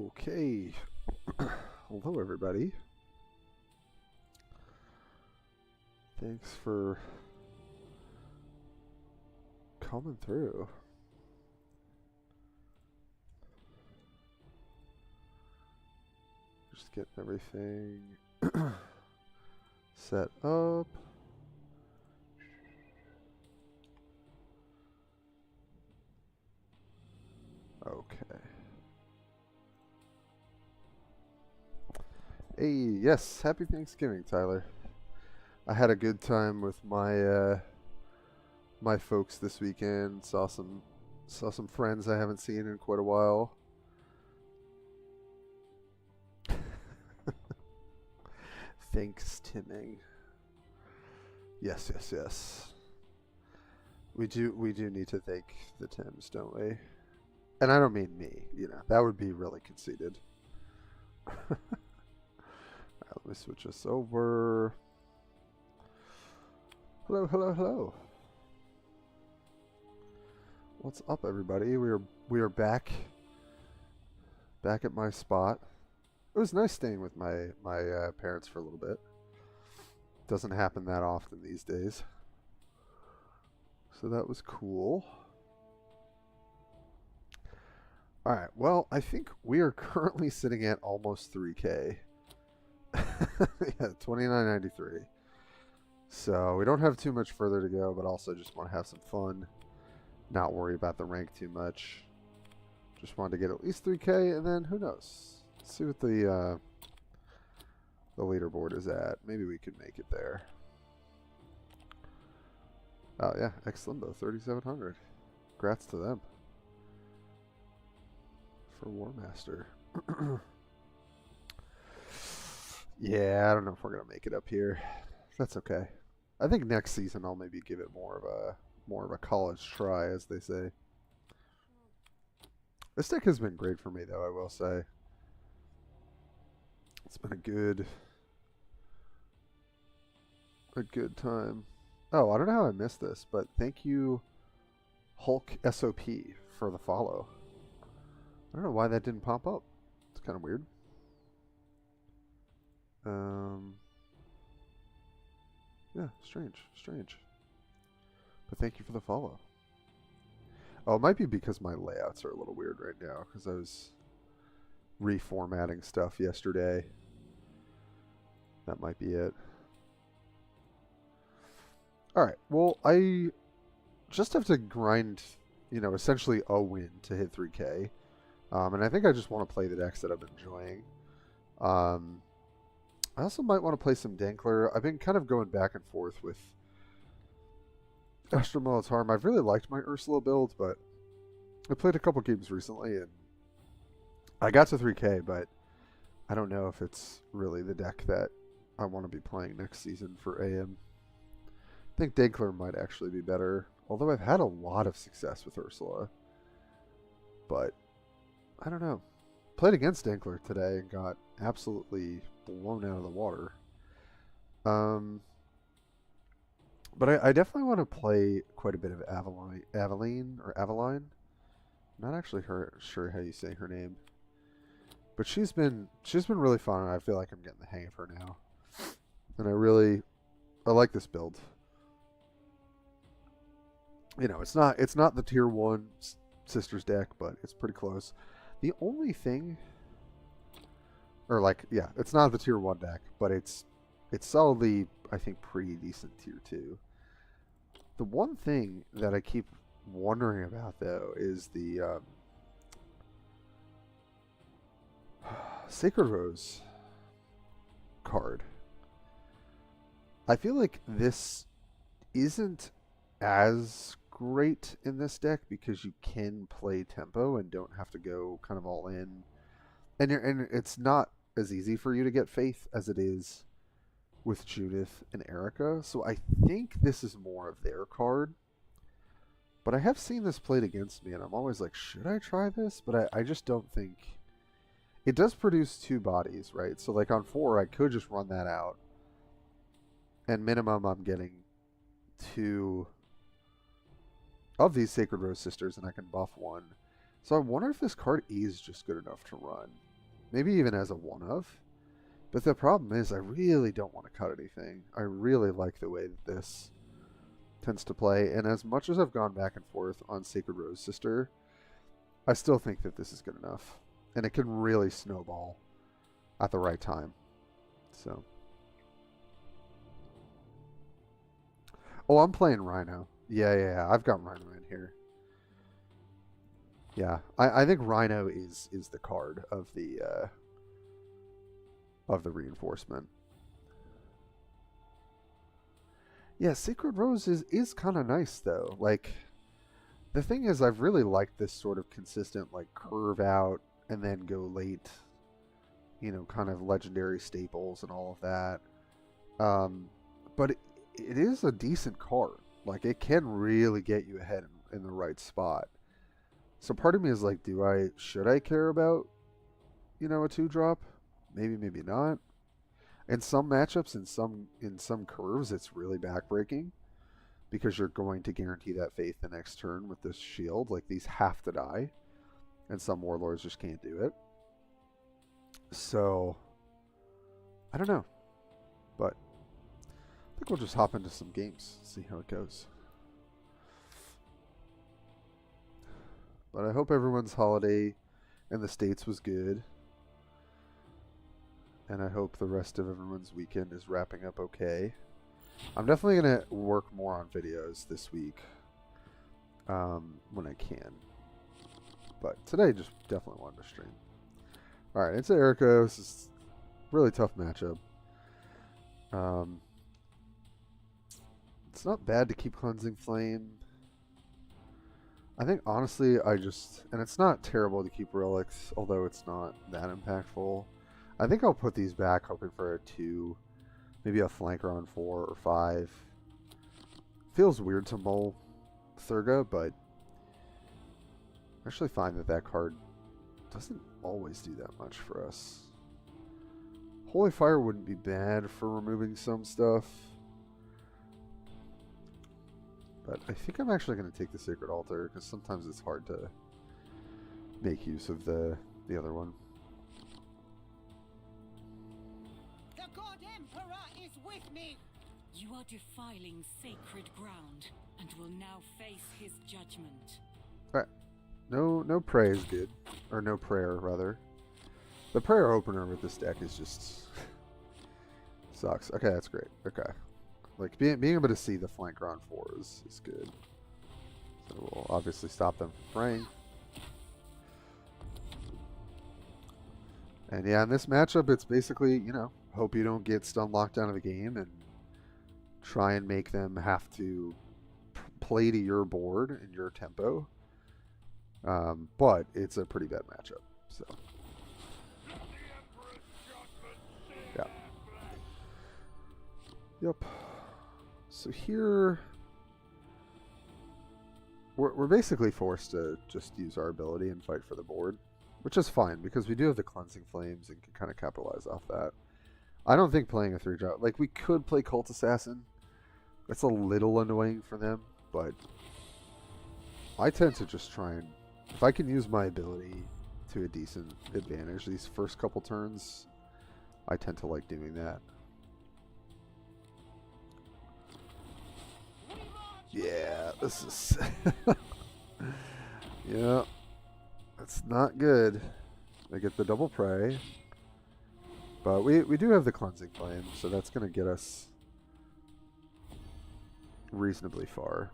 Okay. Hello, everybody. Thanks for coming through. Just getting everything set up. Okay. Hey, yes, happy Thanksgiving, Tyler. I had a good time with my my folks this weekend. Saw some friends I haven't seen in quite a while. Thanks, Timming. Yes, yes, yes. We do need to thank the Tims, don't we? And I don't mean me, that would be really conceited. Alright, let me switch this over. Hello, hello, hello. What's up, everybody? We are back at my spot. It was nice staying with my parents for a little bit. Doesn't happen that often these days. So that was cool. Alright, well, I think we are currently sitting at almost 3K. Yeah, 29.93. So we don't have too much further to go, but also just want to have some fun. Not worry about the rank too much. Just wanted to get at least 3K, and then who knows? Let's see what the leaderboard is at. Maybe we could make it there. Oh yeah, X-Limbo 3,700. Congrats to them. For War Master. Yeah, I don't know if we're gonna make it up here. That's okay. I think next season I'll maybe give it more of a college try, as they say. This deck has been great for me, though, I will say. It's been a good time. Oh, I don't know how I missed this, but thank you, Hulk SOP, for the follow. I don't know why that didn't pop up. It's kind of weird. Yeah, strange. But thank you for the follow. Oh, it might be because my layouts are a little weird right now, because I was reformatting stuff yesterday. That might be it. Alright, well, I just have to grind, essentially a win to hit 3K. And I think I just want to play the decks that I've been enjoying. I also might want to play some Dankler. I've been kind of going back and forth with Astra Militarum. I've really liked my Ursula build, but I played a couple games recently, and I got to 3K, but I don't know if it's really the deck that I want to be playing next season for AM. I think Dankler might actually be better, although I've had a lot of success with Ursula. But I don't know. Played against Dankler today and got absolutely blown out of the water. But I definitely want to play quite a bit of Aveline. Not actually sure how you say her name. But she's been really fun, and I feel like I'm getting the hang of her now. And I like this build. It's not the tier 1 Sisters deck, but it's pretty close. The only thing, it's not the tier 1 deck, but it's solidly, I think, pretty decent tier 2. The one thing that I keep wondering about, though, is the Sacred Rose card. I feel like this isn't as great in this deck because you can play tempo and don't have to go kind of all in, and it's not as easy for you to get Faith as it is with Judith and Erica. So I think this is more of their card, but I have seen this played against me, and I'm always like, should I try this? But I just don't think it does produce 2 bodies, right? So like on 4 I could just run that out, and minimum I'm getting 2 of these Sacred Rose Sisters, and I can buff 1. So I wonder if this card is just good enough to run. maybe even as a one of. But the problem is I really don't want to cut anything. I really like the way that this tends to play, and as much as I've gone back and forth on Sacred Rose Sister, I still think that this is good enough. And it can really snowball at the right time. So. Oh, I'm playing Rhino. Yeah. I've got Rhino in here. Yeah, I think Rhino is the card of the reinforcement. Yeah, Sacred Rose is kind of nice though. Like, the thing is, I've really liked this sort of consistent, like, curve out and then go late, you know, kind of legendary staples and all of that. But it is a decent card. Like, it can really get you ahead in the right spot. So part of me is like, should I care about, you know, a 2-drop? Maybe not. In some matchups, in some curves, it's really backbreaking because you're going to guarantee that faith the next turn with this shield. Like, these have to die, and some warlords just can't do it. So I don't know, but I think we'll just hop into some games, see how it goes. But I hope everyone's holiday in the States was good. And I hope the rest of everyone's weekend is wrapping up okay. I'm definitely going to work more on videos this week when I can. But today, just definitely wanted to stream. Alright, it's Erica. This is a really tough matchup. It's not bad to keep Cleansing Flame. I think, honestly, and it's not terrible to keep Relics, although it's not that impactful. I think I'll put these back, hoping for a 2, maybe a flanker on 4 or 5. Feels weird to mull Thurga, but I actually find that card doesn't always do that much for us. Holy Fire wouldn't be bad for removing some stuff. But I think I'm actually going to take the Sacred Altar, because sometimes it's hard to make use of the other one. The God Emperor is with me! You are defiling sacred ground, and will now face his judgment. Alright. No pray is good. Or no prayer, rather. The prayer opener with this deck is just... sucks. Okay, that's great. Okay. Like, being able to see the flanker on 4 is good. So we'll obviously stop them from praying. And yeah, in this matchup, it's basically, you know, hope you don't get stun locked out of the game and try and make them have to play to your board and your tempo. But it's a pretty bad matchup, so. Yeah. Yep. So here, we're basically forced to just use our ability and fight for the board, which is fine because we do have the Cleansing Flames and can kind of capitalize off that. I don't think playing a 3-drop, like, we could play Cult Assassin. It's a little annoying for them, but I tend to just try and, if I can use my ability to a decent advantage these first couple turns, I tend to like doing that. Yeah, this is... yeah, that's not good. I get the double prey. But we do have the Cleansing Flame, so that's going to get us reasonably far.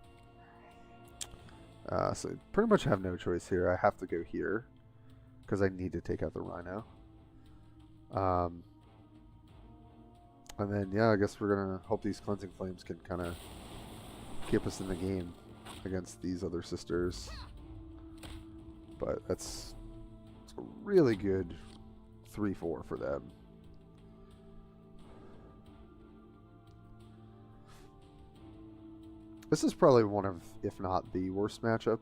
So pretty much have no choice here. I have to go here because I need to take out the Rhino. And then, yeah, I guess we're going to hope these Cleansing Flames can kind of keep us in the game against these other sisters. But it's a really good 3-4 for them. This is probably one of, if not the worst matchup.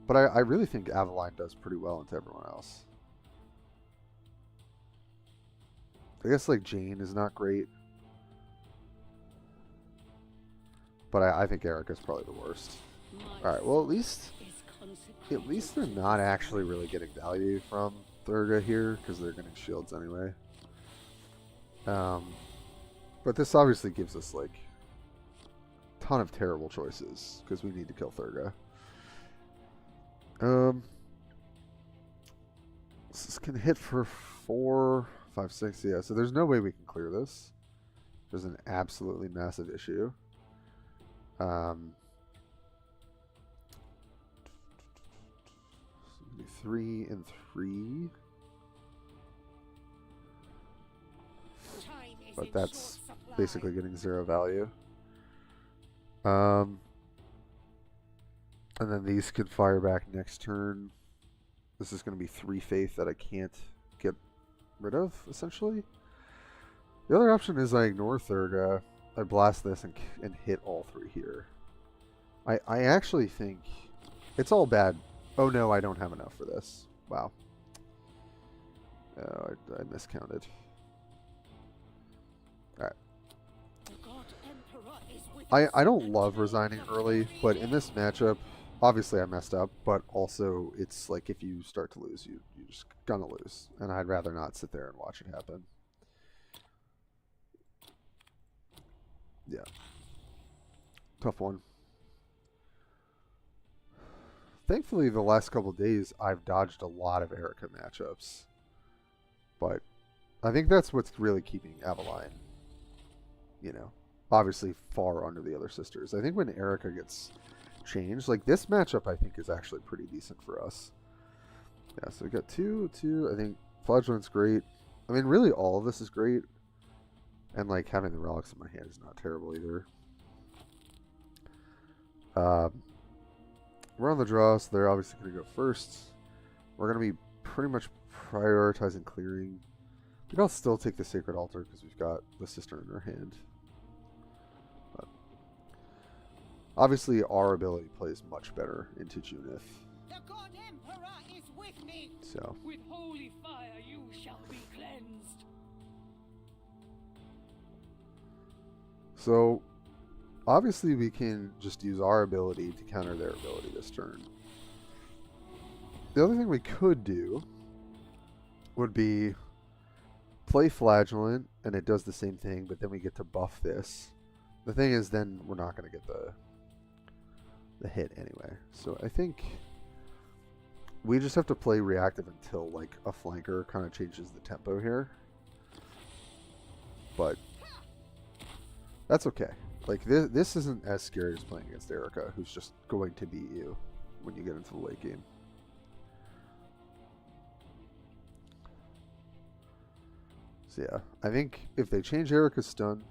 But I really think Avaline does pretty well into everyone else. I guess, like, Jane is not great. But I think Erica's probably the worst. Alright, well, at least they're not actually really getting value from Thurga here because they're getting shields anyway. But this obviously gives us like a ton of terrible choices because we need to kill Thurga. This can hit for 4, 5, 6. Yeah, so there's no way we can clear this. There's an absolutely massive issue. 3 and 3. But that's basically getting 0 value. And then these could fire back next turn. This is going to be 3 faith that I can't get rid of, essentially. The other option is I ignore Thurga, I blast this and hit all 3 here. I actually think it's all bad. Oh no, I don't have enough for this. Wow. Oh, I miscounted. Alright. I don't love resigning early, but in this matchup, obviously I messed up, but also it's like if you start to lose, you're just gonna lose. And I'd rather not sit there and watch it happen. Yeah. Tough one. Thankfully, the last couple of days, I've dodged a lot of Erica matchups. But I think that's what's really keeping Aveline, you know, obviously far under the other sisters. I think when Erica gets changed, like this matchup, I think is actually pretty decent for us. Yeah, so we got 2, 2. I think Flagellant's great. I mean, really all of this is great. And like having the relics in my hand is not terrible either. We're on the draw, so they're obviously going to go first. We're going to be pretty much prioritizing clearing. I think I'll still take the Sacred Altar because we've got the Sister in our hand. But obviously, our ability plays much better into Junith. The God Emperor is with me. So. With holy fire you shall be cleansed. So, obviously we can just use our ability to counter their ability this turn. The other thing we could do would be play Flagellant, and it does the same thing, but then we get to buff this. The thing is, then we're not going to get the hit anyway. So I think we just have to play reactive until like a flanker kind of changes the tempo here. But that's okay. Like, this isn't as scary as playing against Erica, who's just going to beat you when you get into the late game. So yeah, I think if they change Erica's stun,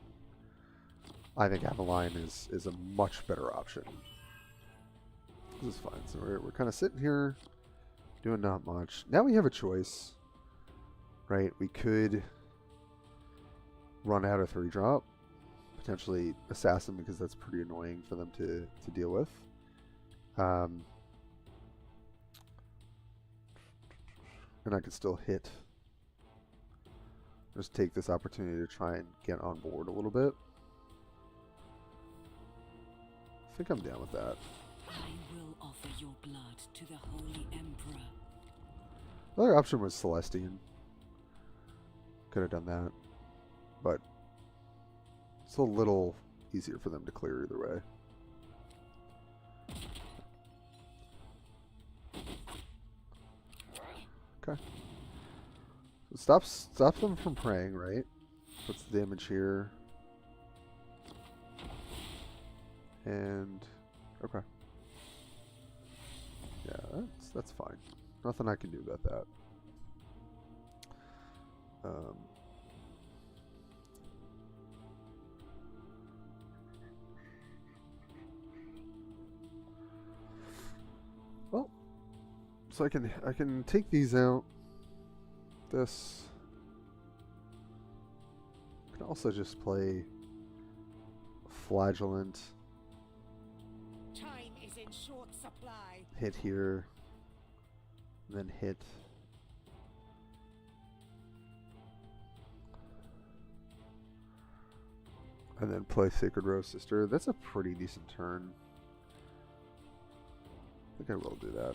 I think Aveline is a much better option. This is fine. So we're kind of sitting here, doing not much. Now we have a choice, right? We could run out a 3-drop. Potentially assassin because that's pretty annoying for them to deal with. And I could still hit. Just take this opportunity to try and get on board a little bit. I think I'm down with that. I will offer your blood to the Holy Emperor. The other option was Celestian. Could have done that. But it's a little easier for them to clear either way. Okay. So stops them from praying, right? Puts the damage here. And okay. Yeah, that's fine. Nothing I can do about that. Well, so I can take these out. This. I can also just play Flagellant. Time is in short supply. Hit here. And then hit. And then play Sacred Rose Sister. That's a pretty decent turn. I think I will do that.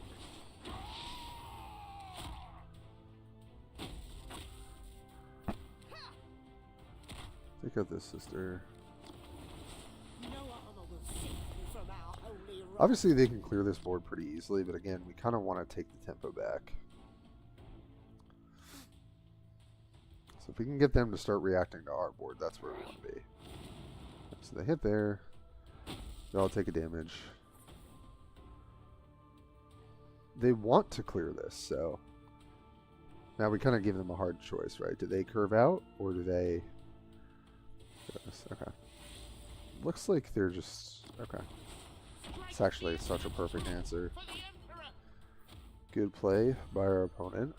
Take out this sister. No armor will save you from our holy rock. Obviously, they can clear this board pretty easily, but again, we kind of want to take the tempo back. So if we can get them to start reacting to our board, that's where we want to be. So they hit there. They all take a damage. They want to clear this, so now we kind of give them a hard choice, right? Do they curve out or do they? Okay. Looks like they're just okay. It's actually such a perfect answer. Good play by our opponent.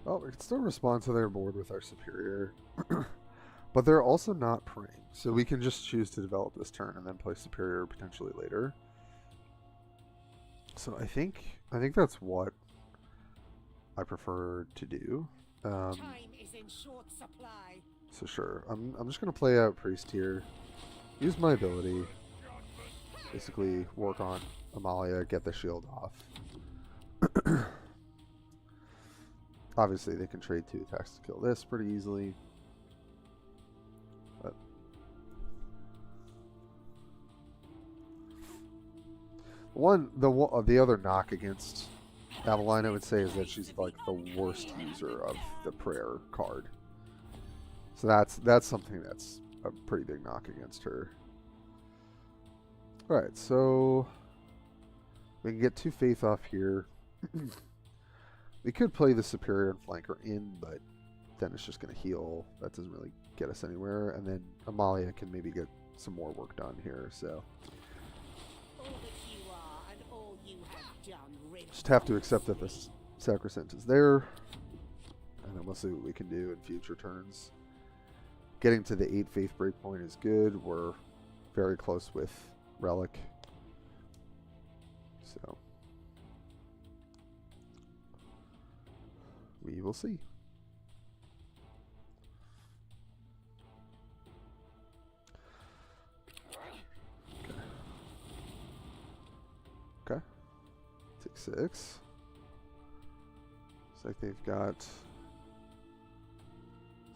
Well, we can still respond to their board with our superior. But they're also not praying. So we can just choose to develop this turn and then play superior potentially later. So I think that's what I prefer to do. Time is in short supply. So sure. I'm just gonna play out priest here. Use my ability. Basically work on Amalia, get the shield off. Obviously, they can trade 2 attacks to kill this pretty easily. But the other knock against Aveline, I would say, is that she's like the worst user of the prayer card. So that's something that's a pretty big knock against her. All right, so we can get 2 faith off here. We could play the superior and flanker in, but then it's just going to heal. That doesn't really get us anywhere. And then Amalia can maybe get some more work done here. So All that you are and all you have done. just have to accept that this Sacrosanct is there. And then we'll see what we can do in future turns. Getting to the 8 faith breakpoint is good. We're very close with Relic. So we will see. Okay. Take 6. Looks like they've got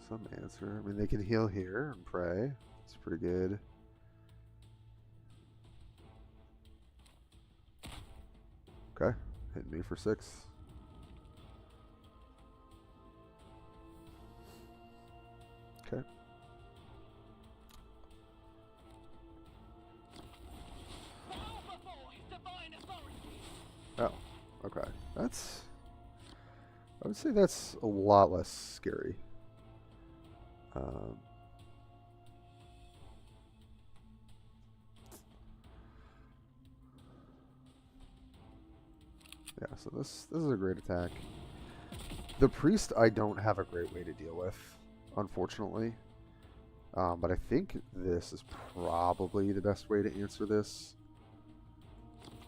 some answer. I mean, they can heal here and pray. It's pretty good. Okay. Hitting me for 6. Okay. Oh, okay. That's... I would say that's a lot less scary. Yeah, so this is a great attack. The priest I don't have a great way to deal with, unfortunately. But I think this is probably the best way to answer this.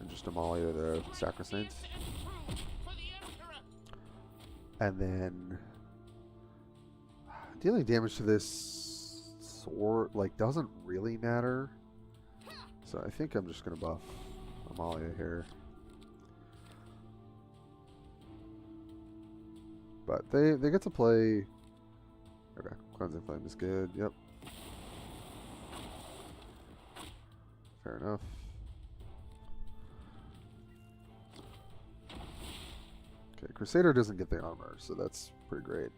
And just Amalia the Sacrosanct. And then dealing damage to this sword doesn't really matter. So I think I'm just gonna buff Amalia here. But they get to play. Okay, Cleansing Flame is good. Yep. Fair enough. Okay, Crusader doesn't get the armor, so that's pretty great.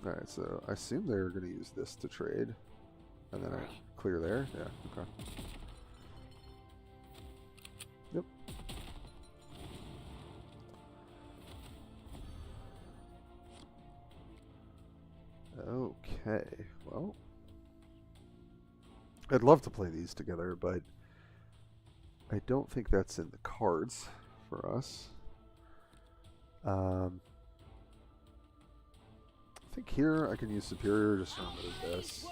Alright, so I assume they're going to use this to trade. And then I clear there? Yeah, okay. Yep. Okay, well. I'd love to play these together, but I don't think that's in the cards for us. I think here I can use Superior just to remove this.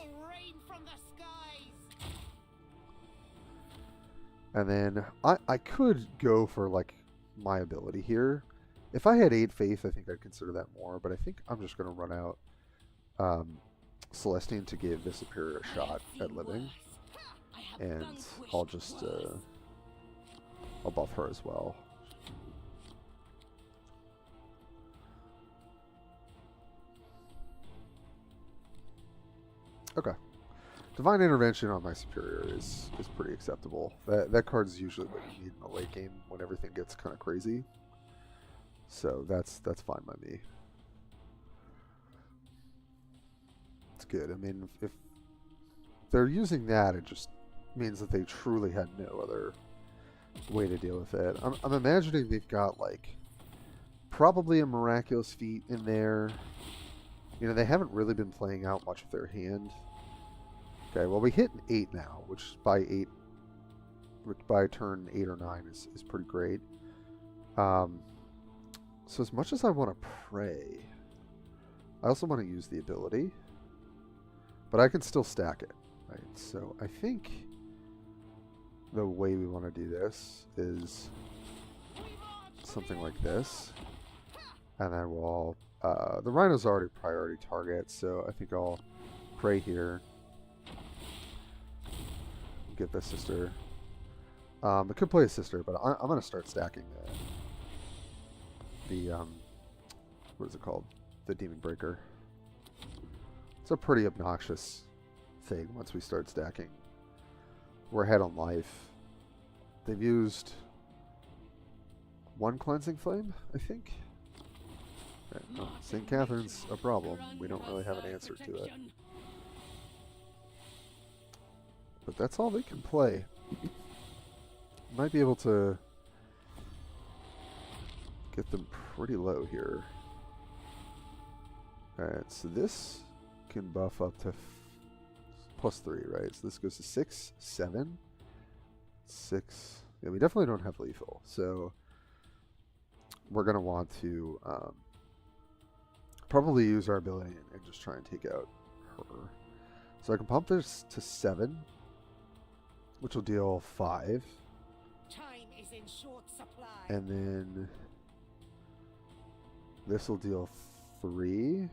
And then I could go for my ability here. If I had 8 faith, I think I'd consider that more, but I think I'm just going to run out Celestine to give the Superior a shot at living. and I'll just I'll buff her as well. Okay. Divine Intervention on my Superior is pretty acceptable. That card is usually what you need in the late game when everything gets kind of crazy. So that's fine by me. It's good. I mean, if they're using that, it just means that they truly had no other way to deal with it. I'm imagining they've got, like, probably a Miraculous Feat in there. You know, they haven't really been playing out much of their hand. Okay, well, we hit an 8 now, which by turn 8 or 9 is pretty great. So as much as I want to pray, I also want to use the ability, but I can still stack it, right? So I think the way we want to do this is something like this, and then we'll, the Rhino's already priority target, so I think I'll pray here, get the sister. I could play a sister, but I'm going to start stacking the what is it called? The Demon Breaker. It's a pretty obnoxious thing once we start stacking. We're ahead on life. They've used one Cleansing Flame, I think. Right, well, St. Catherine's a problem. We don't really have an answer to it. But that's all they can play. Might be able to get them pretty low here. Alright, so this can buff up to +3, right? So this goes to 6, 7, 6. Yeah, we definitely don't have lethal. So we're going to want to probably use our ability and just try and take out her. So I can pump this to 7, which will deal 5. Time is in short supply. And then this will deal 3.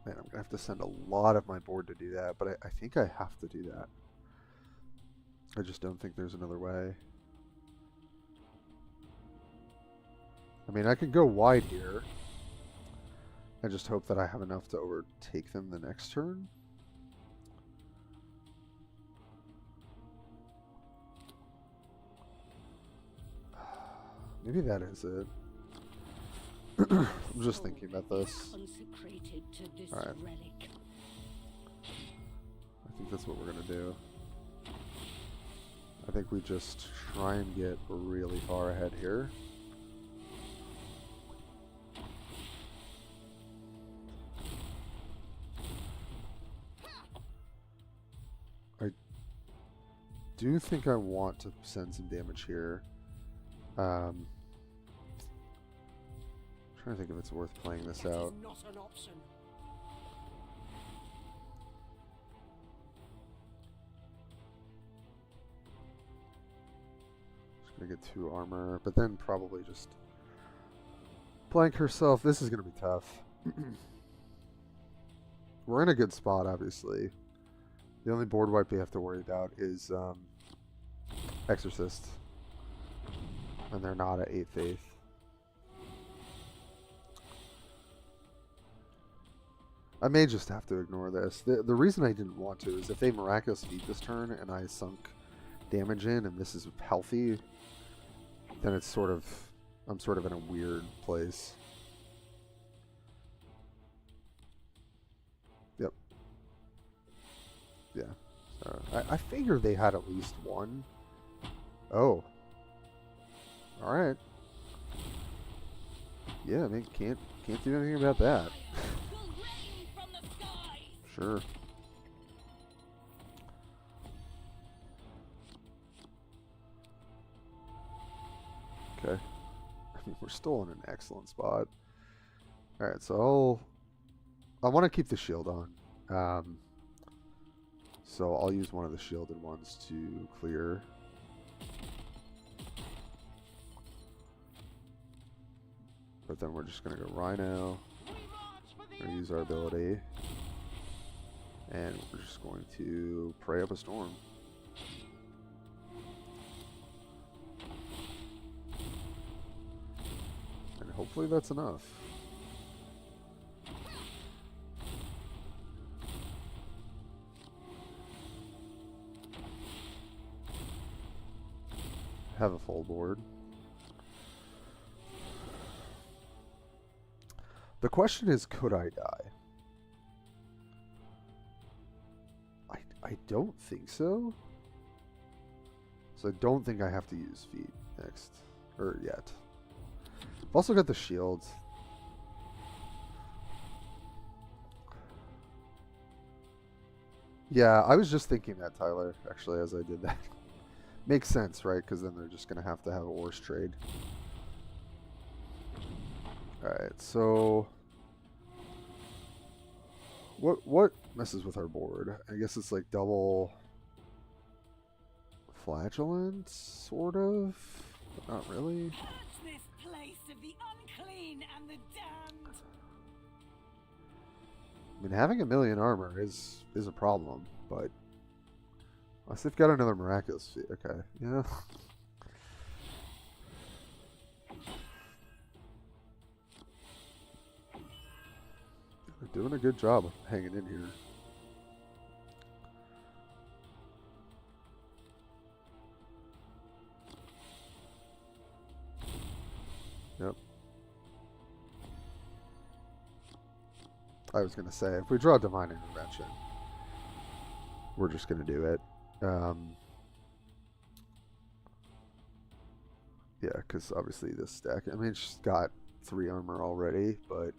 Man, I'm going to have to send a lot of my board to do that, but I think I have to do that. I just don't think there's another way. I mean, I could go wide here. I just hope that I have enough to overtake them the next turn. Maybe that is it. I'm just thinking about this. Alright. I think that's what we're going to do. I think we just try and get really far ahead here. I do think I want to send some damage here. Trying to think if it's worth playing this out. Not an option. Just gonna get 2 armor, but then probably just blank herself. This is gonna be tough. We're in a good spot, obviously. The only board wipe we have to worry about is Exorcist, and they're not at 8th Faith. I may just have to ignore this. The reason I didn't want to is if they Miraculous Feat this turn and I sunk damage in and this is healthy, then it's sort of, I'm sort of in a weird place. Yep. Yeah. I figured they had at least one. Oh. Alright. Yeah, I mean, can't do anything about that. Sure. Okay. I mean, we're still in an excellent spot. Alright, so I want to keep the shield on. So I'll use one of the shielded ones to clear. But then we're just going to go Rhino. We're going to use our ability. And we're just going to pray up a storm. And hopefully that's enough. Have a full board. The question is, could I die? I don't think so. So I don't think I have to use feet next. Or yet. I've also got the shield. Yeah, I was just thinking that, Tyler, actually, as I did that. Makes sense, right? Because then they're just going to have Ors trade. Alright, so... What messes with our board? I guess it's like double flagellant, sort of, but not really. Purge this place of the unclean and the damned. I mean, having a million armor is a problem, but unless they've got another miraculous feat, okay, yeah. They're doing a good job of hanging in here. Yep. I was going to say, if we draw Divine Intervention, we're just going to do it. Yeah, because obviously this stack, I mean, she's got 3 armor already, but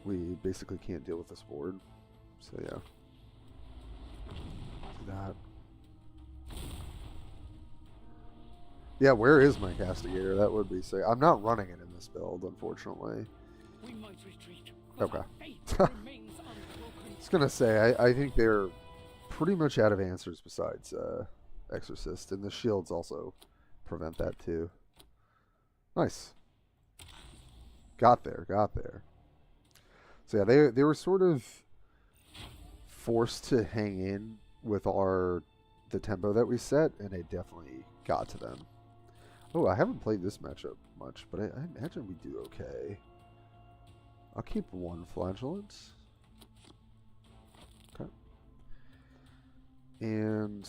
we basically can't deal with this board. So yeah. Do that. Yeah, where is my Castigator? That would be sick. I'm not running it in this build, unfortunately. We might retreat. Okay. Fate remains unbroken. I was gonna say, I think they're pretty much out of answers besides Exorcist, and the shields also prevent that too. Nice. Got there. So yeah, they were sort of forced to hang in with the tempo that we set, and it definitely got to them. Oh, I haven't played this matchup much, but I imagine we do okay. I'll keep 1 flagellant. Okay. And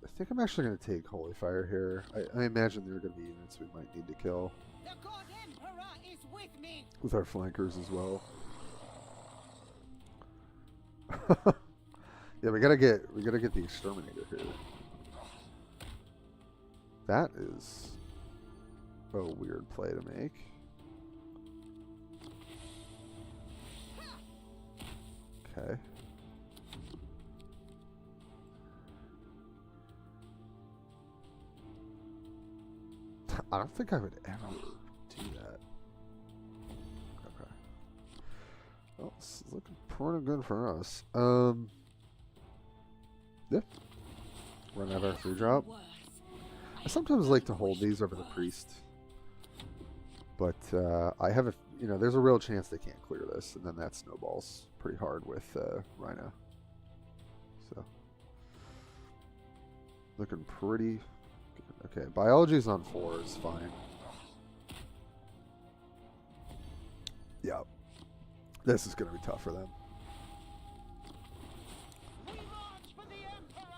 I think I'm actually going to take Holy Fire here. I imagine there are going to be units we might need to kill. The God Emperor is with me. With our flankers as well. Yeah, we gotta get the Exterminator here. That is a weird play to make. Okay. I don't think I would ever do that. Okay. Well, this is looking pretty good for us. Yeah. Run out our 3-drop. I sometimes like to hold these over the priest, but I have there's a real chance they can't clear this, and then that snowballs pretty hard with Rhino. So looking pretty good. Okay, biology's on 4 is fine. Yeah, this is gonna be tough for them. We march for the Emperor.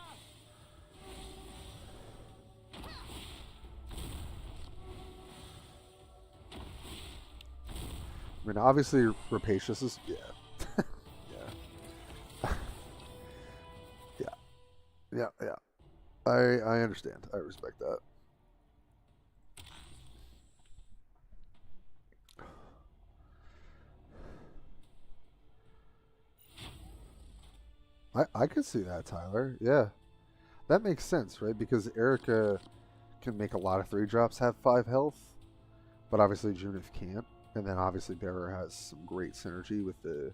I mean, obviously, Rapacious is... Yeah. Yeah. Yeah. I understand. I respect that. I could see that, Tyler. Yeah. That makes sense, right? Because Erica can make a lot of 3-drops have 5 health, but obviously Junith can't. And then obviously Bearer has some great synergy with the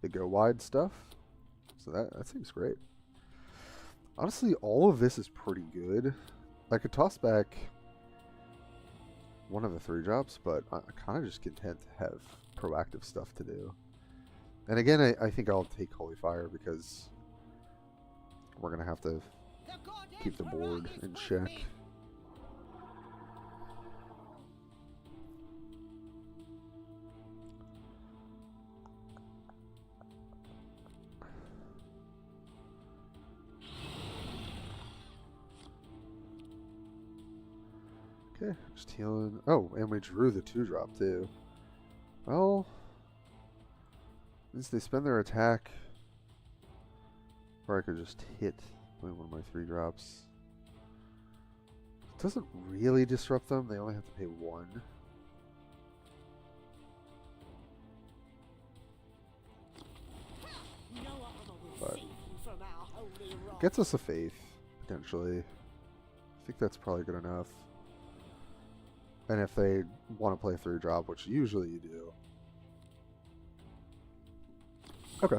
go wide stuff. So that seems great. Honestly, all of this is pretty good. I could toss back one of the 3-drops, but I'm kind of just content to have proactive stuff to do. And again, I think I'll take Holy Fire because we're going to have to keep the board in check. Okay, just healing. Oh, and we drew the 2-drop too. Well, means they spend their attack, or I could just hit one of my 3-drops. It doesn't really disrupt them. They only have to pay 1. But gets us a faith potentially. I think that's probably good enough. And if they want to play 3-drop, which usually you do. Okay.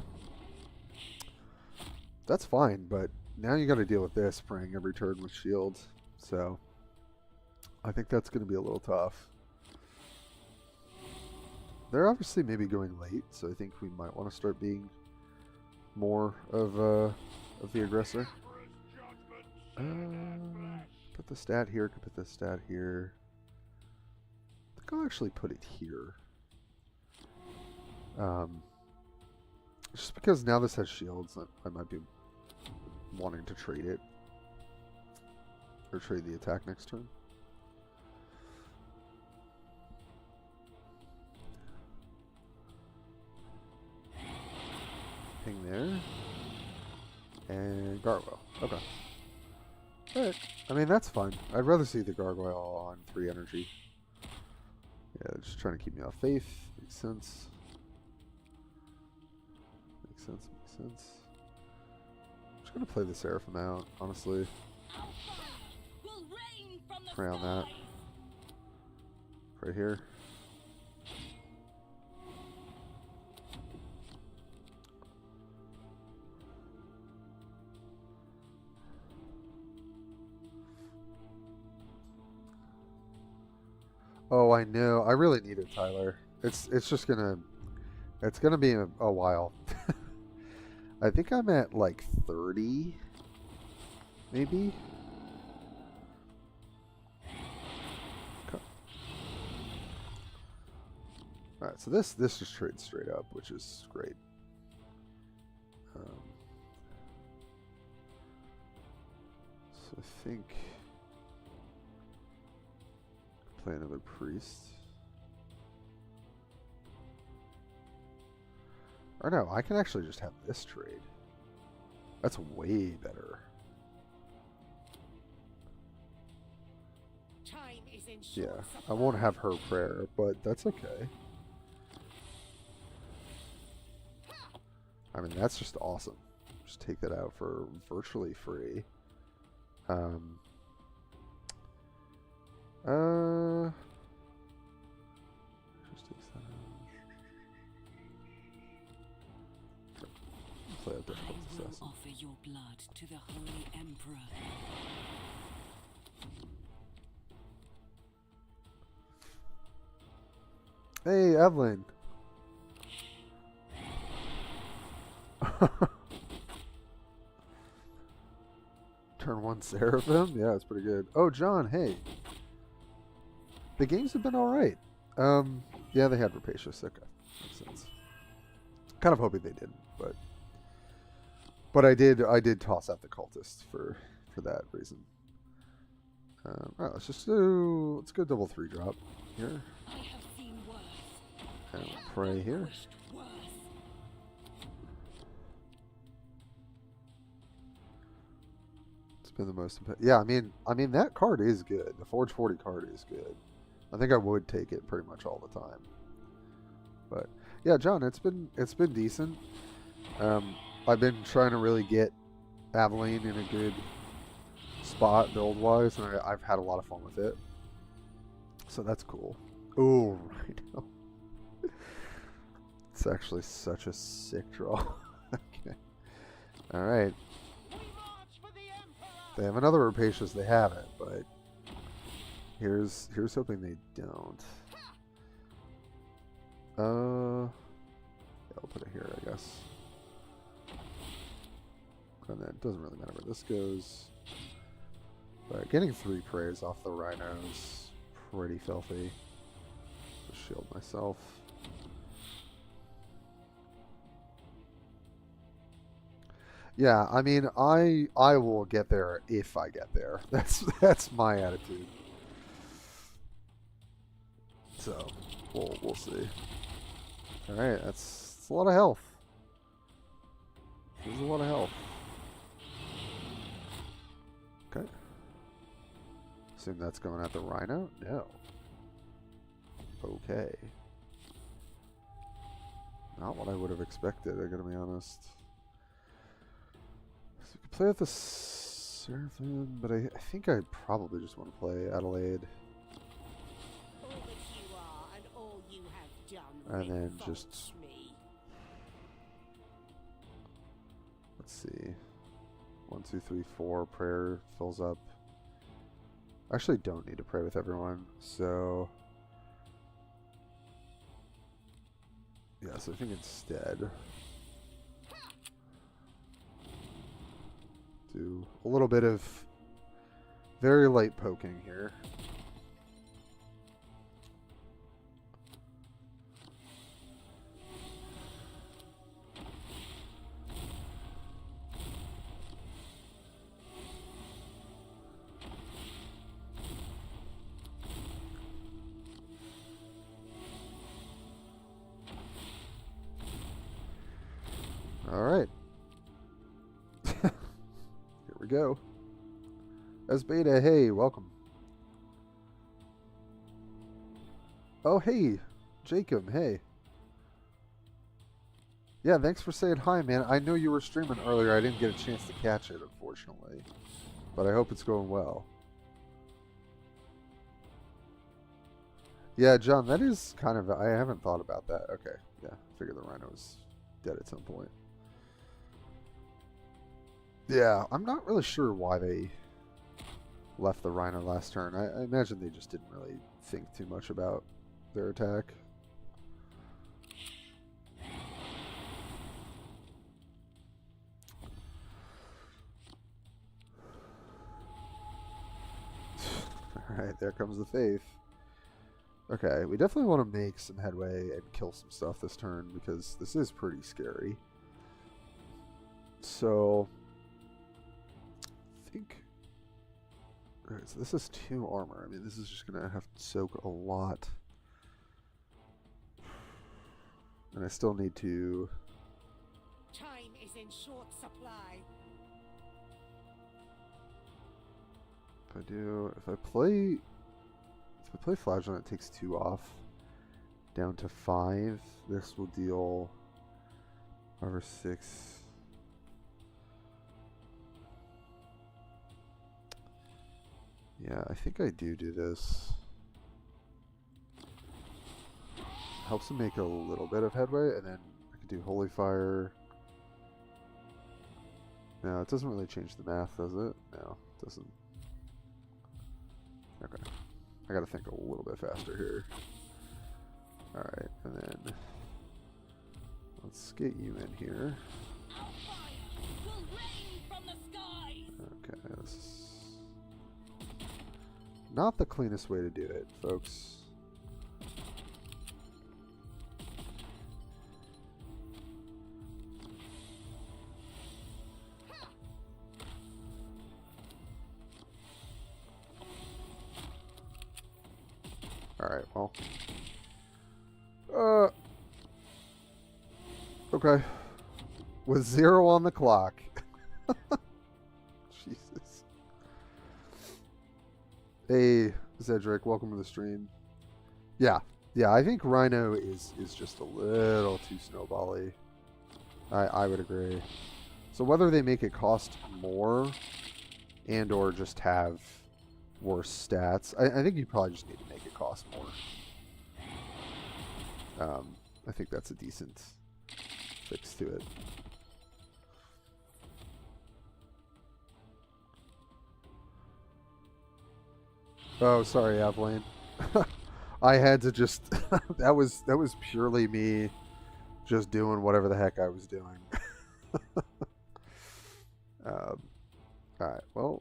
That's fine, but now you got to deal with this spraying every turn with shields. So I think that's going to be a little tough. They're obviously maybe going late, so I think we might want to start being more of the aggressor. Put the stat here, could put the stat here. I think I'll actually put it here. Just because now this has shields, I might be wanting to trade it. Or trade the attack next turn. Ping there. And Gargoyle. Okay. Alright. I mean, that's fine. I'd rather see the Gargoyle on 3 energy. Yeah, just trying to keep me off faith. Makes sense. Makes sense, makes sense. I'm just going to play the Seraphim out, honestly. Pray on that. Right here. Oh, I know. I really need it, Tyler. It's gonna be a while. I think I'm at like 30, maybe. Okay. All right, so this just trades straight up, which is great. So I think. Play another priest. Or no, I can actually just have this trade. That's way better. Time is in Yeah, short I won't supply. have her prayer, but that's okay. I mean, that's just awesome. Just take that out for virtually free. Just takes that out. Play a difficult I will assassin. offer your blood to the Holy Emperor. Hey, Evelyn. Turn 1 Seraphim? Yeah, it's pretty good. Oh, John, hey. The games have been alright. Yeah, they had Rapacious. Okay, makes sense. Kind of hoping they didn't, but I did toss out the Cultist for that reason. Alright, let's go double 3-drop here. I have seen worse. And we'll pray here. Wished worse. It's been the most. Yeah, I mean that card is good. The Forge 40 card is good. I think I would take it pretty much all the time. But yeah, John, it's been decent. I've been trying to really get Aveline in a good spot build-wise, and I've had a lot of fun with it. So that's cool. Oh, right. It's actually such a sick draw. Okay. All right. They have another Rapacious. They have it, but here's hoping they don't. Yeah, I'll put it here, I guess. And then it doesn't really matter where this goes. But getting 3 praise off the rhino is pretty filthy. Just shield myself. Yeah, I mean, I will get there if I get there. That's my attitude. So we'll see. All right, that's a lot of health. There's a lot of health. Okay. Assume that's going at the rhino? No. Okay. Not what I would have expected, I gotta be honest. So we could play with the Seraphim, but I think I probably just want to play Adelaide. All that you are and all you have done And then revolts just... me. Let's see. 1, 2, 3, 4. Prayer fills up. I actually don't need to pray with everyone, so... Yeah, so I think instead... do a little bit of very light poking here. All right. Here we go. As Beta, hey, welcome. Oh, hey, Jacob, hey. Yeah, thanks for saying hi, man. I know you were streaming earlier. I didn't get a chance to catch it, unfortunately. But I hope it's going well. Yeah, John, that is kind of... I haven't thought about that. Okay, yeah. I figured the rhino was dead at some point. Yeah, I'm not really sure why they left the rhino last turn. I imagine they just didn't really think too much about their attack. Alright, there comes the faith. Okay, we definitely want to make some headway and kill some stuff this turn because this is pretty scary. So... I think... Alright, so this is 2 armor. I mean, this is just going to have to soak a lot. And I still need to... Time is in short supply. If I play Flagellant, it takes 2 off. Down to 5. This will deal... over 6... Yeah, I think I do this. Helps to make a little bit of headway, and then I can do Holy Fire. No, it doesn't really change the math, does it? No, it doesn't. Okay. I gotta think a little bit faster here. Alright, and then let's get you in here. Okay, this is not the cleanest way to do it, folks. Alright, well. Okay. With 0 on the clock. Jesus. Hey, Zedric, welcome to the stream. Yeah, I think Rhino is just a little too snowbally. I would agree. So whether they make it cost more and or just have worse stats, I think you probably just need to make it cost more. I think that's a decent fix to it. Oh, sorry, Avalane. I had to just that was purely me just doing whatever the heck I was doing. Alright, well.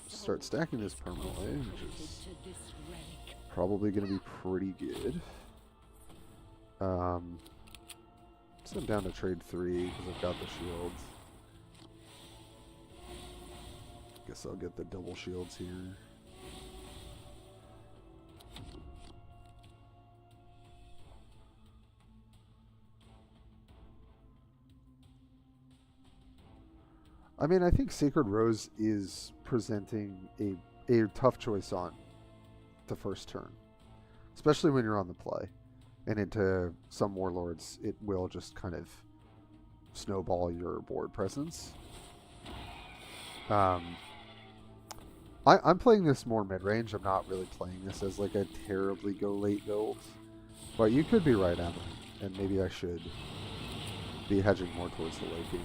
Start stacking this permanently, which is probably going to be pretty good. Send down to trade 3 because I've got the shields. Guess I'll get the double shields here. I mean, I think Sacred Rose is presenting a tough choice on the first turn. Especially when you're on the play. And into some Warlords, it will just kind of snowball your board presence. I'm playing this more mid-range. I'm not really playing this as like a terribly go-late build. But you could be right, Emma. And maybe I should be hedging more towards the late game.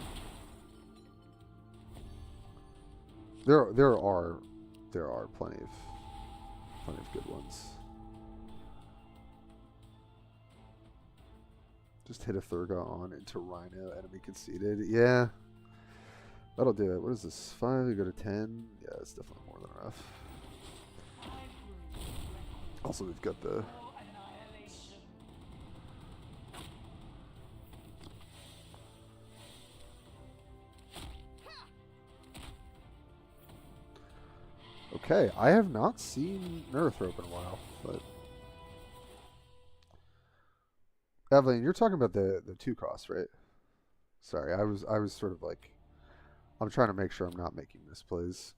There are plenty of good ones. Just hit a Thurga on into Rhino, enemy conceded. Yeah, that'll do it. What is this? 5? You go to 10. Yeah, it's definitely more than enough. Also, we've got the. Okay, I have not seen Neurothrop in a while, but Evelyn, you're talking about the 2-cost, right? Sorry, I was sort of like, I'm trying to make sure I'm not making misplays.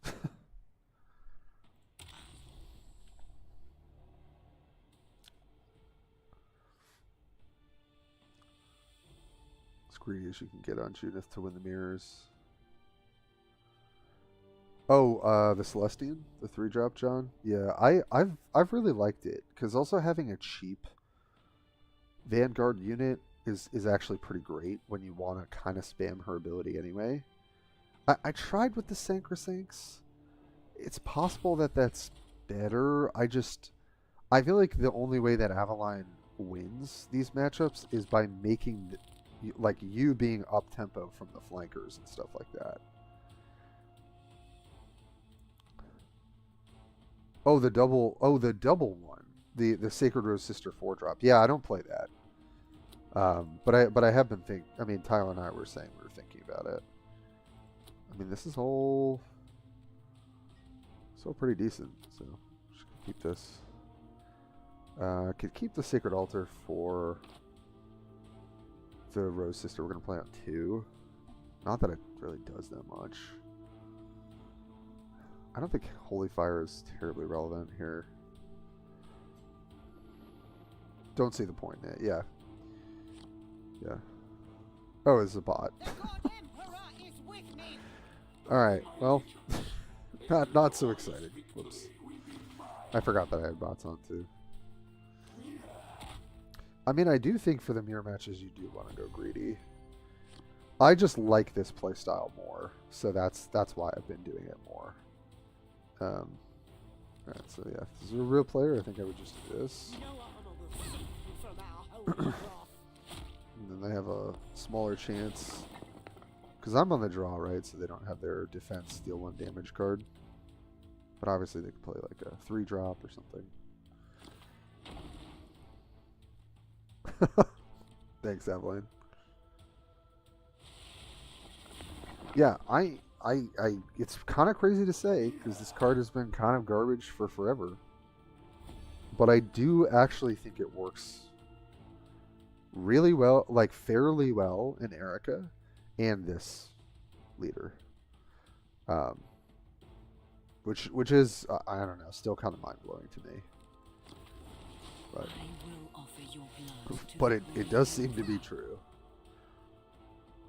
As greedy as you can get on Judith to win the mirrors. Oh, the Celestian, the 3-drop, John. Yeah, I've really liked it because also having a cheap Vanguard unit is actually pretty great when you want to kind of spam her ability anyway. I tried with the Sacrosancts. It's possible that that's better. I feel like the only way that Avalon wins these matchups is by making like you being up tempo from the flankers and stuff like that. Oh, the double one. The Sacred Rose Sister 4-drop. Yeah, I don't play that. But I have been I mean, Tyler and I were saying we were thinking about it. I mean, this is all pretty decent. So just keep this. Could keep the Sacred Altar for the Rose Sister. We're gonna play on 2. Not that it really does that much. I don't think Holy Fire is terribly relevant here. Don't see the point in it. Yeah. Yeah. Oh, it's a bot. Alright, well, not so exciting. Whoops. I forgot that I had bots on too. I mean, I do think for the mirror matches you do want to go greedy. I just like this playstyle more, so that's why I've been doing it more. Alright, so yeah, if this is a real player, I think I would just do this. And then they have a smaller chance. Because I'm on the draw, right? So they don't have their defense steal 1 damage card. But obviously they could play like a 3-drop or something. Thanks, Evelyn. Yeah, it's kind of crazy to say because this card has been kind of garbage for forever. But I do actually think it works really well, like fairly well in Erica and this leader. Which is, I don't know, still kind of mind-blowing to me. But it does seem to be true.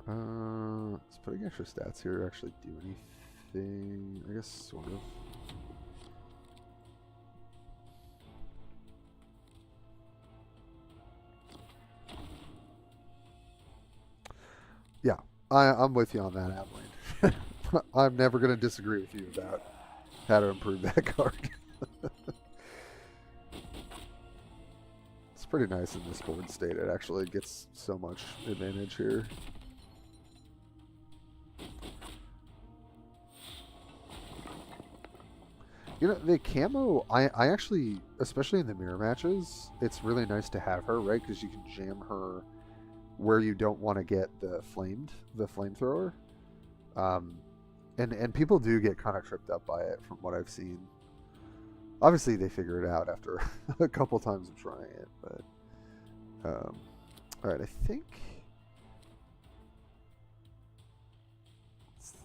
Does putting extra stats here actually do anything? I guess sort of. Yeah, I'm with you on that, Adeline. I'm never going to disagree with you about how to improve that card. pretty nice in this board state. It actually gets so much advantage here. You know, the camo, I actually, especially in the mirror matches, it's really nice to have her, right? Because you can jam her where you don't want to get the flamethrower. And people do get kind of tripped up by it from what I've seen. Obviously, they figure it out after a couple times of trying it, but... Alright, I think...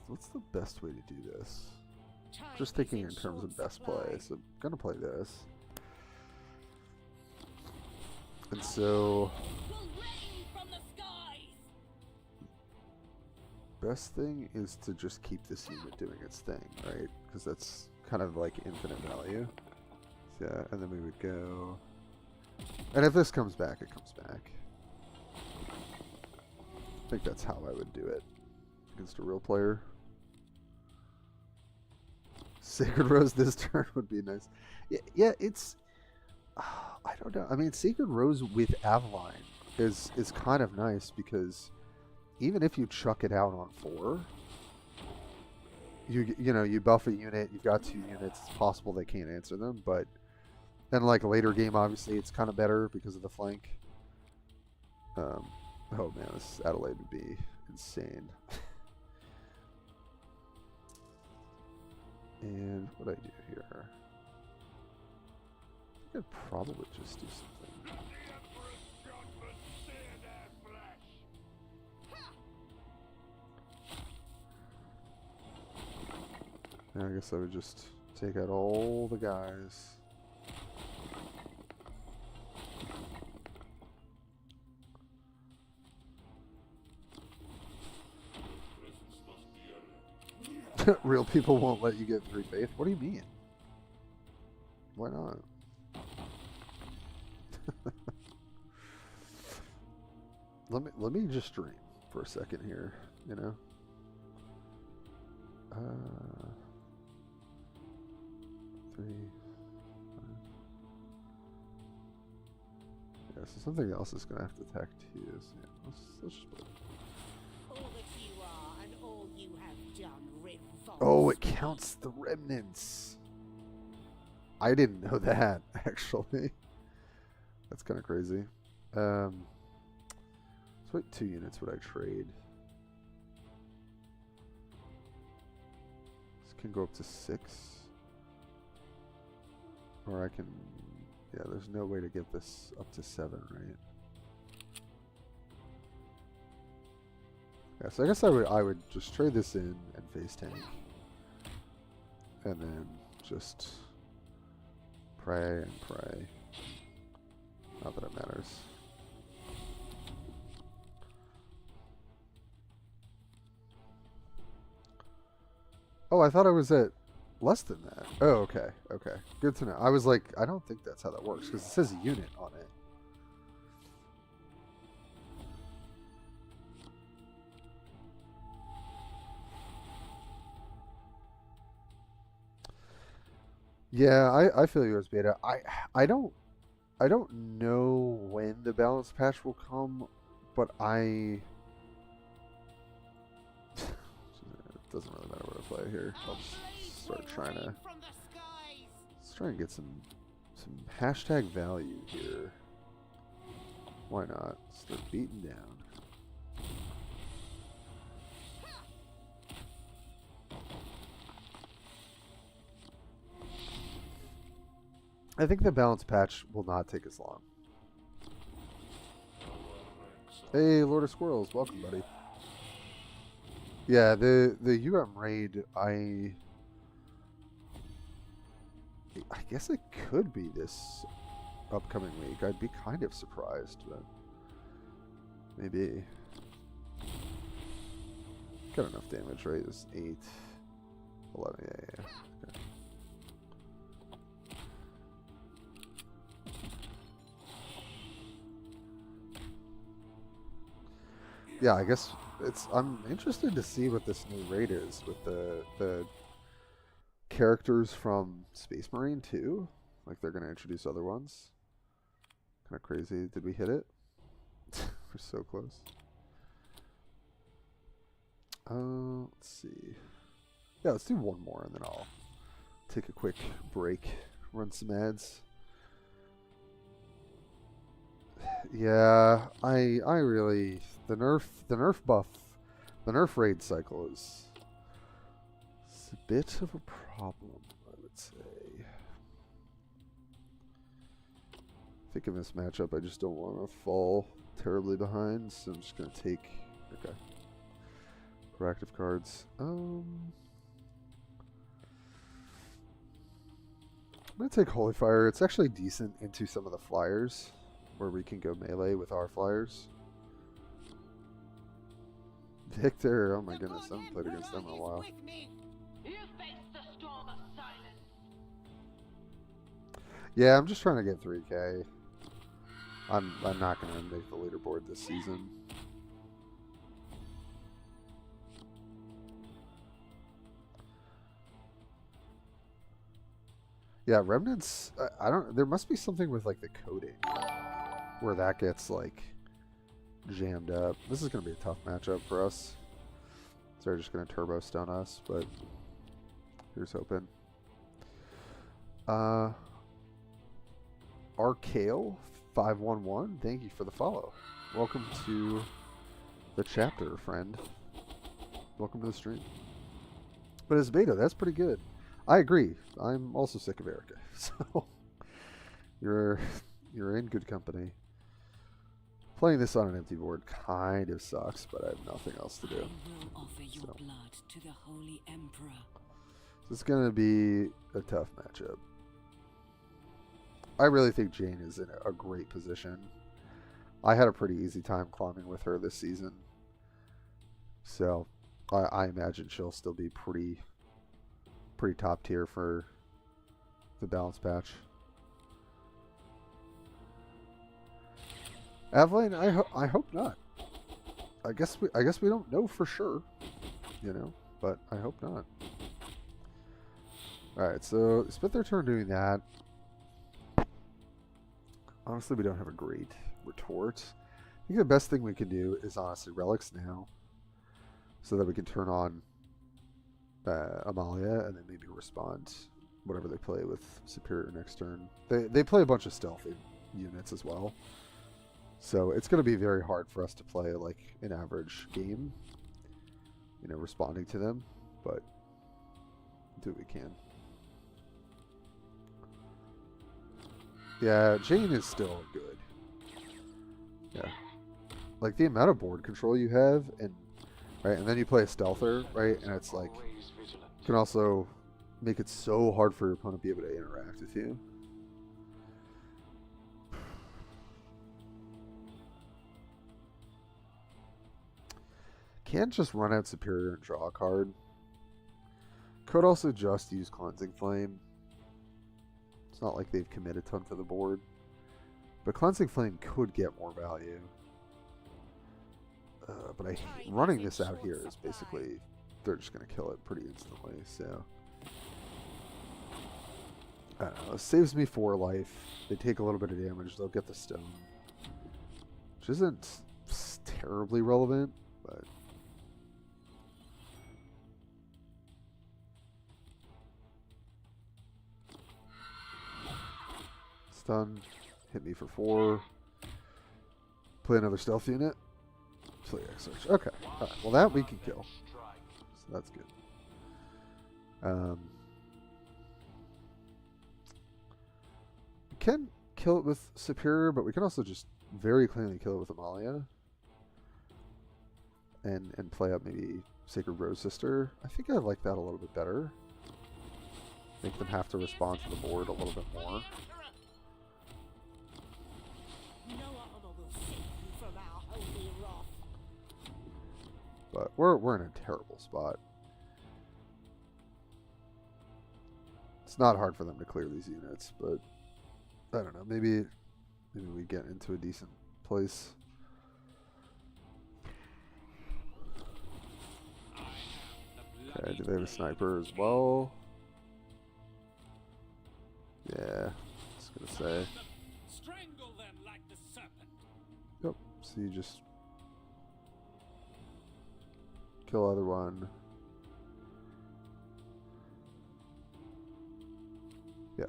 What's the best way to do this? Just thinking in terms of best play, so I'm gonna play this. And so... Best thing is to just keep this unit doing its thing, right? Because that's kind of like infinite value. So, yeah, and then we would go... And if this comes back, it comes back. I think that's how I would do it against a real player. Sacred Rose this turn would be nice. Yeah, it's... I don't know. I mean, Sacred Rose with Avaline is kind of nice because even if you chuck it out on 4, you know, you buff a unit, you've got 2 units, it's possible they can't answer them, but then like later game, obviously, it's kind of better because of the flank. Oh man, this Adelaide would be insane. And what do I do here? I think I'd probably just do something. Yeah, I guess I would just take out all the guys. Real people won't let you get 3 faith? What do you mean? Why not? let me just dream for a second here, you know? 3, 5. Yeah, so something else is gonna have to attack too. So yeah, let's just play it. All that you are and all you have done revolts. Oh, it counts the remnants. I didn't know that, actually. That's kind of crazy. So what 2 units would I trade? This can go up to 6. Or I can... Yeah, there's no way to get this up to 7, right? Yeah, so I guess I would just trade this in and face tank. And then just pray and pray. Not that it matters. Oh, I thought I was at less than that. Oh, okay. Okay. Good to know. I was like, I don't think that's how that works, because it says unit on it. Yeah, I feel yours, Beta. I don't know when the balance patch will come, but it doesn't really matter what I play here. I'll just start trying to let's try and get some hashtag value here. Why not? Start beating down. I think the balance patch will not take as long. Hey, Lord of Squirrels, welcome, buddy. Yeah, the raid, I guess it could be this upcoming week. I'd be kind of surprised, but maybe. Got enough damage, right? It's 8, 11, yeah. Okay. Yeah, I guess I'm interested to see what this new raid is with the characters from Space Marine too. Like they're gonna introduce other ones. Kind of crazy. Did we hit it? We're so close. Let's see. Yeah, let's do one more and then I'll take a quick break, run some ads. Yeah, I really the nerf buff, the nerf raid cycle is a bit of a problem, I would say. I think in this matchup I just don't want to fall terribly behind, so I'm just gonna take proactive cards. I'm gonna take Holy Fire. It's actually decent into some of the flyers where we can go melee with our flyers. Victor, oh my goodness, I haven't played against them in a while. Yeah, I'm just trying to get 3K. I'm not gonna make the leaderboard this season. Yeah, Remnants, I don't, there must be something with like the coding where that gets like jammed up. This is going to be a tough matchup for us. So they're just going to turbo stun us, but here's hoping. Arcale511, thank you for the follow. Welcome to the chapter, friend. Welcome to the stream. But as beta, that's pretty good. I agree. I'm also sick of Erica, so you're in good company. Playing this on an empty board kind of sucks, but I have nothing else to do. I will offer your blood to the Holy Emperor. So it's gonna be a tough matchup. I really think Jane is in a great position. I had a pretty easy time climbing with her this season, so I imagine she'll still be pretty top tier for the balance patch. Aveline, I hope not. I guess we don't know for sure, you know, but I hope not. All right, so spent their turn doing that. Honestly, we don't have a great retort. I think the best thing we can do is honestly relics now, so that we can turn on Amalia and then maybe respond whatever they play with Superior next turn. They play a bunch of stealthy units as well, so it's going to be very hard for us to play like an average game, you know, responding to them, but do what we can. Yeah, Jane is still good. Yeah, like the amount of board control you have, and right, and then you play a stealther, right, and it's like you can also make it so hard for your opponent to be able to interact with you. Can't just run out Superior and draw a card. Could also just use Cleansing Flame. It's not like they've committed a ton to the board, but Cleansing Flame could get more value. But running this out here is basically, they're just going to kill it pretty instantly, so I don't know. It saves me 4 life. They take a little bit of damage. They'll get the stone, which isn't terribly relevant, but stun, hit me for 4, play another stealth unit, play X-Search. Okay, alright, well that we can kill, so that's good. We can kill it with Superior, but we can also just very cleanly kill it with Amalia, and play up maybe Sacred Rose Sister. I think I like that a little bit better. Make them have to respond to the board a little bit more. But we're in a terrible spot. It's not hard for them to clear these units, but I don't know. Maybe we get into a decent place. Okay, do they have a sniper as well? Yeah, I was gonna say. Strangle them like So you just kill other one. Yeah,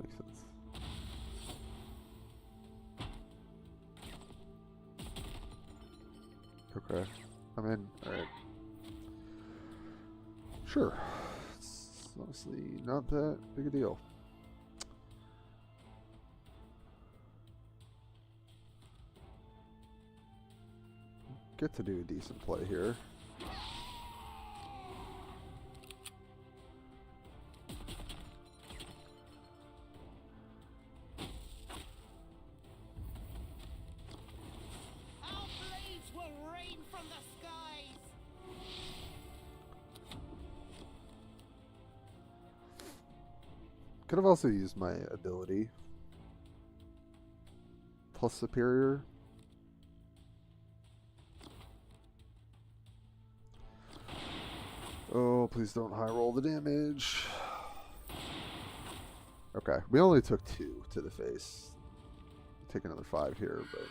makes sense. Okay, I'm in. Alright. Sure. It's honestly not that big a deal. Get to do a decent play here. Our blades will rain from the skies. Could have also used my ability plus superior. Oh, please don't high roll the damage. Okay, we only took 2 to the face. Take another 5 here, but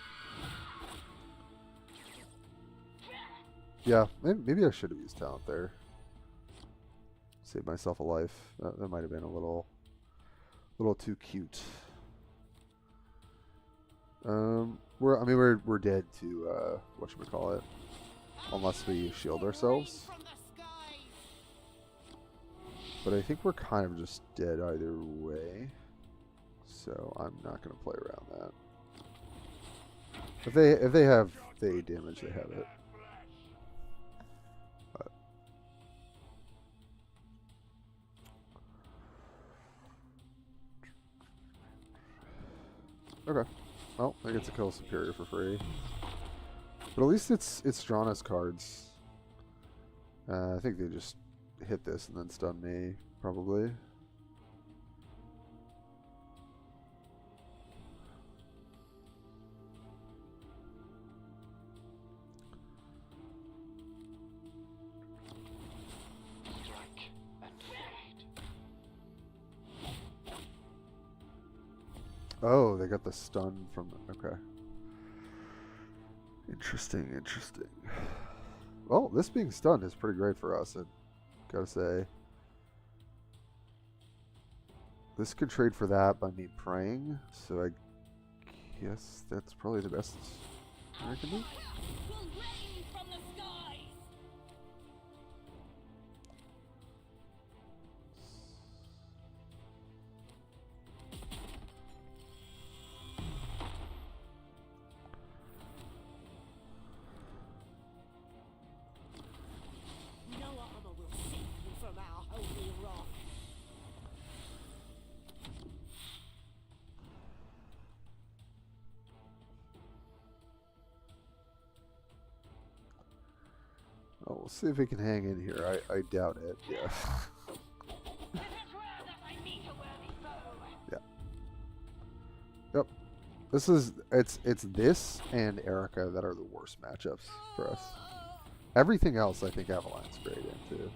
yeah, maybe I should have used talent there. Save myself a life. That might have been a little too cute. We're dead to whatchamacallit, unless we shield ourselves. But I think we're kind of just dead either way, so I'm not going to play around that. If they have fade damage, they have it. But, okay, well, I get to kill Superior for free, but at least it's drawn us cards. I think they just hit this and then stun me, probably. Oh, they got the stun from... Okay. Interesting, interesting. Well, this being stunned is pretty great for us, I gotta say. This could trade for that by me praying, so I guess that's probably the best I can do. No armor will save you from our holy rock. Oh, we'll see if we can hang in here. I doubt it. Yeah. Yeah. Yep. It's this and Erica that are the worst matchups for us. Everything else I think Avalon's great into.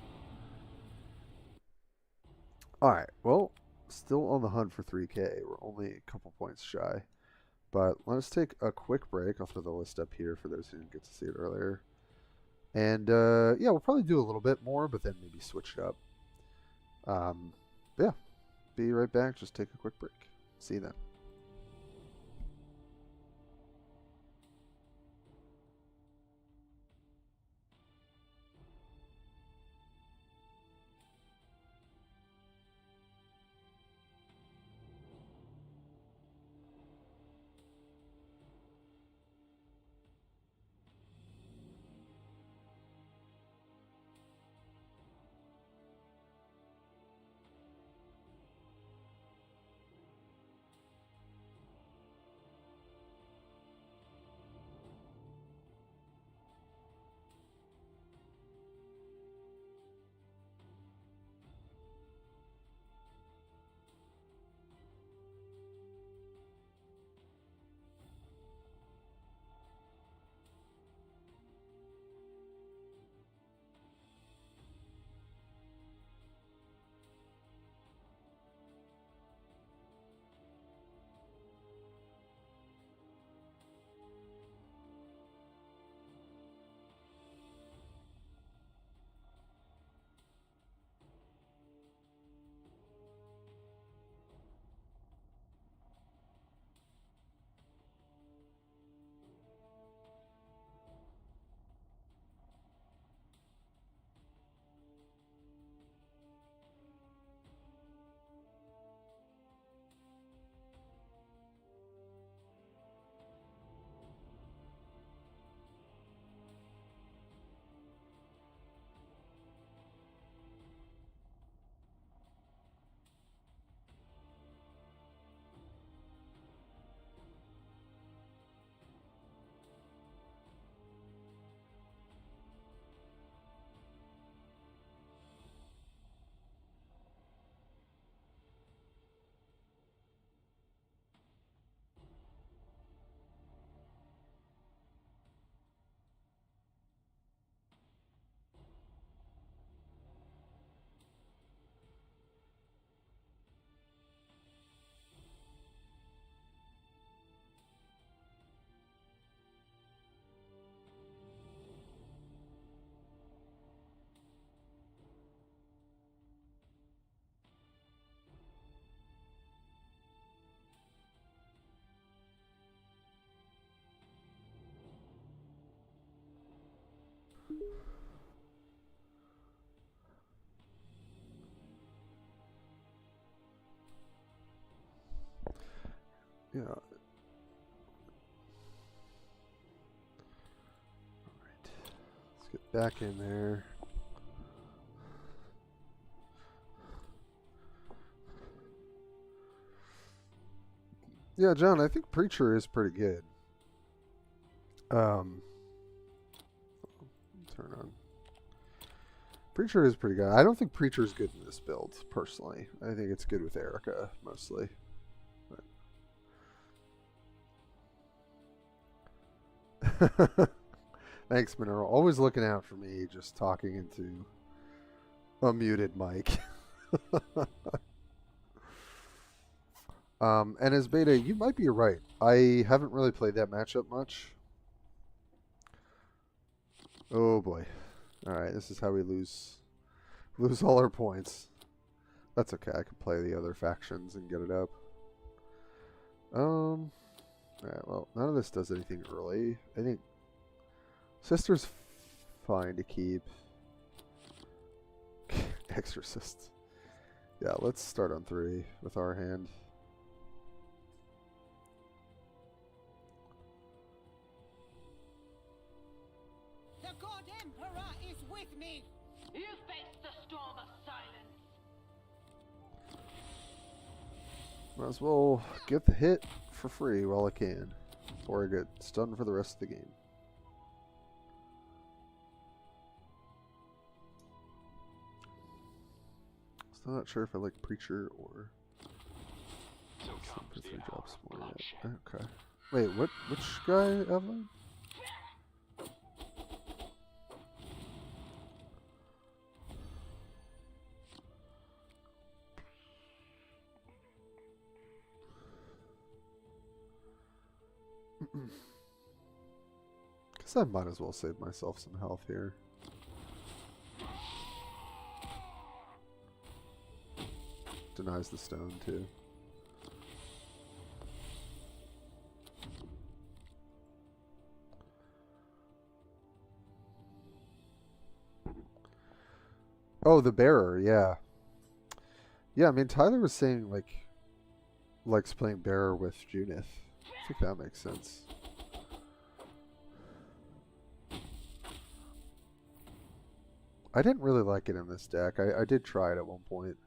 Alright, well, still on the hunt for 3K. We're only a couple points shy. But let's take a quick break. I'll throw the list up here for those who didn't get to see it earlier. And yeah, we'll probably do a little bit more, but then maybe switch it up. But yeah, be right back. Just take a quick break. See you then. Yeah. All right. Let's get back in there. Yeah, John, I think Preacher is pretty good. Turn on. Preacher is pretty good. I don't think Preacher is good in this build, personally. I think it's good with Erica, mostly. Thanks, Mineral. Always looking out for me, just talking into a muted mic. And as Beta, you might be right. I haven't really played that matchup much. Oh boy. Alright, this is how we lose all our points. That's okay, I can play the other factions and get it up. Alright, well, none of this does anything early. I think Sister's fine to keep. Exorcist. Yeah, let's start on 3 with our hand. The God Emperor is with me! You face the storm of silence. Might as well get the hit for free while I can, before I get stunned for the rest of the game. Still not sure if I like Preacher or for 3 drops more yet. Okay. Wait, which guy, Evelyn? Guess I might as well save myself some health here. Denies the stone too. Oh, the bearer, yeah. Yeah, I mean Tyler was saying likes playing bearer with Junith. I think that makes sense. I didn't really like it in this deck. I did try it at one point.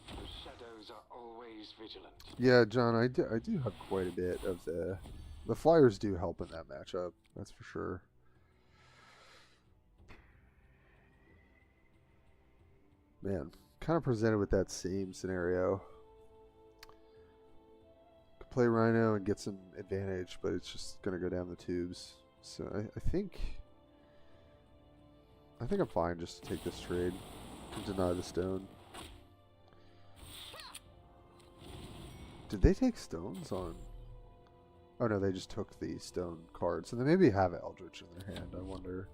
The shadows are always vigilant. Yeah, John, I do have quite a bit of the flyers do help in that matchup. That's for sure. Man, kind of presented with that same scenario. Could play Rhino and get some advantage, but it's just gonna go down the tubes. So I think I'm fine just to take this trade and deny the stone. Did they take stones on? Oh no, they just took the stone card. So they maybe have Eldritch in their hand, I wonder.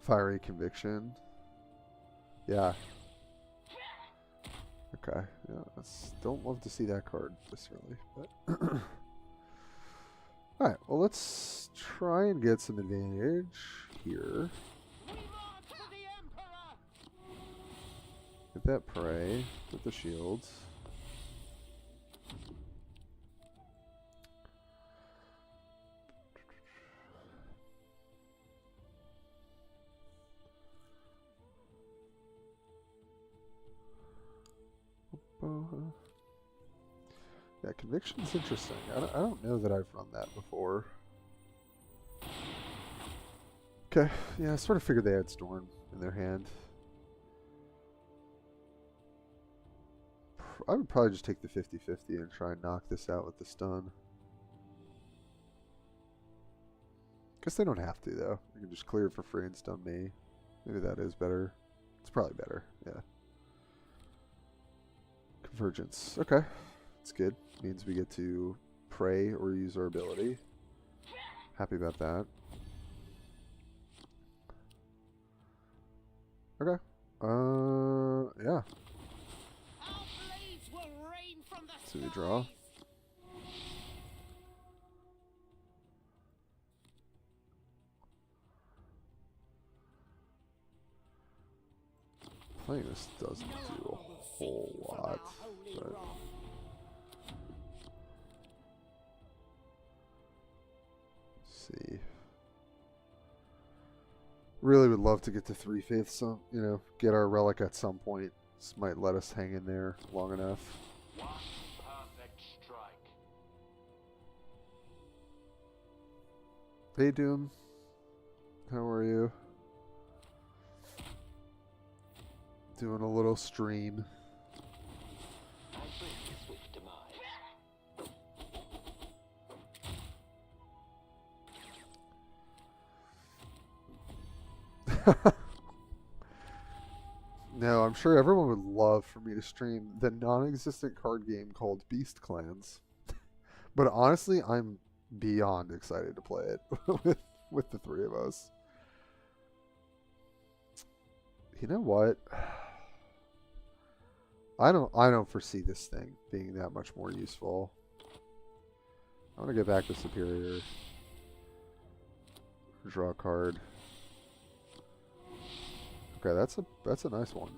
Fiery Conviction. Yeah. Okay. Yeah, don't love to see that card this early, but alright, well let's try and get some advantage here. Get that prey with the shields. Yeah, Conviction's interesting. I don't know that I've run that before. Okay, yeah, I sort of figured they had Storm in their hand. I would probably just take the 50-50 and try and knock this out with the stun. Guess they don't have to, though. You can just clear it for free and stun me. Maybe that is better. It's probably better, yeah. Convergence. Okay. That's good. Means we get to pray or use our ability. Happy about that. Okay. Yeah. Our blades will rain from the So we draw. Playing this doesn't do a whole lot, but see. Really would love to get to 3/5. So get our relic at some point. This might let us hang in there long enough. One perfect strike. Hey Doom, how are you? Doing a little stream. I bring swift demise. No, I'm sure everyone would love for me to stream the non-existent card game called Beast Clans. But honestly, I'm beyond excited to play it with the three of us. You know what? I don't foresee this thing being that much more useful. I want to get back to Superior. Draw a card. Okay, that's a nice one.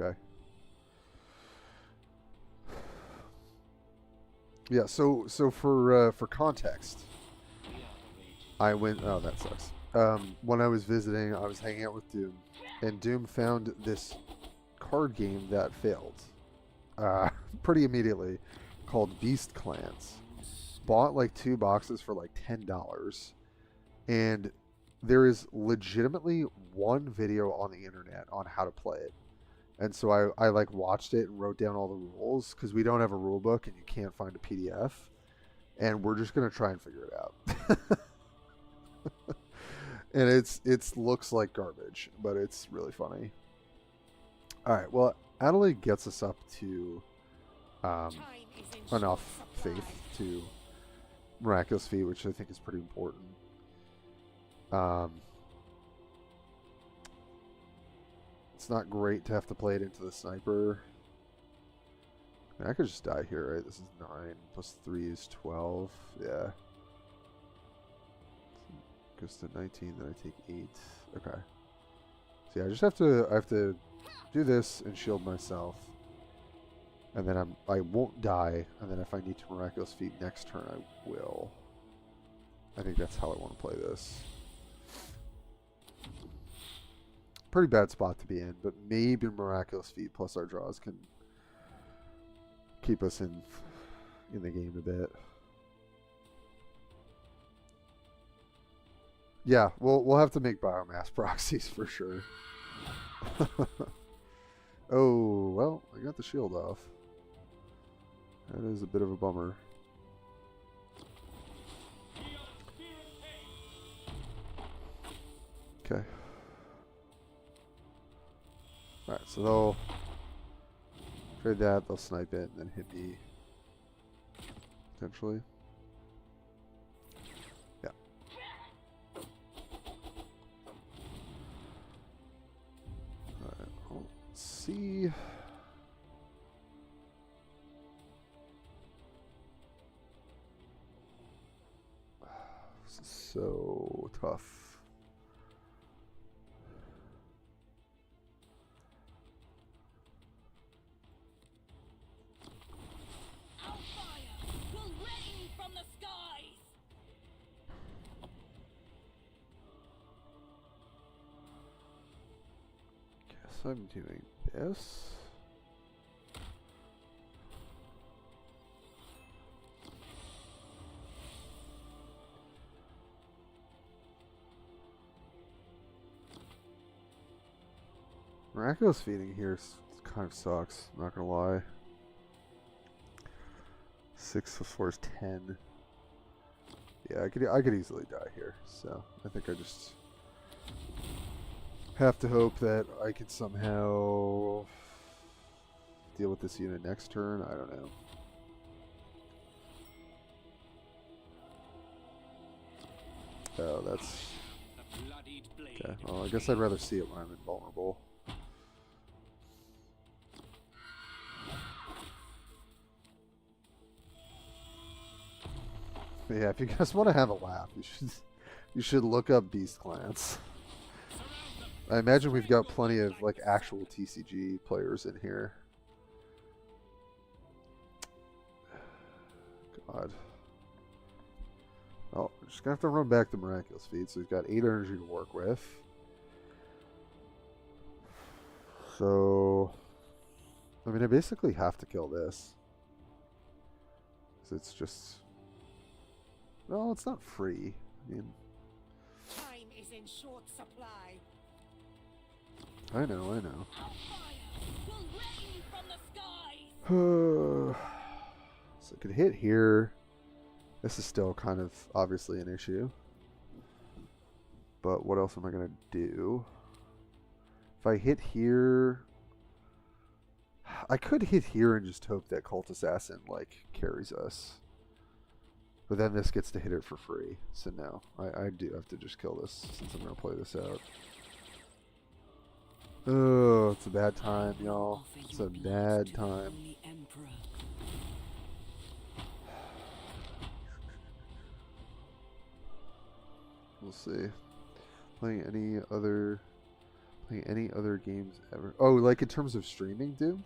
Okay. Yeah, so for context, I went. Oh, that sucks. When I was visiting, I was hanging out with Doom, and Doom found this card game that failed pretty immediately, called Beast Clans. Bought like 2 boxes for like $10, and there is legitimately one video on the internet on how to play it. And so I like watched it and wrote down all the rules because we don't have a rule book and you can't find a PDF, and we're just gonna try and figure it out. And it's looks like garbage, but it's really funny. All right, well, Adelaide gets us up to enough faith to Miraculous Feat, which I think is pretty important. It's not great to have to play it into the sniper. I mean, I could just die here, right? This is 9 plus 3 is 12. Yeah. Goes to 19, then I take 8. Okay. So yeah, I have to do this and shield myself. And then I won't die, and then if I need to Miraculous Feat next turn, I will. I think that's how I want to play this. Pretty bad spot to be in, but maybe Miraculous Feat plus our draws can keep us in the game a bit. Yeah, we'll have to make biomass proxies for sure. Oh, well, I got the shield off. That is a bit of a bummer. Okay. Alright, so they'll trade that, they'll snipe it, and then hit me. Potentially. Yeah. Alright, let's see. This is so tough. I'm doing this. Miraculous Feeding here kind of sucks, not gonna lie. 6 plus 4 is 10. Yeah, I could easily die here, so I think I just have to hope that I can somehow deal with this unit next turn. I don't know. Oh, that's Okay, well, I guess I'd rather see it when I'm invulnerable. But yeah, if you guys want to have a laugh, you should look up Beast Clans. I imagine we've got plenty of like actual TCG players in here. God. Well, we're just gonna have to run back the miraculous feat. So we've got 8 energy to work with. So, I mean, I basically have to kill this. So it's just, well, it's not free. I mean, Time is in short supply. I know, I know. Will rain from the skies. So I could hit here. This is still kind of obviously an issue. But what else am I going to do? If I hit here, I could hit here and just hope that Cult Assassin like carries us. But then this gets to hit it for free. So no, I do have to just kill this since I'm going to play this out. Oh, it's a bad time, y'all. It's a bad time. We'll see. Playing any other games ever? Oh, like in terms of streaming, Doom?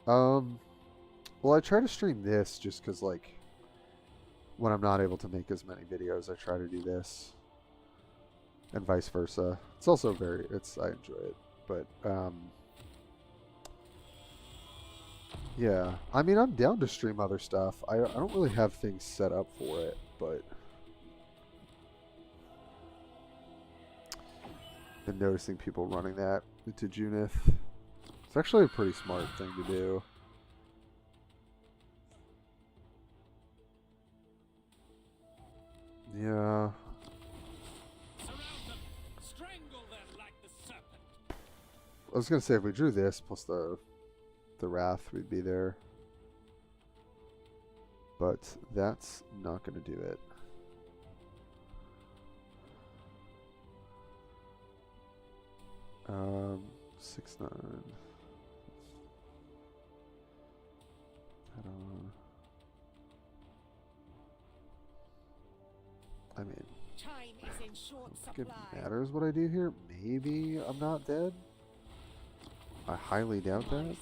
Well, I try to stream this just because, like, when I'm not able to make as many videos, I try to do this, and vice versa. It's also I enjoy it, but yeah. I mean, I'm down to stream other stuff. I don't really have things set up for it, but been noticing people running that into Junith. It's actually a pretty smart thing to do. Yeah. Strangle them like the serpent. I was gonna say if we drew this plus the Wrath, we'd be there. But that's not gonna do it. 6/9. I mean, Time is in short it supply. matters what I do here. Maybe I'm not dead. I highly doubt that. My soul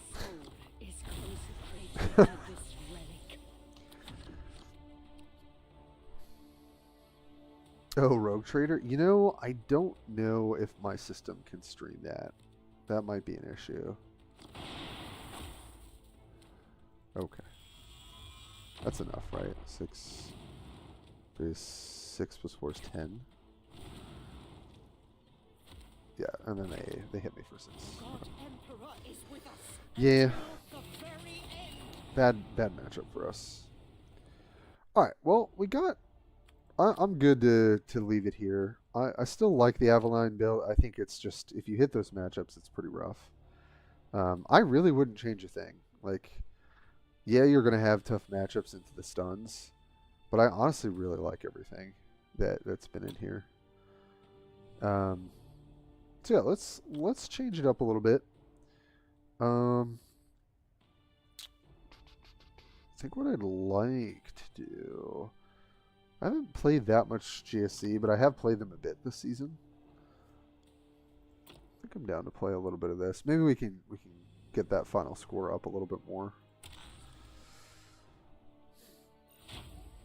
is consecrated to this relic. Oh, Rogue Trader. You know, I don't know if my system can stream that. That might be an issue. Okay. That's enough, right? 6. There's 6 plus 4 is 10. Yeah, and then they hit me for 6. God Emperor is with us. Yeah. Until the very end. Bad matchup for us. Alright, well, we got... I'm good to leave it here. I still like the Avaline build. I think it's just, if you hit those matchups, it's pretty rough. I really wouldn't change a thing. Like, yeah, you're going to have tough matchups into the stuns, but I honestly really like everything that's been in here. So yeah, let's change it up a little bit. I think what I'd like to do... I haven't played that much GSC, but I have played them a bit this season. I think I'm down to play a little bit of this. Maybe we can get that final score up a little bit more.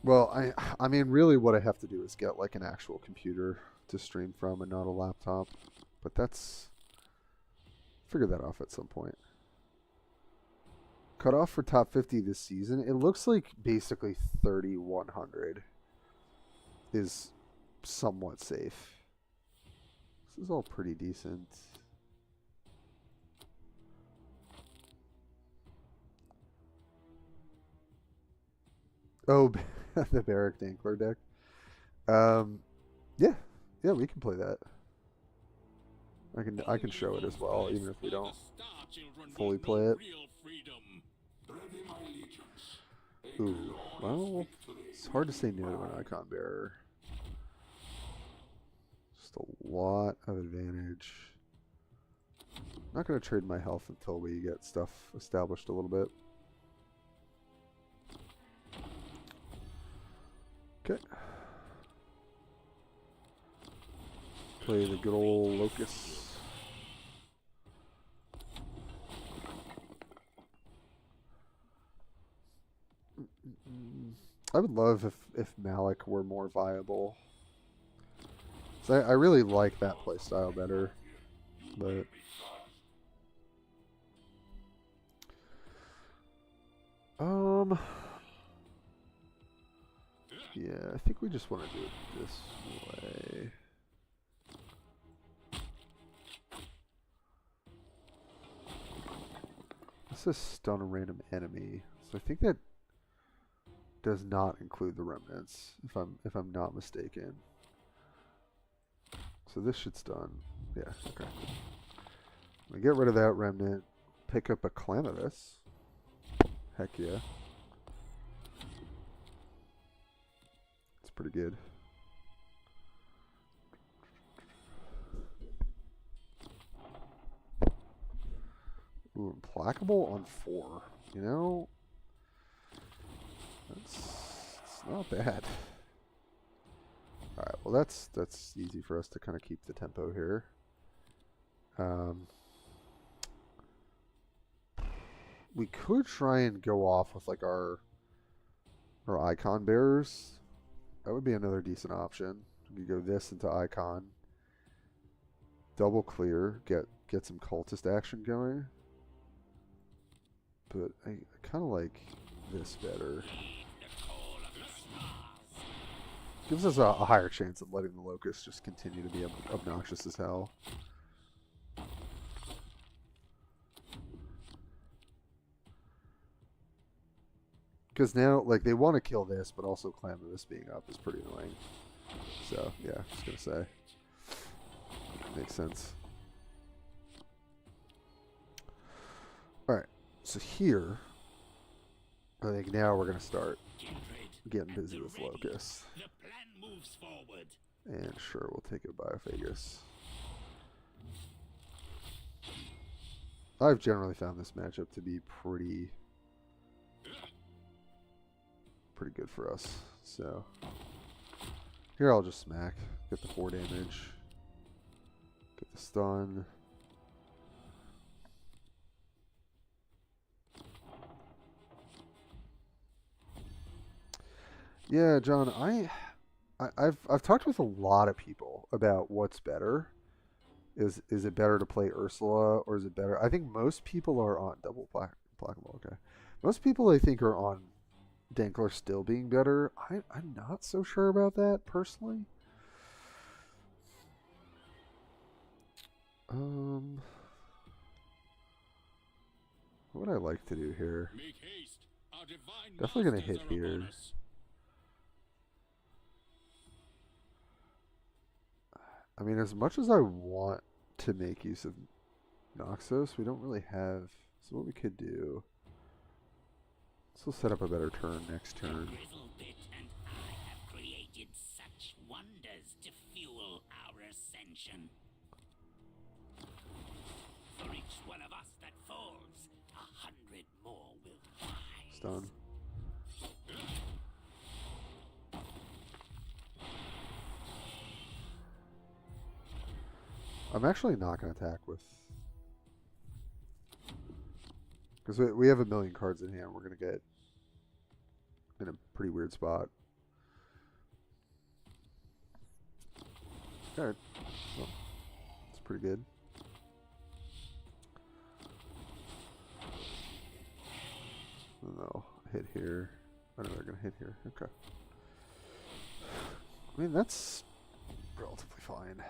Well, I mean, really what I have to do is get like an actual computer to stream from and not a laptop. But that's... figure that off at some point. Cutoff for top 50 this season. It looks like basically 3,100 is somewhat safe. This is all pretty decent. Oh, the Barrack Dankler deck. Yeah, we can play that. I can show it as well, even if we don't fully play it. Ooh, well, it's hard to say no to an Icon Bearer. just a lot of advantage. Not going to trade my health until we get stuff established a little bit. Okay. Play the good old Locust. I would love if Malik were more viable. So I really like that playstyle better, but yeah, I think we just want to do it this way. This says stun a random enemy, so I think that does not include the remnants, if I'm not mistaken. So this should stun. Yeah, okay. We get rid of that remnant, pick up a Calamitous. Heck yeah. It's pretty good. Ooh, implacable on 4. You know, it's not bad. Alright, well that's easy for us to kind of keep the tempo here. We could try and go off with like our icon bearers. That would be another decent option. We could go this into icon. Double clear, get some cultist action going. But I kind of like this better. Gives us a higher chance of letting the Locust just continue to be obnoxious as hell. Because now, like, they want to kill this, but also Calamitous being up is pretty annoying. So, yeah, just gonna say. Makes sense. Alright, so here, I think now we're gonna start getting busy with Locust. The plan moves forward. And sure, we'll take a Biophagus. I've generally found this matchup to be pretty good for us. So here I'll just smack, get the 4 damage, get the stun. Yeah, John, I've talked with a lot of people about what's better. Is it better to play Ursula, or is it better? I think most people are on double placable. Okay, most people I think are on Dankler still being better. I'm not so sure about that personally. What would I like to do here? Make haste. Our divine Definitely gonna masters hit are upon here. us. I mean, as much as I want to make use of Noxos, we don't really have. So what we could do. This will set up a better turn next turn. Grizzlebit and I have created such wonders to fuel our ascension. For each one of us that falls, 100 more will rise. Stun. I'm actually not going to attack with... Because we have a million cards in hand. We're going to get in a pretty weird spot. Alright. Well, that's pretty good. No, hit here. I know they're going to hit here. Okay. I mean, that's relatively fine.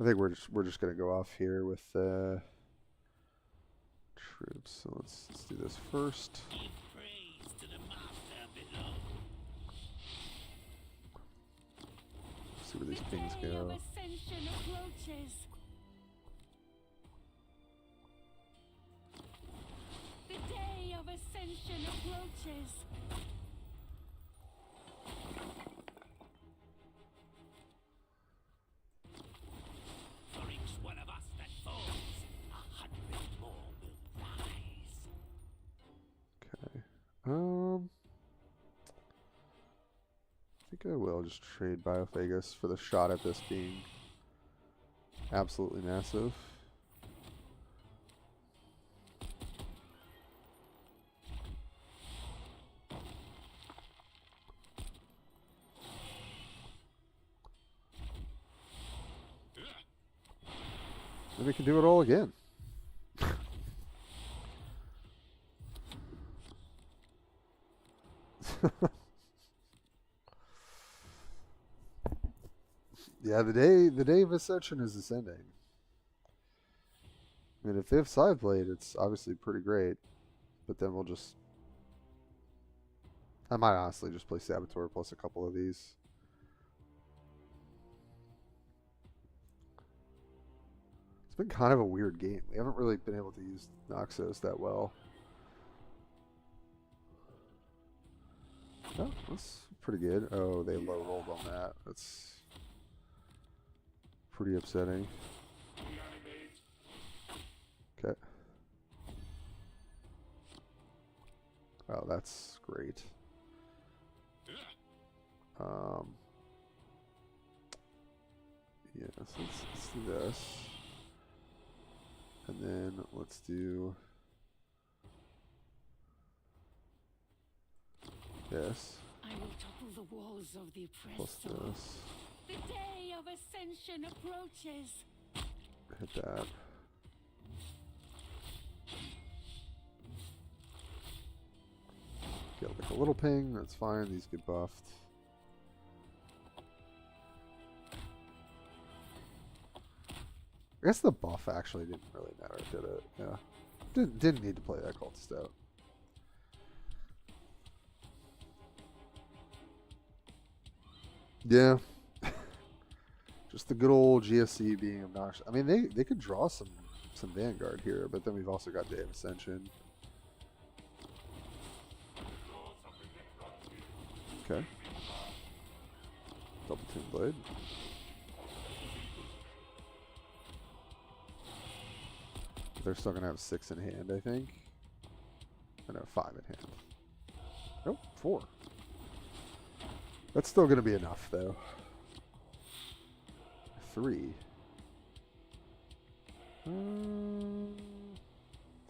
I think we're just gonna go off here with troops. So let's do this first. Give praise to the master below. See where these The pings day of go. ascension approaches. The day of ascension approaches. I think I will just trade Biophagus for the shot at this being absolutely massive. Then we can do it all again. Yeah, the day of Ascension is ascending. I mean, if they have Scythe Blade, it's obviously pretty great. But then we'll just... I might honestly just play Saboteur plus a couple of these. It's been kind of a weird game. We haven't really been able to use Noxos that well. Oh, that's pretty good. Oh, they low rolled on that. That's pretty upsetting. Okay. Oh, that's great. Yeah, so let's do this. And then let's do this. I will topple the walls of the Plus oppressed. this. The day of ascension approaches. Hit that. Get like a little ping, that's fine, these get buffed. I guess the buff actually didn't really matter, did it? Yeah. Didn't need to play that cultist out. Yeah. Just the good old GSC being obnoxious. I mean, they could draw some Vanguard here, but then we've also got Day of Ascension. Okay. Double Tin Blade. They're still gonna have 6 in hand, I think. I know 5 in hand. Nope, 4. That's still gonna be enough, though. 3.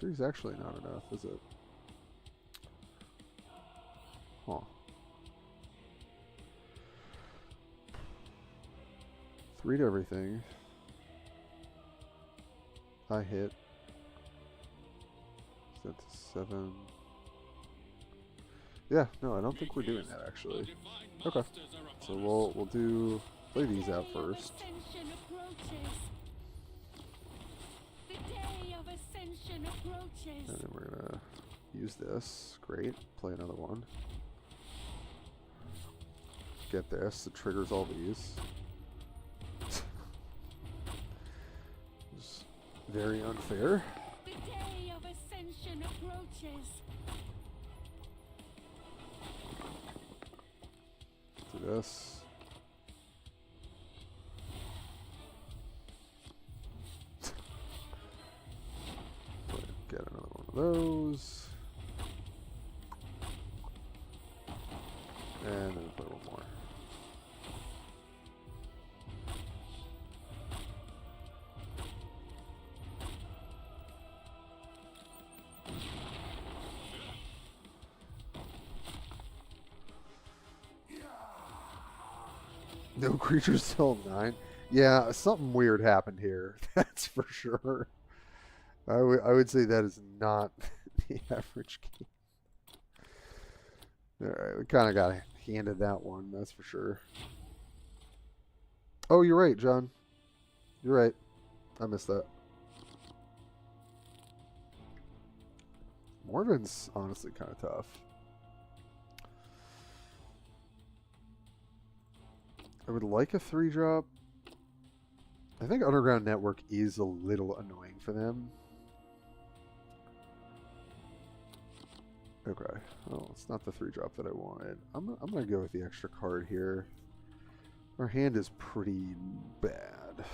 3's actually not enough, is it? Huh. 3 to everything. I hit. Set to 7. Yeah, no, I don't think we're doing that actually. Okay, so we'll play these out first. And then we're gonna use this. Great. Play another one. Get this. It triggers all these. It's very unfair. The day of ascension approaches. Do this. Get another one of those. And then play one more. No creatures till 9. Yeah, something weird happened here. That's for sure. I would say that is not the average game. Alright, we kind of got handed that one, that's for sure. Oh, you're right, John. You're right. I missed that. Morven's honestly kind of tough. I would like a 3-drop. I think Underground Network is a little annoying for them. Okay. Oh, it's not the 3-drop that I wanted. I'm going to go with the extra card here. Our hand is pretty bad.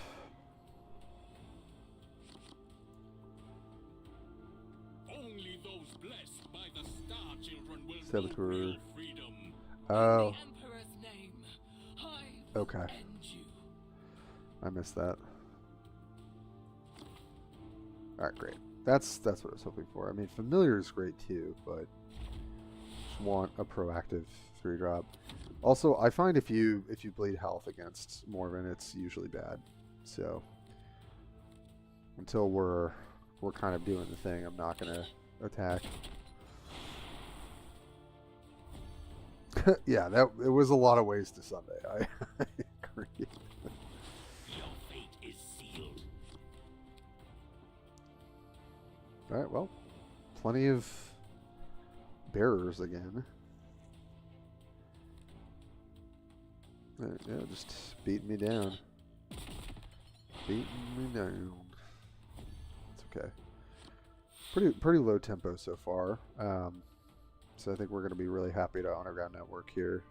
Only those blessed by Saboteur. Oh. Oh, okay. I missed that. Alright, great. That's what I was hoping for. I mean, Familiar is great too, but just want a proactive 3-drop. Also, I find if you bleed health against Morven, it's usually bad. So until we're kind of doing the thing, I'm not gonna attack. Yeah, it was a lot of ways to Sunday. I agree. Your fate is sealed. All right, well, plenty of bearers again. Yeah, just beating me down. Beating me down. It's okay. Pretty low tempo so far. So I think we're going to be really happy to Underground Network here.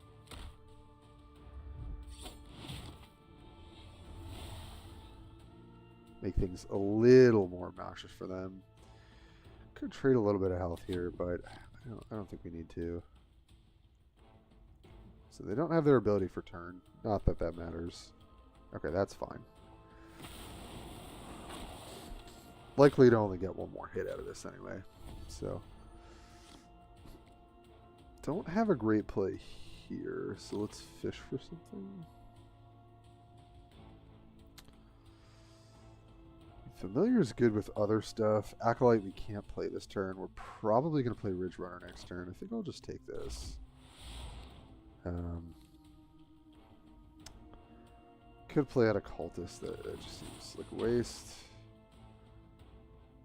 Make things a little more obnoxious for them. Could trade a little bit of health here, but I don't think we need to. So they don't have their ability for turn. Not that that matters. Okay, that's fine. Likely to only get one more hit out of this anyway. So don't have a great play here, so let's fish for something. Familiar is good with other stuff. Acolyte we can't play this turn. We're probably going to play Ridge Runner next turn. I think I'll just take this. Could play out a Cultist. That just seems like a waste.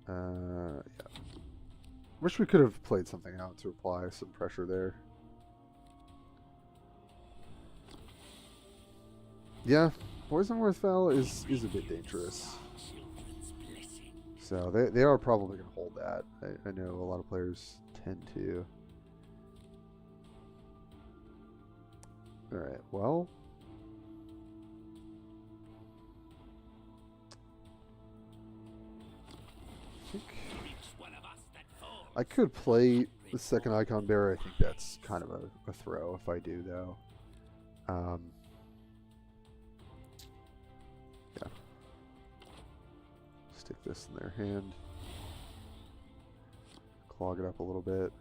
Yeah. Wish we could have played something out to apply some pressure there. Yeah, Poison Worthfell is a bit dangerous. So they are probably going to hold that. I know a lot of players tend to. Alright, well. I could play the second Icon Bearer. I think that's kind of a throw if I do, though. Yeah. Stick this in their hand. Clog it up a little bit.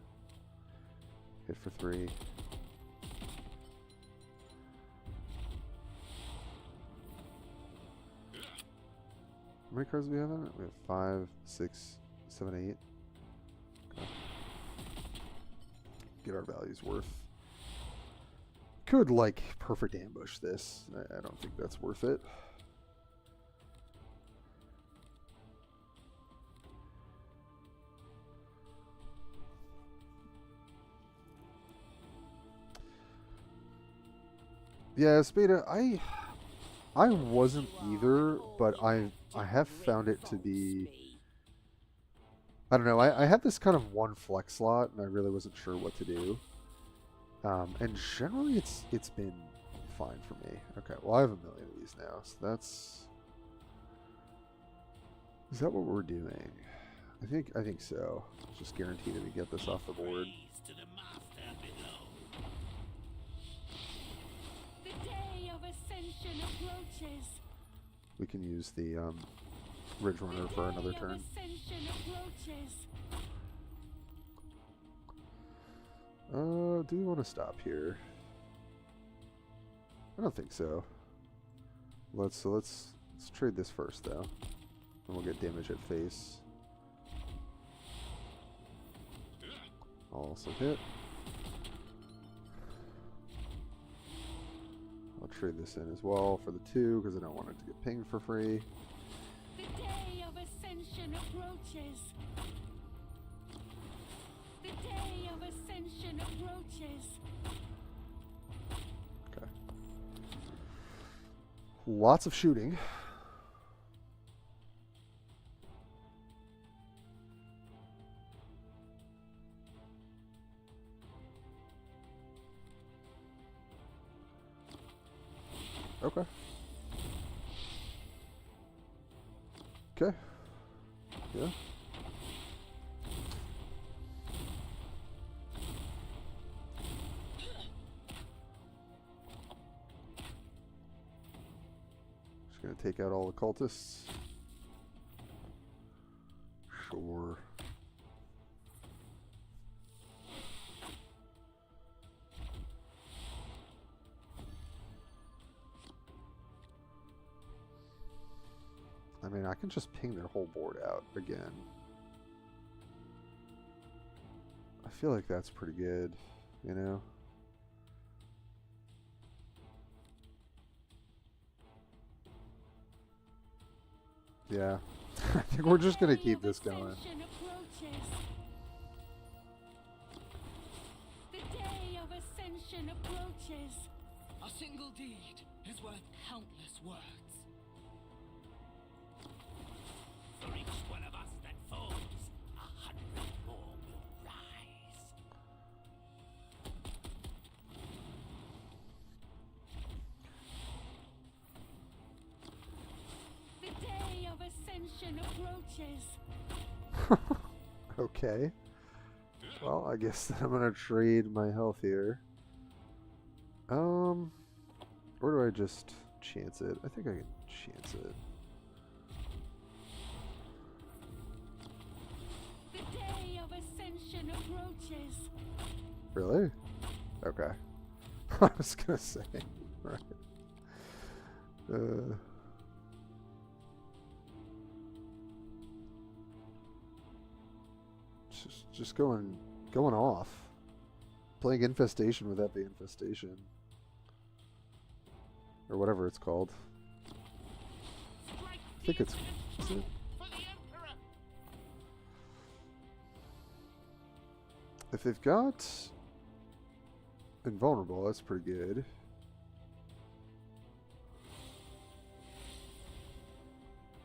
Hit for 3. How many cards do we have on it? We have 5, 6, 7, 8. Okay. Get our values worth. Could, like, perfect ambush this. I don't think that's worth it. Yeah, Spada, I wasn't either, but I have found it to be, I don't know, I had this kind of one flex slot and I really wasn't sure what to do. And generally it's been fine for me. Okay, well I have 1 million of these now, so that's, is that what we're doing? I think so. Just guaranteed to get this off the board. We can use the Ridge Runner for another turn. Do we want to stop here? I don't think so. Let's trade this first though. And we'll get damage at face. I'll also hit. I'll trade this in as well for the 2 because I don't want it to get pinged for free. The day of ascension approaches. The day of ascension approaches. Okay. Lots of shooting. Okay. Okay. Yeah. take out all the cultists. Sure. I mean, I can just ping their whole board out again. I feel like that's pretty good, you know? Yeah. I think we're just going to keep this going. The day of ascension approaches. A single deed is worth countless words. For each one of us that falls, 100 more will rise. The day of ascension approaches. Okay. Well, I guess that I'm gonna trade my health here. Or do I just chance it? I think I can chance it. The day of ascension approaches. Really? Okay. I was gonna say. Right. Just going off. Playing Infestation without the Infestation. Or whatever it's called. I think it's... Is it? If they've got Invulnerable, that's pretty good.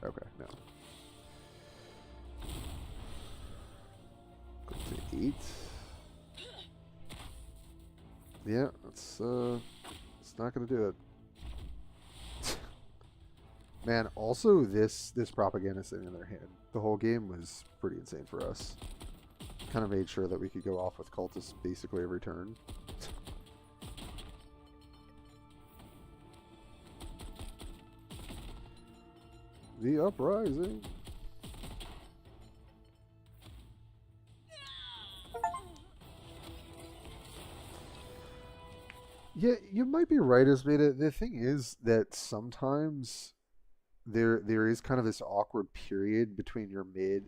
Okay, no. Go to 8. Yeah, it's not gonna do it. Man, also this propaganda sitting in their hand. The whole game was pretty insane for us. Kind of made sure that we could go off with cultists basically every turn. The Uprising. Yeah, you might be right, Esmeda. The thing is that sometimes there is kind of this awkward period between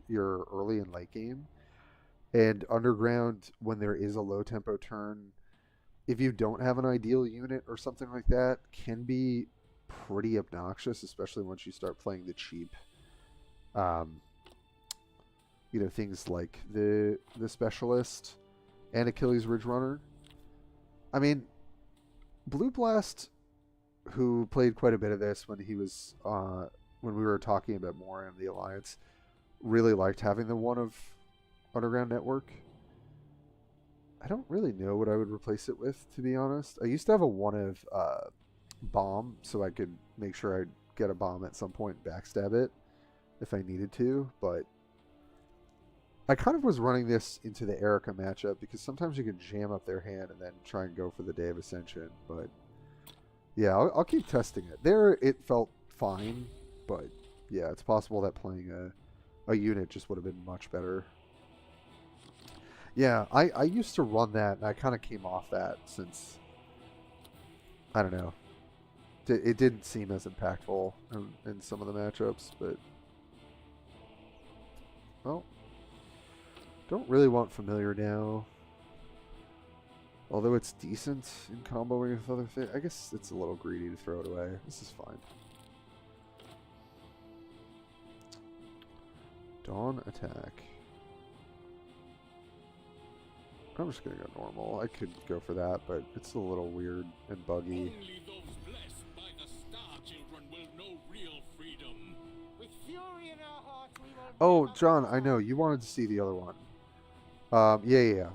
your early and late game. And Underground, when there is a low tempo turn, if you don't have an ideal unit or something like that, can be pretty obnoxious, especially once you start playing the cheap, things like the Specialist and Achilles Ridge Runner. I mean, Blue Blast, who played quite a bit of this when he was when we were talking about more in the Alliance, really liked having the one of Underground Network. I don't really know what I would replace it with, to be honest. I used to have a one of bomb, so I could make sure I'd get a bomb at some point and backstab it if I needed to, but I kind of was running this into the Erica matchup because sometimes you can jam up their hand and then try and go for the Day of Ascension, but yeah, I'll keep testing it. There it felt fine, but yeah, it's possible that playing a unit just would have been much better. Yeah, I used to run that, and I kind of came off that since, I don't know, it didn't seem as impactful in some of the matchups, but, well, don't really want Familiar now, although it's decent in comboing with other things. I guess it's a little greedy to throw it away. This is fine. Dawn attack. I'm just gonna go normal. I could go for that, but it's a little weird and buggy. Only those blessed by the Star Children will know real freedom. With fury in our hearts, we will. Oh, John, I know you wanted to see the other one. Yeah.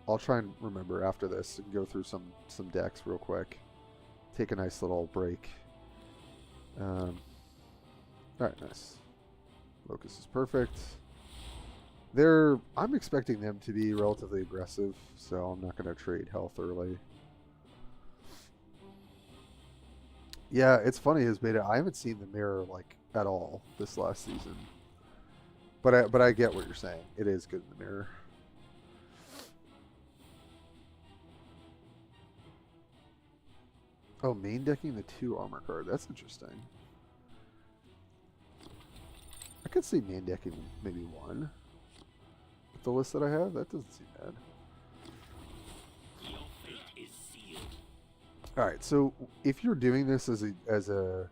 I'll try and remember after this and go through some decks real quick. Take a nice little break. All right, nice. Locust is perfect. I'm expecting them to be relatively aggressive, so I'm not going to trade health early. Yeah, it's funny as beta. I haven't seen the mirror like at all this last season. But I get what you're saying. It is good in the mirror. Oh, main decking the 2 armor card. That's interesting. I could see main decking maybe 1. With the list that I have, that doesn't seem bad. Your fate is sealed. All right, so if you're doing this as an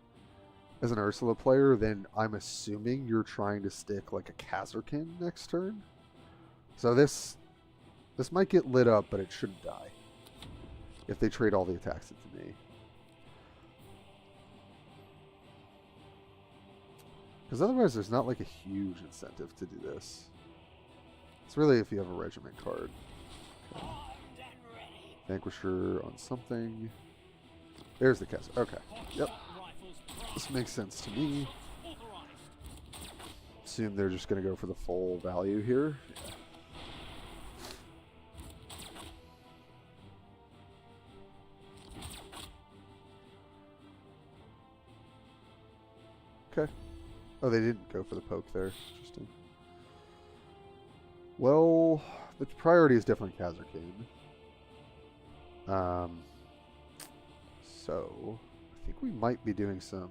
Ursula player, then I'm assuming you're trying to stick like a Kazarkin next turn. So this might get lit up, but it shouldn't die if they trade all the attacks into me. Because otherwise, there's not like a huge incentive to do this. It's really if you have a regiment card. Okay. Vanquisher on something. There's the Kazar. Okay. Yep. This makes sense to me. Assume they're just going to go for the full value here. Yeah. Okay. Oh, they didn't go for the poke there. Interesting. Well, the priority is definitely Kazarkin. So, I think we might be doing some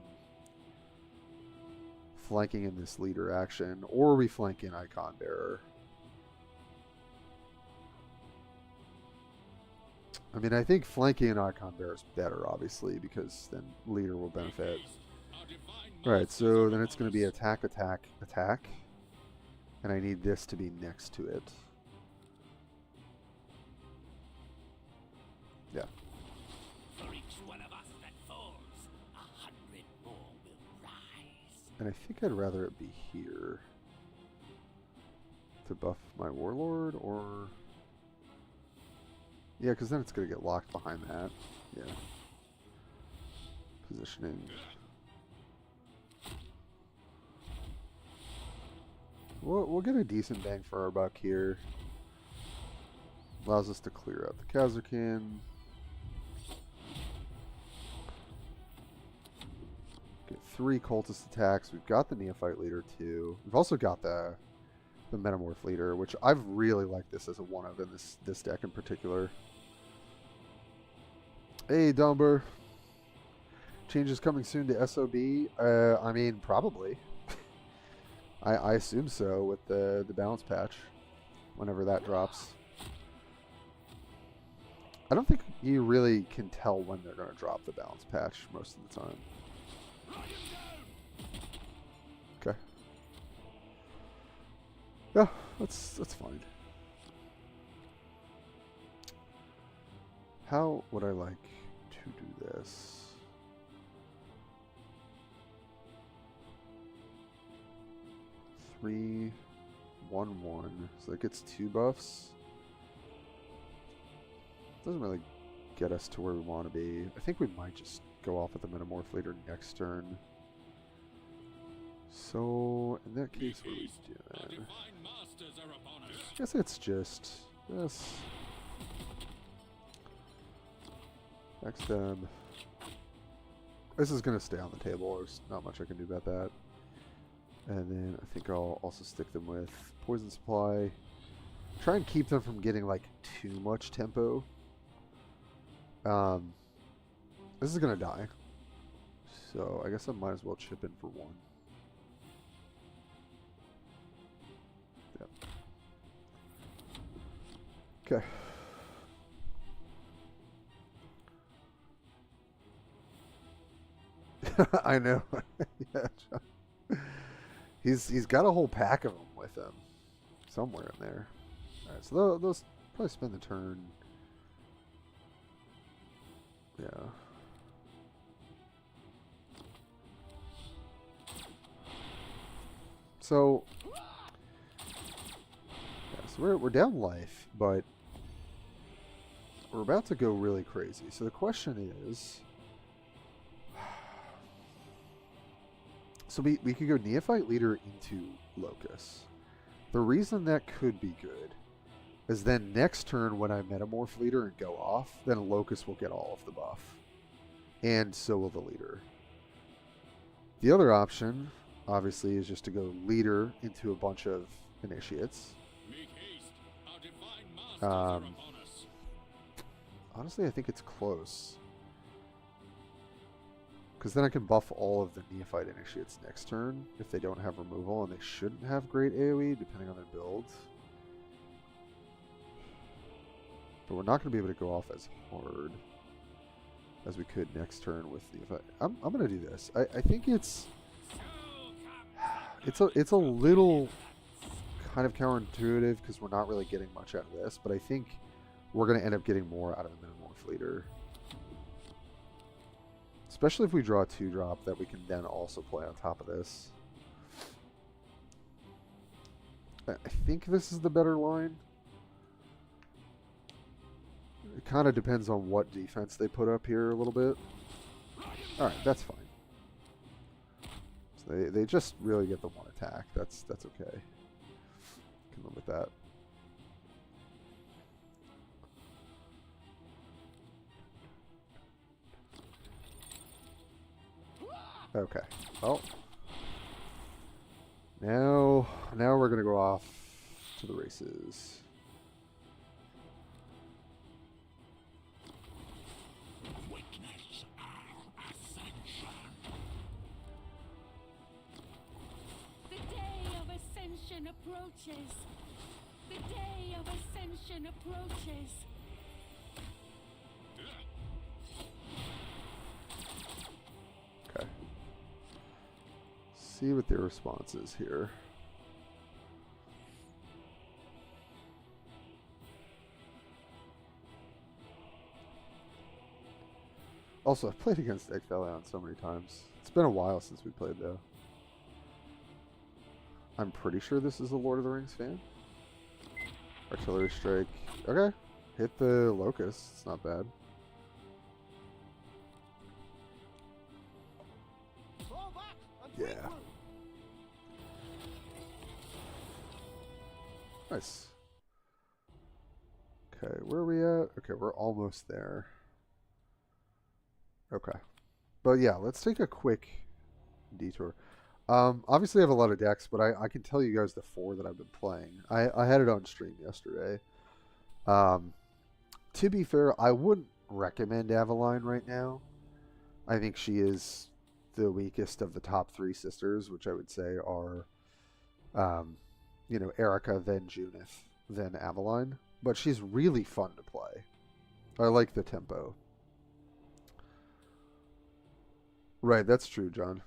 flanking in this leader action, or we flank in Icon Bearer. I mean, I think flanking in Icon Bearer is better, obviously, because then leader will benefit. Alright, so then it's going to be attack, attack, attack. And I need this to be next to it. Yeah. For each one of us that falls, 100 more will rise. And I think I'd rather it be here. To buff my warlord, or... Yeah, because then it's going to get locked behind that. Yeah. Positioning. We'll get a decent bang for our buck here. Allows us to clear out the Kazarkin. Get 3 cultist attacks. We've got the Neophyte leader too. We've also got the Metamorph leader, which I've really liked this as a one-of in this deck in particular. Hey, Dumber. Changes coming soon to SOB? I mean, probably. I assume so with the balance patch, whenever that drops. I don't think you really can tell when they're going to drop the balance patch most of the time. Okay. Yeah, that's fine. How would I like to do this? Three, 1/1. So that gets 2 buffs. Doesn't really get us to where we want to be. I think we might just go off with the Metamorph leader next turn. So in that case, what are we doing? I guess it's just this. Backstab. This is going to stay on the table. There's not much I can do about that. And then I think I'll also stick them with Poison Supply. Try and keep them from getting like too much tempo. This is going to die. So I guess I might as well chip in for 1. Yep. Okay. I know. Yeah, John. He's got a whole pack of them with him somewhere in there. All right, so those probably spend the turn. Yeah. So yeah, so we're down life, but we're about to go really crazy. So the question is. So we could go Neophyte Leader into Locus. The reason that could be good is then next turn when I Metamorph Leader and go off, then Locus will get all of the buff. and so will the leader. The other option, obviously, is just to go leader into a bunch of initiates. Make haste. Our divine masters Um, are upon us. Honestly, I think it's close. Because then I can buff all of the Neophyte initiates next turn if they don't have removal, and they shouldn't have great AoE depending on their build. But we're not going to be able to go off as hard as we could next turn with the. I'm going to do this. I think it's a little kind of counterintuitive because we're not really getting much out of this, but I think we're going to end up getting more out of the Metamorph Leader. Especially if we draw a 2-drop that we can then also play on top of this. I think this is the better line. It kind of depends on what defense they put up here a little bit. Alright, that's fine. So they just really get the one attack. That's okay. Can live with that. Okay. Well, now we're gonna go off to the races. Witness our ascension. The day of ascension approaches. The day of ascension approaches. Okay. See what their response is here. Also, I've played against Ecthelion so many times. It's been a while since we played, though. I'm pretty sure this is a Lord of the Rings fan. Artillery strike. Okay. Hit the locust. It's not bad. Fall back and Yeah. break through. Nice. Okay, where are we at? Okay, we're almost there. Okay. But yeah, let's take a quick detour. Obviously I have a lot of decks, but I can tell you guys the 4 that I've been playing. I had it on stream yesterday. To be fair, I wouldn't recommend Aveline right now. I think she is the weakest of the top 3 sisters, which I would say are, you know, Erica, then Junith, then Aveline. But she's really fun to play. I like the tempo. Right, that's true, John.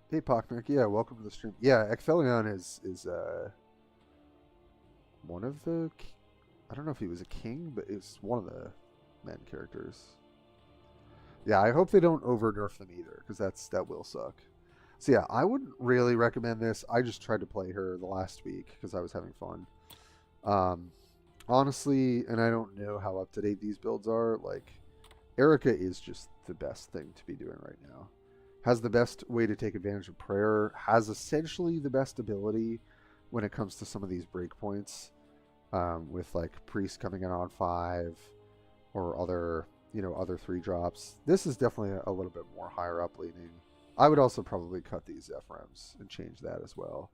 Hey, Pocknick. Yeah, welcome to the stream. Yeah, Ecthelion is one of the... I don't know if he was a king, but it's one of the main characters. Yeah, I hope they don't over-nerf them either, because that will suck. So yeah, I wouldn't really recommend this. I just tried to play her the last week, because I was having fun. Honestly, and I don't know how up-to-date these builds are, like... Erica is just the best thing to be doing right now. Has the best way to take advantage of prayer. Has essentially the best ability when it comes to some of these breakpoints. With like priest coming in on 5 or other 3-drops. This is definitely a little bit more higher up leaning. I would also probably cut these Ephraims and change that as well.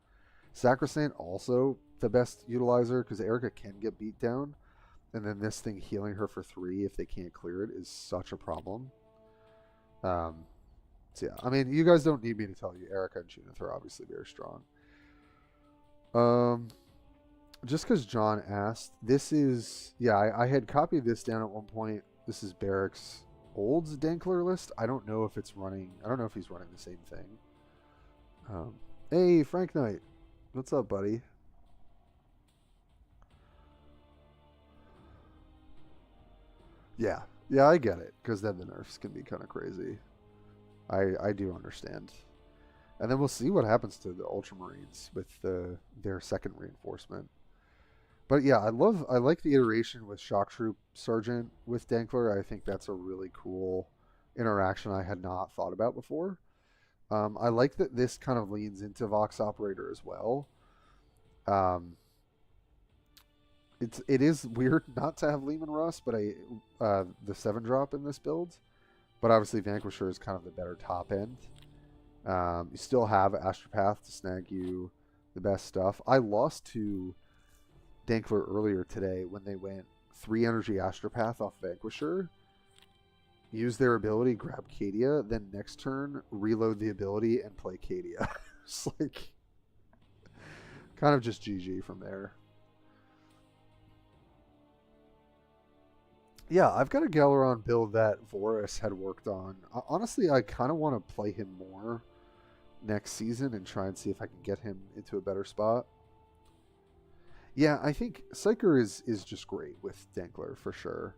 Sacrosanct also the best utilizer because Erica can get beat down. And then this thing healing her for 3 if they can't clear it is such a problem. So yeah, I mean, you guys don't need me to tell you. Erica and Junith are obviously very strong. Just because John asked, this is... Yeah, I had copied this down at one point. This is Barrick's old Dankler list. I don't know if it's running... I don't know if he's running the same thing. Hey, Frank Knight. What's up, buddy? Yeah, I get it, because then the nerfs can be kind of crazy. I do understand. And then we'll see what happens to the Ultramarines with their second reinforcement. But yeah, I like the iteration with Shock Troop Sergeant with Dankler. I think that's a really cool interaction I had not thought about before. I like that this kind of leans into Vox Operator as well. it is weird not to have Lehman Rust, but the 7-drop in this build. But obviously Vanquisher is kind of the better top end. You still have Astropath to snag you the best stuff. I lost to Dankler earlier today when they went 3 energy Astropath off Vanquisher, use their ability, grab Cadia, then next turn reload the ability and play Cadia. It's like kind of just GG from there. Yeah, I've got a Galaron build that Vorus had worked on. Honestly, I kind of want to play him more next season and try and see if I can get him into a better spot. Yeah, I think Psyker is just great with Dankler for sure.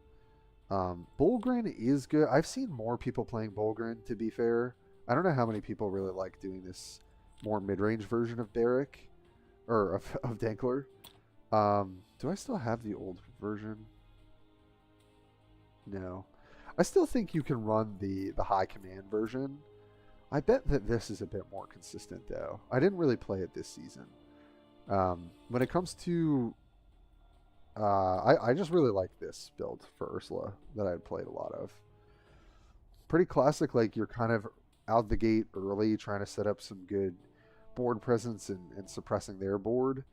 Bolgren is good. I've seen more people playing Bolgren, to be fair. I don't know how many people really like doing this more mid-range version of Barrick, or of Dankler. Do I still have the old version? No. I still think you can run the high command version. I bet that this is a bit more consistent, though. I didn't really play it this season. When it comes to... I just really like this build for Ursula that I'd played a lot of. Pretty classic, like you're kind of out the gate early, trying to set up some good board presence and suppressing their board.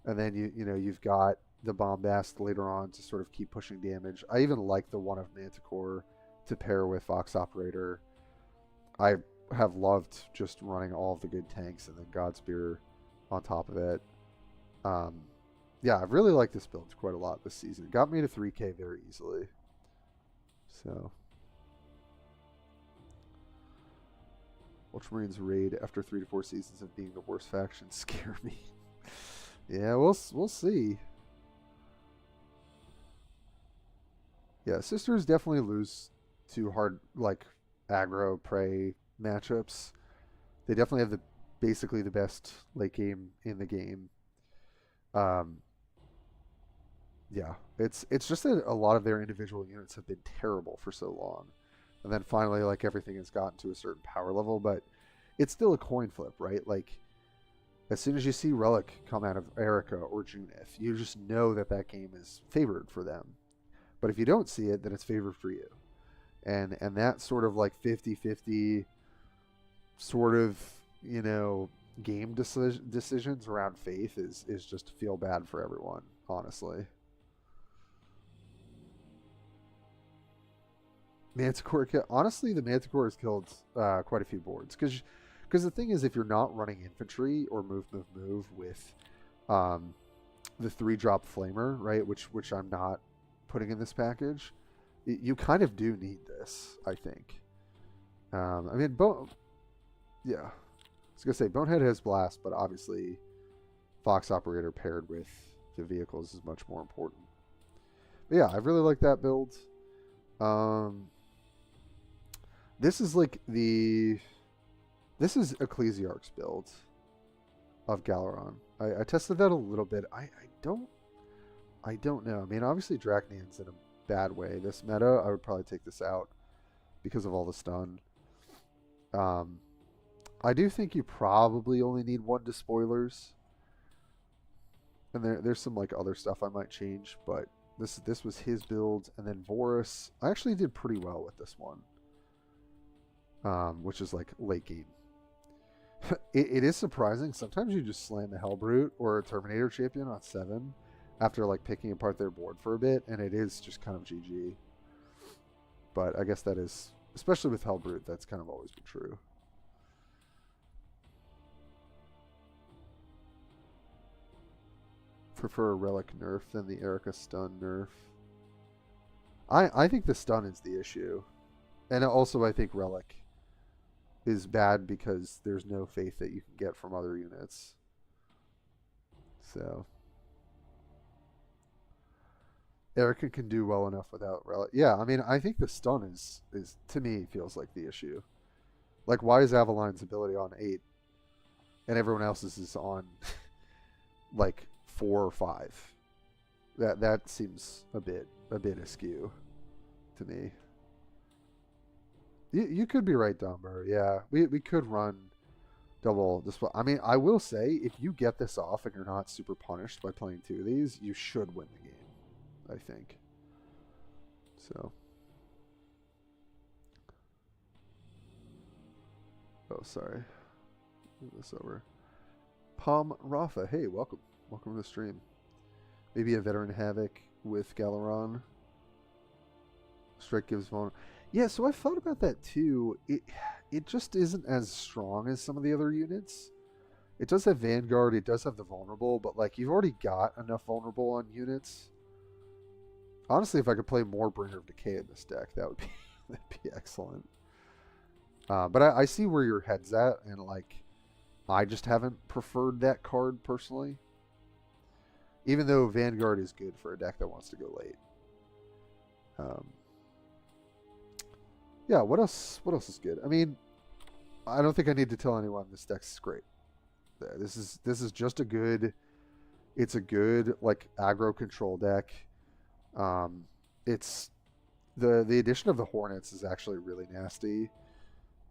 And then you've got the Bombast later on to sort of keep pushing damage. I even like the one of Manticore to pair with Vox Operator. I have loved just running all of the good tanks and then Godspear on top of it. Yeah, I've really liked this build quite a lot this season. It got me to 3K very easily. So, Ultramarines raid after 3 to 4 seasons of being the worst faction scare me. Yeah, we'll see. Yeah, Sisters definitely lose to hard, like, aggro prey matchups. They definitely have basically the best late game in the game. Yeah, it's just that a lot of their individual units have been terrible for so long. And then finally, like, everything has gotten to a certain power level, but it's still a coin flip, right? Like, as soon as you see Relic come out of Erica or Junith, you just know that that game is favored for them. But if you don't see it, then it's favored for you. And that sort of like 50-50 sort of, game decisions around Faith is just feel bad for everyone, honestly. Manticore, honestly, the Manticore has killed quite a few boards. Because the thing is, if you're not running infantry or move with the 3-drop Flamer, right, which I'm not putting in this package, you kind of do need this, I think. I mean, yeah. I was going to say, Bonehead has Blast, but obviously Fox Operator paired with the vehicles is much more important. But yeah, I really like that build. This is like this is Ecclesiarch's build of Galaron. I tested that a little bit. I don't know. I mean, obviously Dracnian's in a bad way. This meta, I would probably take this out because of all the stun. I do think you probably only need 1 Despoilers. And there's some like other stuff I might change, but this was his build. And then Vorus, I actually did pretty well with this one. Which is like late game. It is surprising. Sometimes you just slam a Hellbrute or a Terminator champion on 7 after like picking apart their board for a bit, and it is just kind of GG. But I guess that is, especially with Hellbrute, that's kind of always been true. Prefer a Relic nerf than the Erica stun nerf. I think the stun is the issue. And also I think Relic is bad because there's no faith that you can get from other units. So Erica can do well enough without Relic. Yeah, I mean, I think the stun is to me feels like the issue. Like, why is Avaline's ability on 8 and everyone else's is on like 4 or 5? That seems a bit askew to me. You could be right, Domber. Yeah, we could run double display. I mean, I will say, if you get this off and you're not super punished by playing 2 of these, you should win the game. I think. So. Oh, sorry. Move this over. Palm Rafa, hey, welcome. Welcome to the stream. Maybe a Veteran Havoc with Galaron. Strike gives vulnerable. Yeah, so I thought about that too. It just isn't as strong as some of the other units. It does have Vanguard, it does have the vulnerable, but like you've already got enough vulnerable on units. Honestly, if I could play more Bringer of Decay in this deck, that'd be excellent. But I see where your head's at, and like I just haven't preferred that card personally. Even though Vanguard is good for a deck that wants to go late. Yeah, what else is good? I mean, I don't think I need to tell anyone this deck's great. This is just a good, it's a good like aggro control deck. It's the addition of the Hornets is actually really nasty.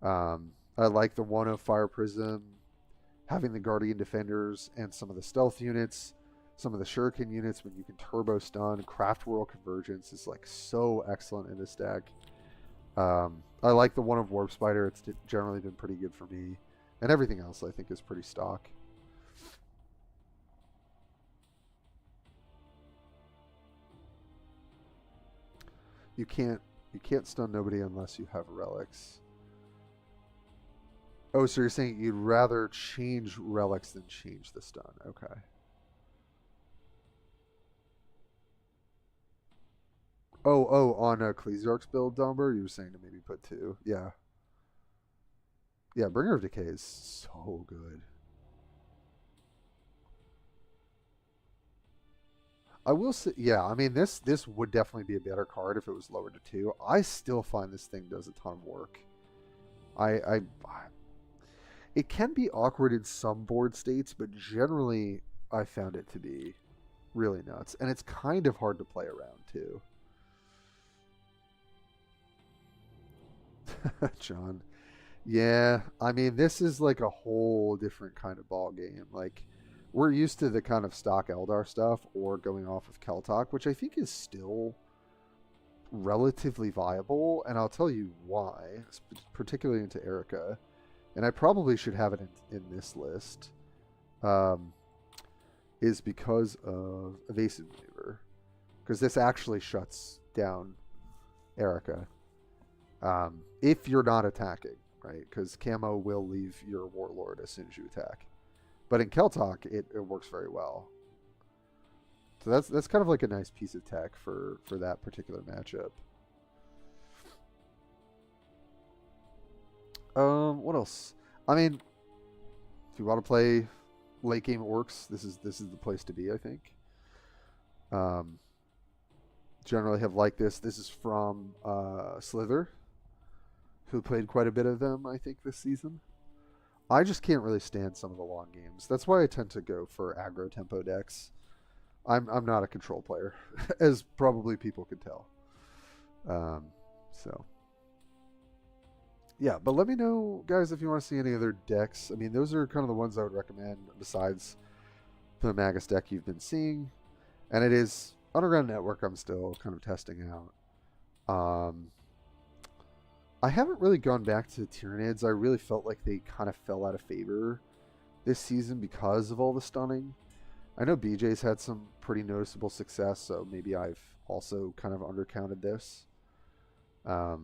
I like the 1 of Fire Prism, having the Guardian Defenders and some of the stealth units, some of the Shuriken units when you can turbo stun. Craft World Convergence is like so excellent in this deck. I like the 1 of Warp Spider. It's generally been pretty good for me. And everything else I think is pretty stock. You can't stun nobody unless you have relics. Oh, so you're saying you'd rather change relics than change the stun. Okay. Oh, on a Ecclesiarch's build, Domber, you were saying to maybe put 2. Yeah. Yeah, Bringer of Decay is so good. I will say, yeah, I mean, this would definitely be a better card if it was lowered to 2. I still find this thing does a ton of work. It can be awkward in some board states, but generally I found it to be really nuts. And it's kind of hard to play around, too. John. Yeah, I mean, this is like a whole different kind of ball game. Like, we're used to the kind of stock Eldar stuff or going off of Keltok, which I think is still relatively viable. And I'll tell you why, particularly into Erica. And I probably should have it in this list, is because of Evasive Maneuver. Because this actually shuts down Erica. If you're not attacking, right? Because Camo will leave your Warlord as soon as you attack. But in Keltok, it works very well. So that's kind of like a nice piece of tech for that particular matchup. What else? I mean, if you want to play late game orcs, this is the place to be, I think. Generally have liked this. This is from Slither, who played quite a bit of them, I think, this season. I just can't really stand some of the long games. That's why I tend to go for aggro tempo decks. I'm not a control player, as probably people could tell. So yeah, but let me know, guys, if you want to see any other decks. I mean, those are kind of the ones I would recommend besides the Magus deck you've been seeing. And it is Underground Network I'm still kind of testing out. I haven't really gone back to Tyranids. I really felt like they kind of fell out of favor this season because of all the stunning. I know BJ's had some pretty noticeable success, so maybe I've also kind of undercounted this. A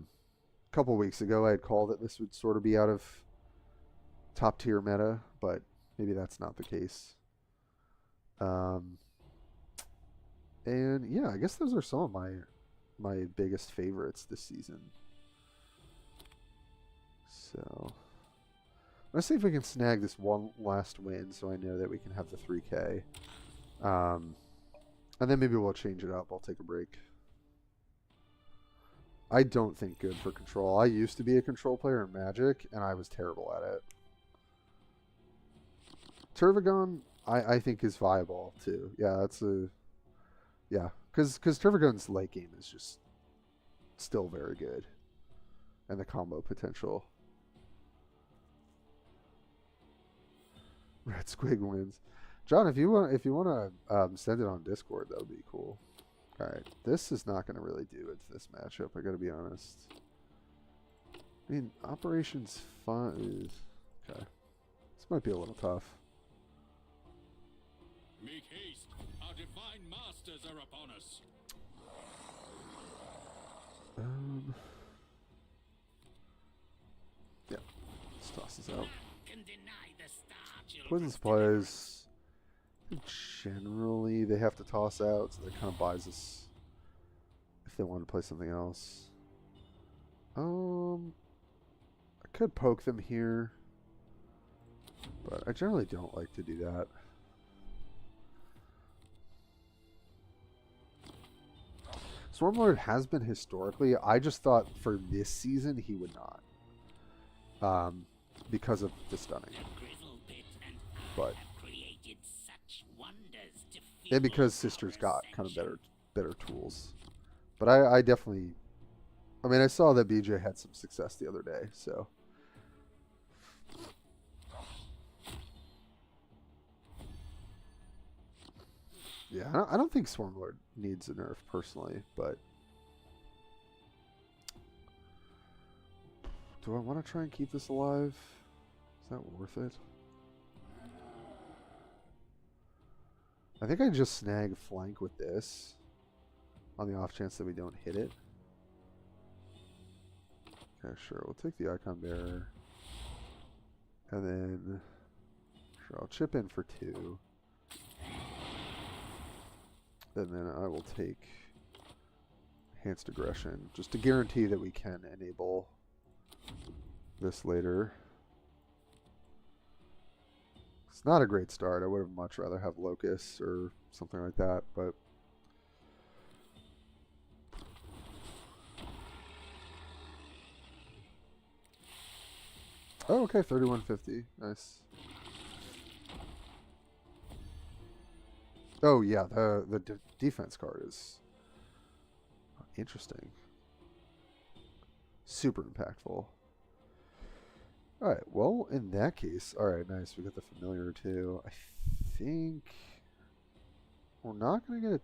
couple weeks ago I had called that this would sort of be out of top tier meta, but maybe that's not the case. And yeah, I guess those are some of my biggest favorites this season. So let's see if we can snag this one last win so I know that we can have the 3K. And then maybe we'll change it up. I'll take a break. I don't think good for control. I used to be a control player in Magic, and I was terrible at it. Turvagon, I think, is viable, too. Yeah, that's a... Yeah, because Turvagon's late game is just still very good. And the combo potential. Red Squig wins. John, if you want to send it on Discord, that would be cool. Alright, this is not going to really do it to this matchup, I gotta be honest. I mean, Operation's fun. Okay. This might be a little tough. Make haste! Our divine masters are upon us! Yeah. Let's toss this out. Can deny the star children. Poison supplies. Generally, they have to toss out, so that kind of buys us if they want to play something else. I could poke them here, but I generally don't like to do that. Stormlord has been historically. I just thought for this season he would not, because of the stunning. But and because Sisters got kind of better tools. But I definitely, I mean, I saw that BJ had some success the other day, so. Yeah, I don't think Swarmlord needs a nerf personally, but do I want to try and keep this alive? Is that worth it? I think I just snag flank with this on the off chance that we don't hit it. Okay, sure. We'll take the Icon Bearer. And then, sure, I'll chip in for 2. And then I will take Enhanced Aggression, just to guarantee that we can enable this later. It's not a great start. I would have much rather have Locust or something like that, but oh, okay, 3150. Nice. Oh yeah, the defense card is interesting. Super impactful. Alright, well, in that case, alright, nice. We got the familiar too. I think we're not going to get it.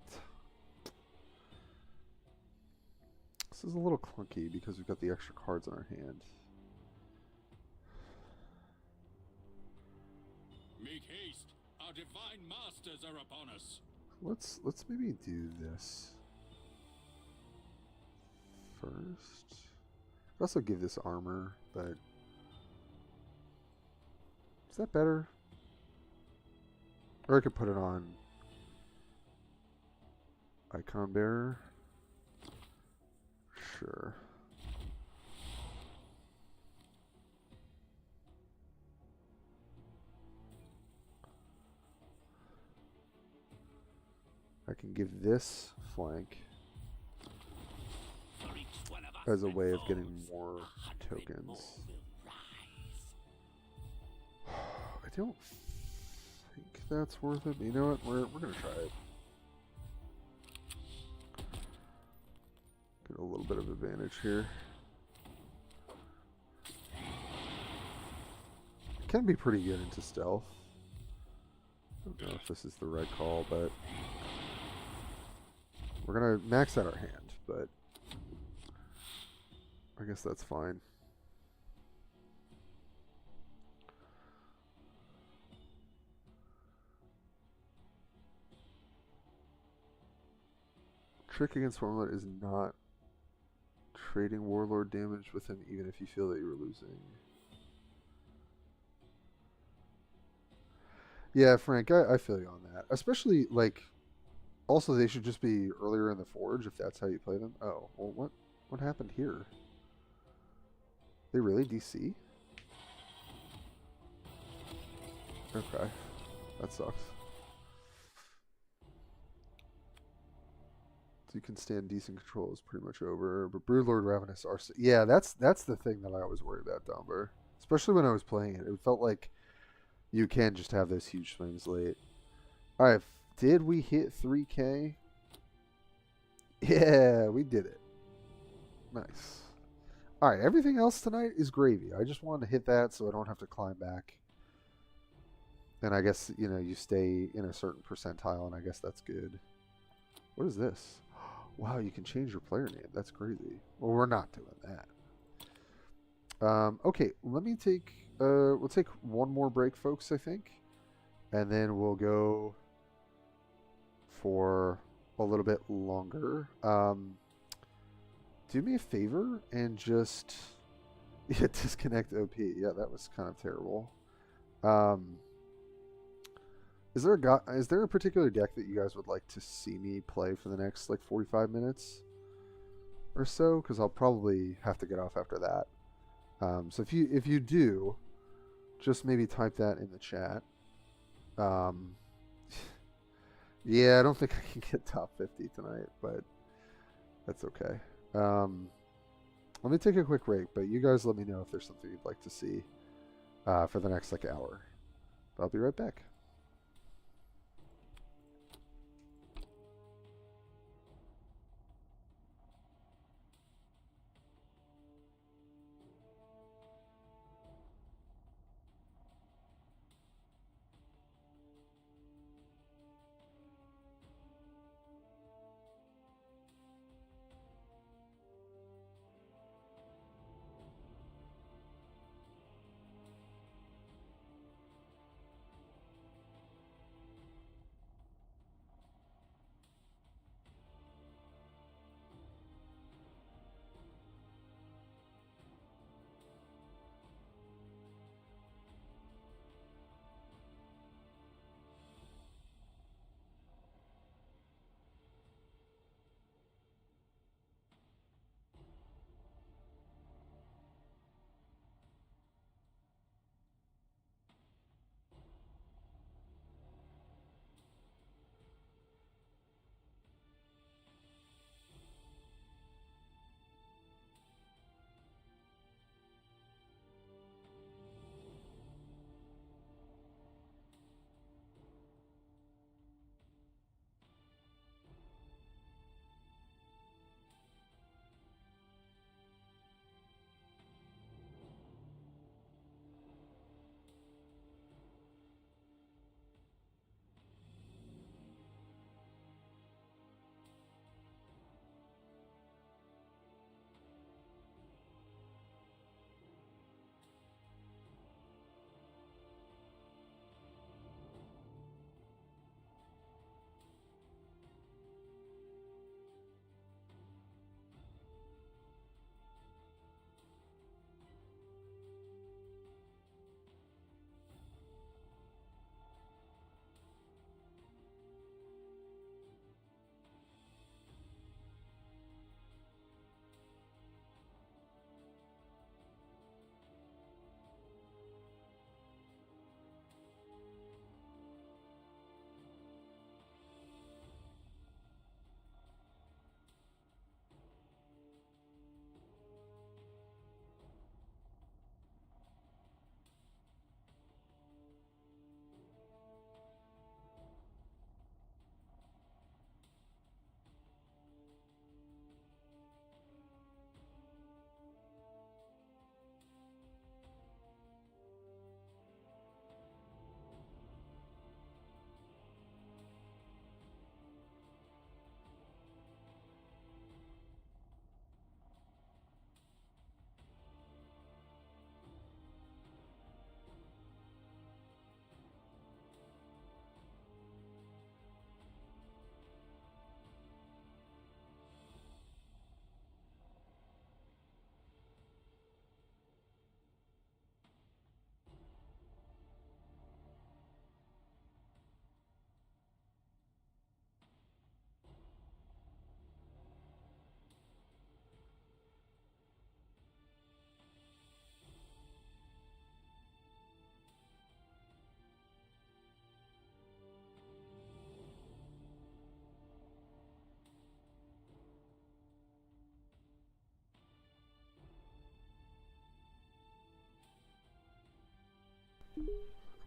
This is a little clunky because we've got the extra cards in our hand. Make haste! Our divine masters are upon us! Let's maybe do this first. I'll also give this armor, but is that better? Or I could put it on Icon Bearer. Sure. I can give this flank as a way of getting more tokens. I don't think that's worth it. But you know what? We're gonna try it. Get a little bit of advantage here. It can be pretty good into stealth. I don't know if this is the right call, but we're gonna max out our hand, but I guess that's fine. Trick against Warlord is not trading Warlord damage with him even if you feel that you're losing. Yeah, Frank, I feel you on that. Especially, like, also they should just be earlier in the Forge if that's how you play them. Oh, well, what happened here? They really DC? Okay. That sucks. So you can stand decent control is pretty much over. But Broodlord Ravenous are... Yeah, that's the thing that I always worry about, Domber. Especially when I was playing it. It felt like you can just have those huge swings late. Alright, did we hit 3K? Yeah, we did it. Nice. Alright, everything else tonight is gravy. I just wanted to hit that so I don't have to climb back. And I guess, you know, you stay in a certain percentile, and I guess that's good. What is this? Wow, you can change your player name. That's crazy. Well, we're not doing that. Okay, let me take... we'll take one more break, folks, I think. And then we'll go for a little bit longer. Do me a favor and just... Yeah, disconnect OP. Yeah, that was kind of terrible. Is there a particular deck that you guys would like to see me play for the next like 45 minutes or so? Because I'll probably have to get off after that. So if you do, just maybe type that in the chat. Yeah, I don't think I can get top 50 tonight, but that's okay. Let me take a quick break, but you guys let me know if there's something you'd like to see for the next like hour. But I'll be right back.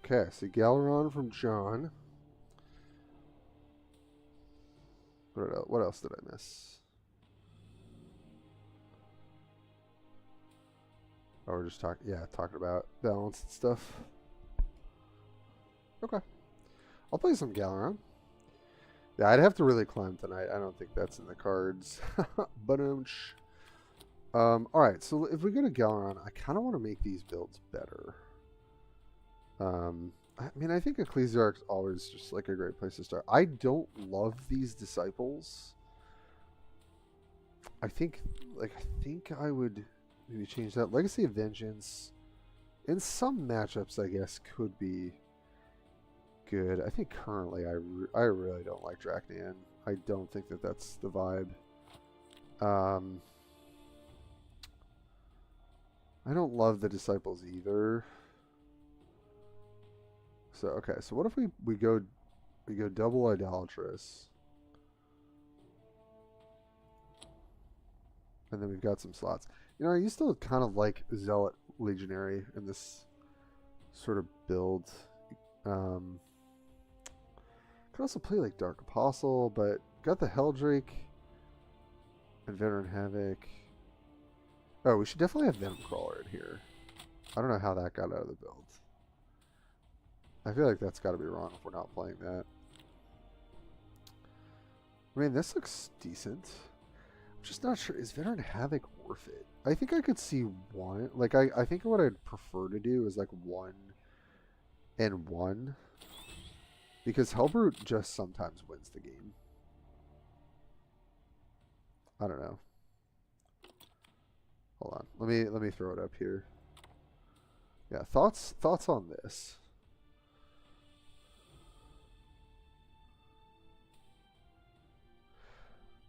Okay, so Galeron from John. What else did I miss? Oh, we're just talking about balance and stuff. Okay. I'll play some Galeron. Yeah, I'd have to really climb tonight. I don't think that's in the cards. But alright, so if we go to Galeron, I kind of want to make these builds better. I mean, I think Ecclesiarch's always just like a great place to start. I don't love these disciples. I think I would maybe change that. Legacy of Vengeance in some matchups, I guess, could be good. I think currently I really don't like Draknian. I don't think that that's the vibe. I don't love the disciples either. So okay, so what if we go double idolatrous, and then we've got some slots. You know, I used to kind of like Zealot Legionary in this sort of build. Could also play like Dark Apostle, but got the Helldrake and Veteran Havoc. Oh, we should definitely have Venom Crawler in here. I don't know how that got out of the build. I feel like that's got to be wrong if we're not playing that. I mean, this looks decent. I'm just not sure. Is Veteran Havoc worth it? I think I could see one. Like, I think what I'd prefer to do is like 1 and 1. Because Hellbrute just sometimes wins the game. I don't know. Hold on. Let me throw it up here. Yeah, thoughts on this.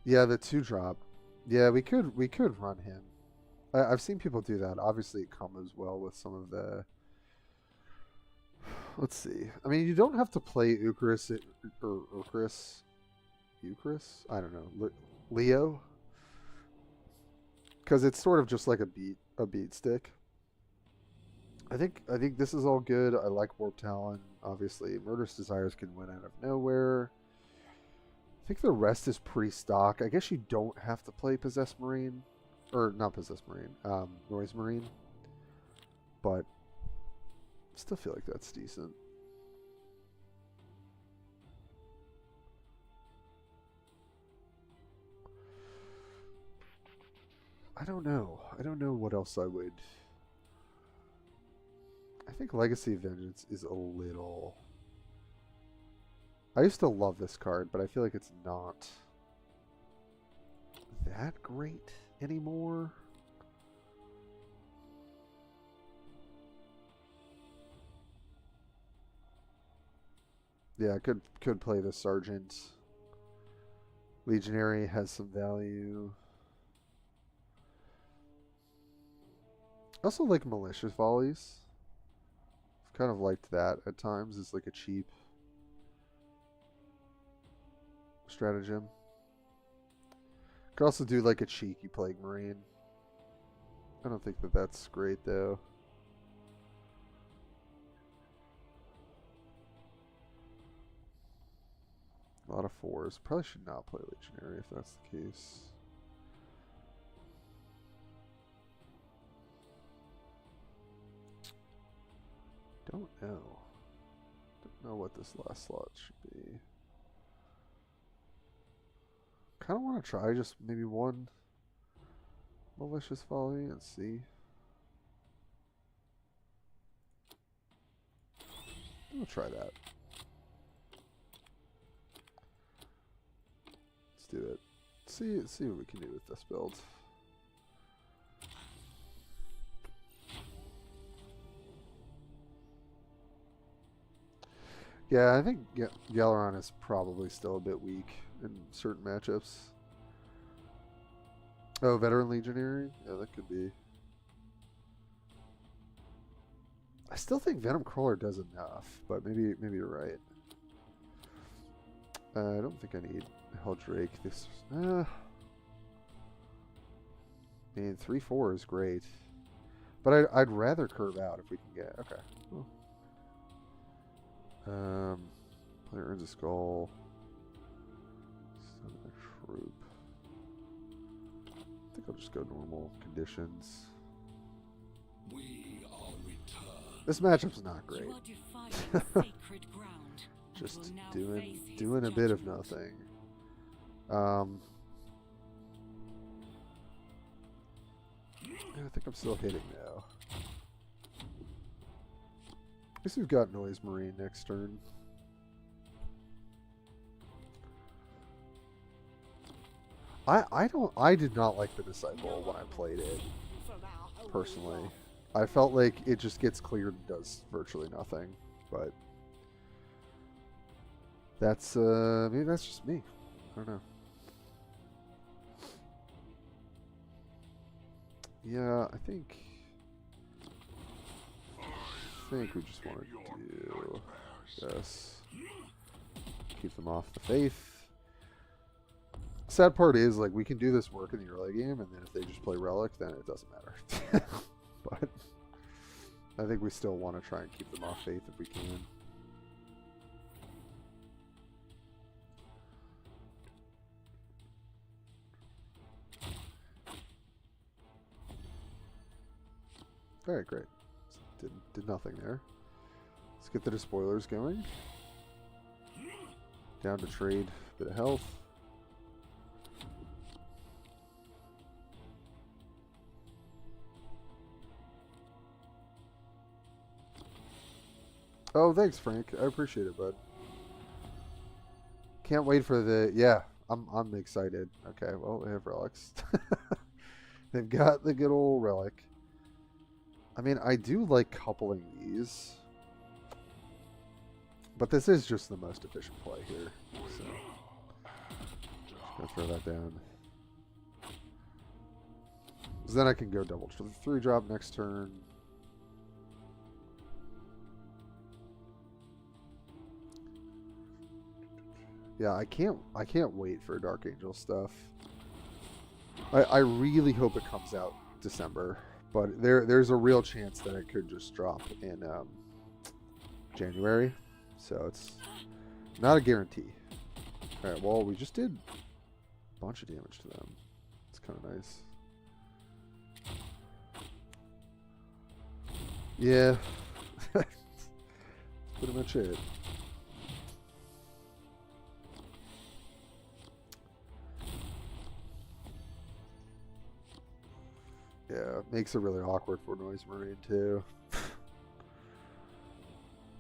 Yeah, the 2-drop. Yeah, we could run him. I've seen people do that. Obviously, it combos well with some of the. Let's see. I mean, you don't have to play Eucharist or Eucharist. I don't know, Leo, because it's sort of just like a beat stick. I think this is all good. I like Warp Talon. Obviously, Murderous Desires can win out of nowhere. I think the rest is pretty stock. I guess you don't have to play Possessed Marine. Or, not Possessed Marine. Noise Marine. But, I still feel like that's decent. I don't know. I don't know what else I would. I think Legacy of Vengeance is a little. I used to love this card, but I feel like it's not that great anymore. Yeah, I could play the Sergeant. Legionary has some value. I also like Malicious Volleys. I've kind of liked that at times. It's like a cheap stratagem. Could also do like a cheeky Plague Marine. I don't think that that's great though. A lot of 4s. Probably should not play Legionary if that's the case. Don't know. Don't know what this last slot should be. Kind of want to try just maybe 1 Malicious Volley and see. We'll try that. Let's do it. See what we can do with this build. Yeah, I think Galeron is probably still a bit weak in certain matchups. Oh, Veteran Legionary? Yeah, that could be. I still think Venom Crawler does enough, but maybe you're right. I don't think I need Helldrake. This, I mean, 3/4 is great, but I'd rather curve out if we can get. Okay. Well. Player earns a skull. Summon a troop. I think I'll just go normal conditions. We are returned. This matchup's not great. You are defiling sacred ground. And Just will now doing face his doing a bit of judgment. nothing. I think I'm still hitting now. I guess we've got Noise Marine next turn. I did not like the Disciple when I played it, personally. I felt like it just gets cleared and does virtually nothing, but that's maybe that's just me. I don't know. Yeah, I think we just want to do this. Keep them off the faith. Sad part is, like, we can do this work in the early game, and then if they just play Relic, then it doesn't matter. But I think we still want to try and keep them off faith if we can. Alright, great. Did nothing there. Let's get the despoilers going. Down to trade a bit of health. Oh, thanks, Frank. I appreciate it, bud. Can't wait for the... Yeah, I'm excited. Okay, well, they have relics. They've got the good old relic. I mean, I do like coupling these. But this is just the most efficient play here. So, just gonna throw that down. So then I can go double 3-drop next turn. Yeah, I can't wait for Dark Angel stuff. I really hope it comes out December, but there's a real chance that it could just drop in January, so it's not a guarantee. All right, well, we just did a bunch of damage to them. It's kind of nice. Yeah, that's pretty much it. Yeah, it makes it really awkward for Noise Marine too.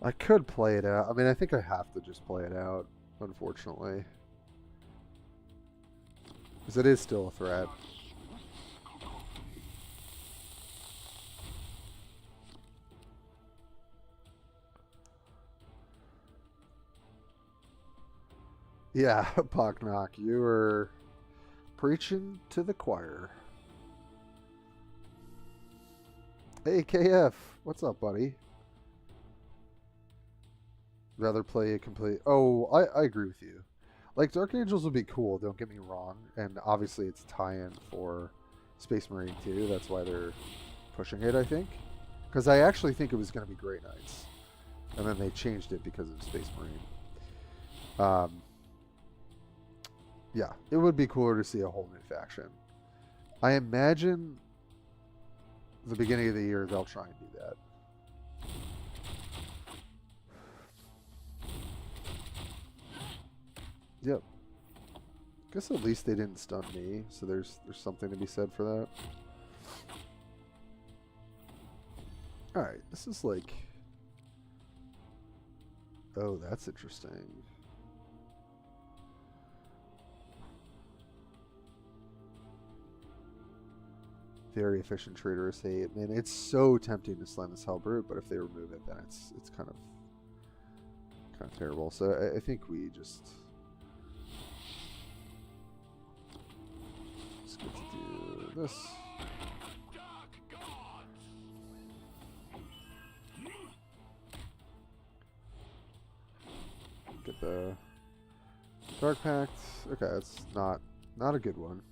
I could play it out. I mean, I think I have to just play it out, unfortunately. Because it is still a threat. Yeah, Pocknock, you were preaching to the choir. Hey, KF, what's up, buddy? Rather play a complete... Oh, I agree with you. Like, Dark Angels would be cool, don't get me wrong. And obviously it's a tie-in for Space Marine 2. That's why they're pushing it, I think. Because I actually think it was going to be Grey Knights. And then they changed it because of Space Marine. Yeah, it would be cooler to see a whole new faction. I imagine... the beginning of the year they'll try and do that. Yep. Guess at least they didn't stun me, so there's something to be said for that. Alright, this is like... Oh, that's interesting. Very efficient traitorous hate. Man, it's so tempting to slam this Hellbrute, but if they remove it, then it's kind of terrible. So I think we just get to do this. Get the Dark Pact. Okay, that's not a good one.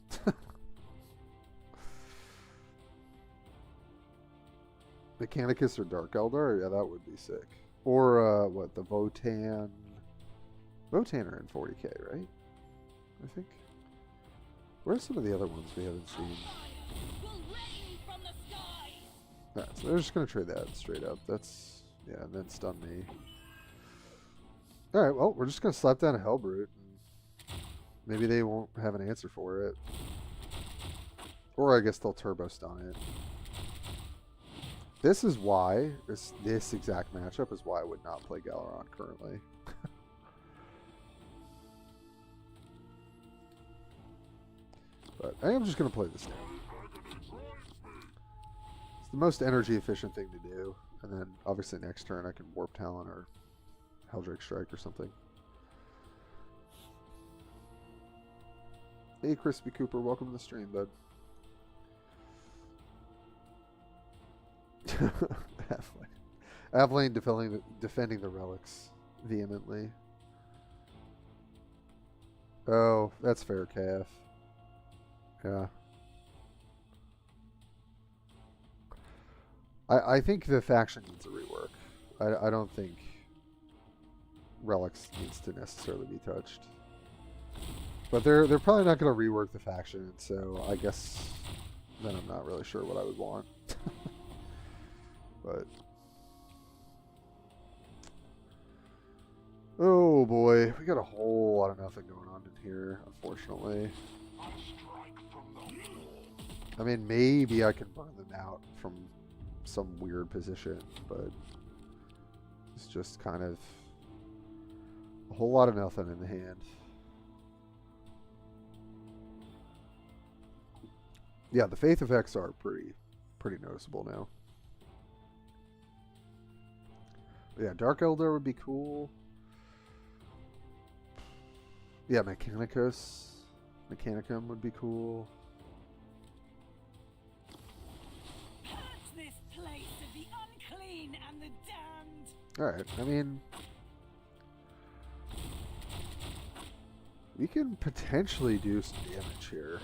Mechanicus or Dark Eldar? Yeah, that would be sick. Or, what, the Votan... Votan are in 40k, right? I think. Where's some of the other ones we haven't seen? Will rain from the skies. Alright, so they're just going to trade that straight up. That's, yeah, and then stun me. Alright, well, we're just going to slap down a Hellbrute. And maybe they won't have an answer for it. Or I guess they'll turbo stun it. This is why, this exact matchup is why I would not play Galaron currently. But I am just going to play this now. It's the most energy efficient thing to do. And then obviously next turn I can Warp Talon or Helldrake Strike or something. Hey Crispy Cooper, welcome to the stream, bud. Avaline defending the relics vehemently. Oh, that's fair, KF. Yeah. I think the faction needs a rework. I don't think relics needs to necessarily be touched. But they're probably not going to rework the faction, so I guess then I'm not really sure what I would want. But oh boy, we got a whole lot of nothing going on in here, unfortunately. I mean, maybe I can burn them out from some weird position, but it's just kind of a whole lot of nothing in the hand. Yeah, the faith effects are pretty noticeable now. But yeah, Dark Eldar would be cool. Yeah, Mechanicum would be cool. Purge this place of the unclean and the damned. Alright, I mean, we can potentially do some damage here.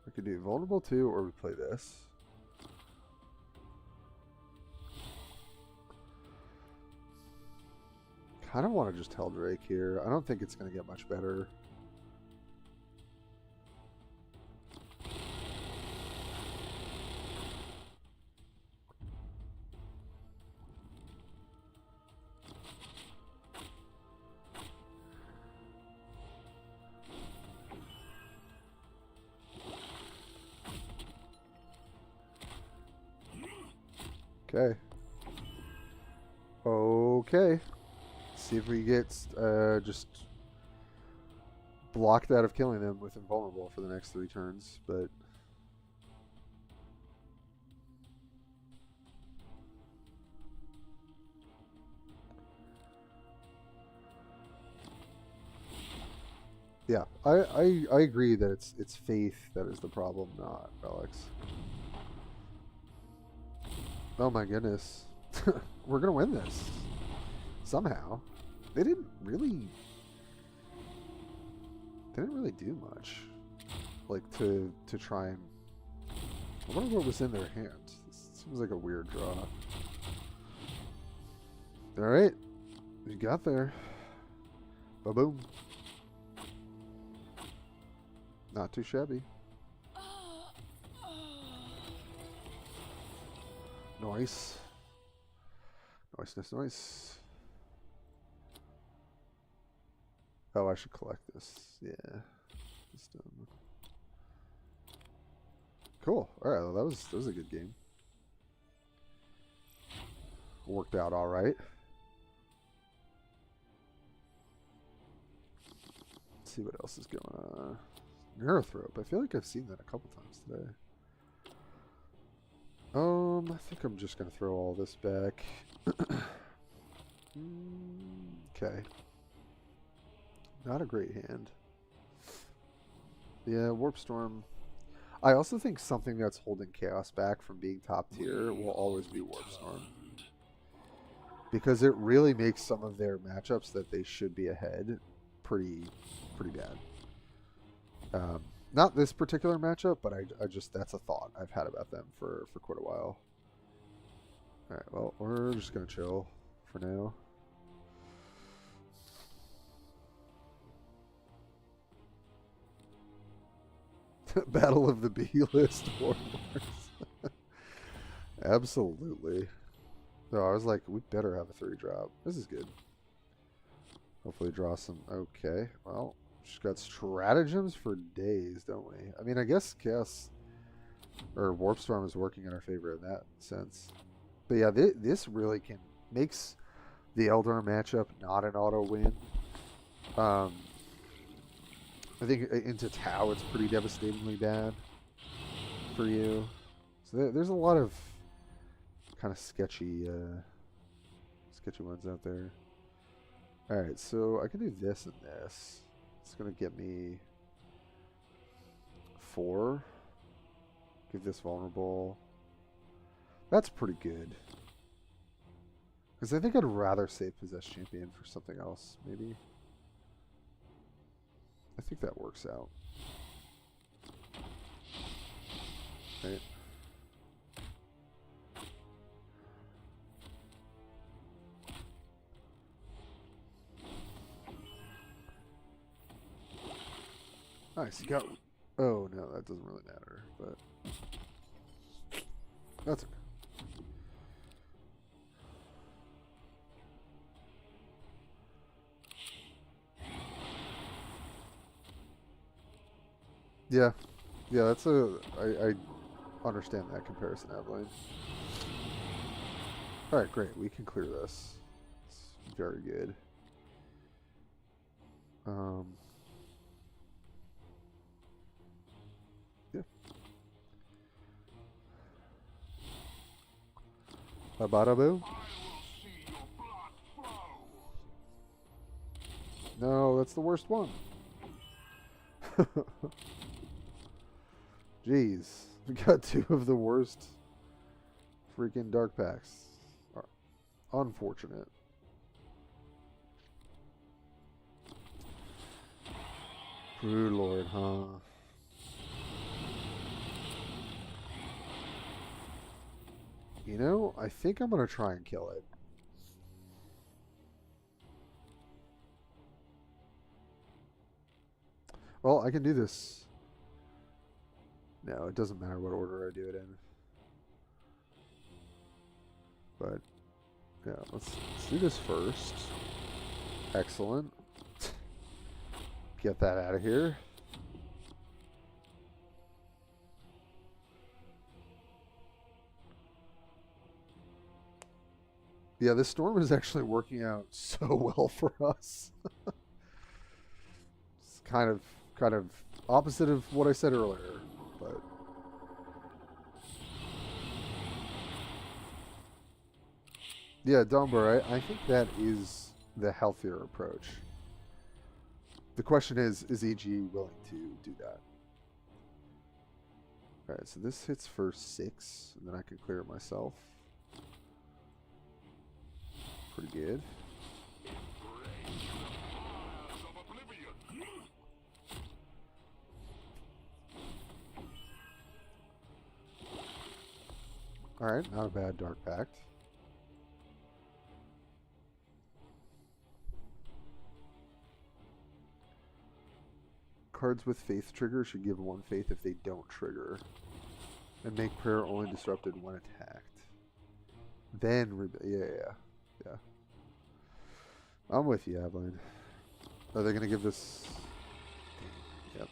We could do vulnerable 2, or we play this. Kind of want to just Helldrake here. I don't think it's going to get much better. Okay. Okay. See if we get just blocked out of killing them with invulnerable for the next 3 turns, but yeah, I agree that it's faith that is the problem, not relics. Oh my goodness. We're gonna win this. Somehow. They didn't really do much. Like to try and I wonder what was in their hand. This seems like a weird draw. Alright. We got there. Ba-boom. Not too shabby. Nice. Nice. Oh, I should collect this. Yeah. It's done. Cool. Alright, well, that was a good game. Worked out alright. Let's see what else is going on. Neurothrope. I feel like I've seen that a couple times today. I think I'm just gonna throw all this back. Okay. Not a great hand. Yeah, Warp Storm. I also think something that's holding Chaos back from being top tier will always be Warp Storm. Because it really makes some of their matchups that they should be ahead pretty bad. Not this particular matchup, but I just, that's a thought I've had about them for quite a while. Alright, well, we're just going to chill for now. Battle of the B-list warlords. Absolutely. No, I was like, we better have a 3-drop. This is good. Hopefully draw some... Okay, well, just got stratagems for days, don't we? I mean, I guess Chaos... or Warp Storm is working in our favor in that sense. But yeah, this really makes the Eldar matchup not an auto win. I think into Tau it's pretty devastatingly bad for you. So there's a lot of kind of sketchy ones out there. Alright, so I can do this and this. It's going to get me 4. Give this vulnerable. That's pretty good. Because I think I'd rather save Possessed Champion for something else, maybe. I think that works out. Right. Nice, you got... Oh, no, that doesn't really matter, but... That's okay. Yeah. Yeah, that's a... I understand that comparison, Aveline. Alright, great. We can clear this. It's very good. Yeah. Bada-boo? No, that's the worst one. Jeez. We got 2 of the worst freaking dark packs. Unfortunate. Brood Lord, huh? You know, I think I'm going to try and kill it. Well, I can do this. No, it doesn't matter what order I do it in. But, yeah, let's do this first. Excellent. Get that out of here. Yeah, this storm is actually working out so well for us. It's kind of opposite of what I said earlier, but yeah, Domber, I think that is the healthier approach. The question is EG willing to do that? Alright, so this hits for 6, and then I can clear it myself. Pretty good. Alright, not a bad Dark Pact. Cards with Faith trigger should give 1 Faith if they don't trigger. And make prayer only disrupted when attacked. Then, yeah. I'm with you, Aveline. Are they going to give this... Yep.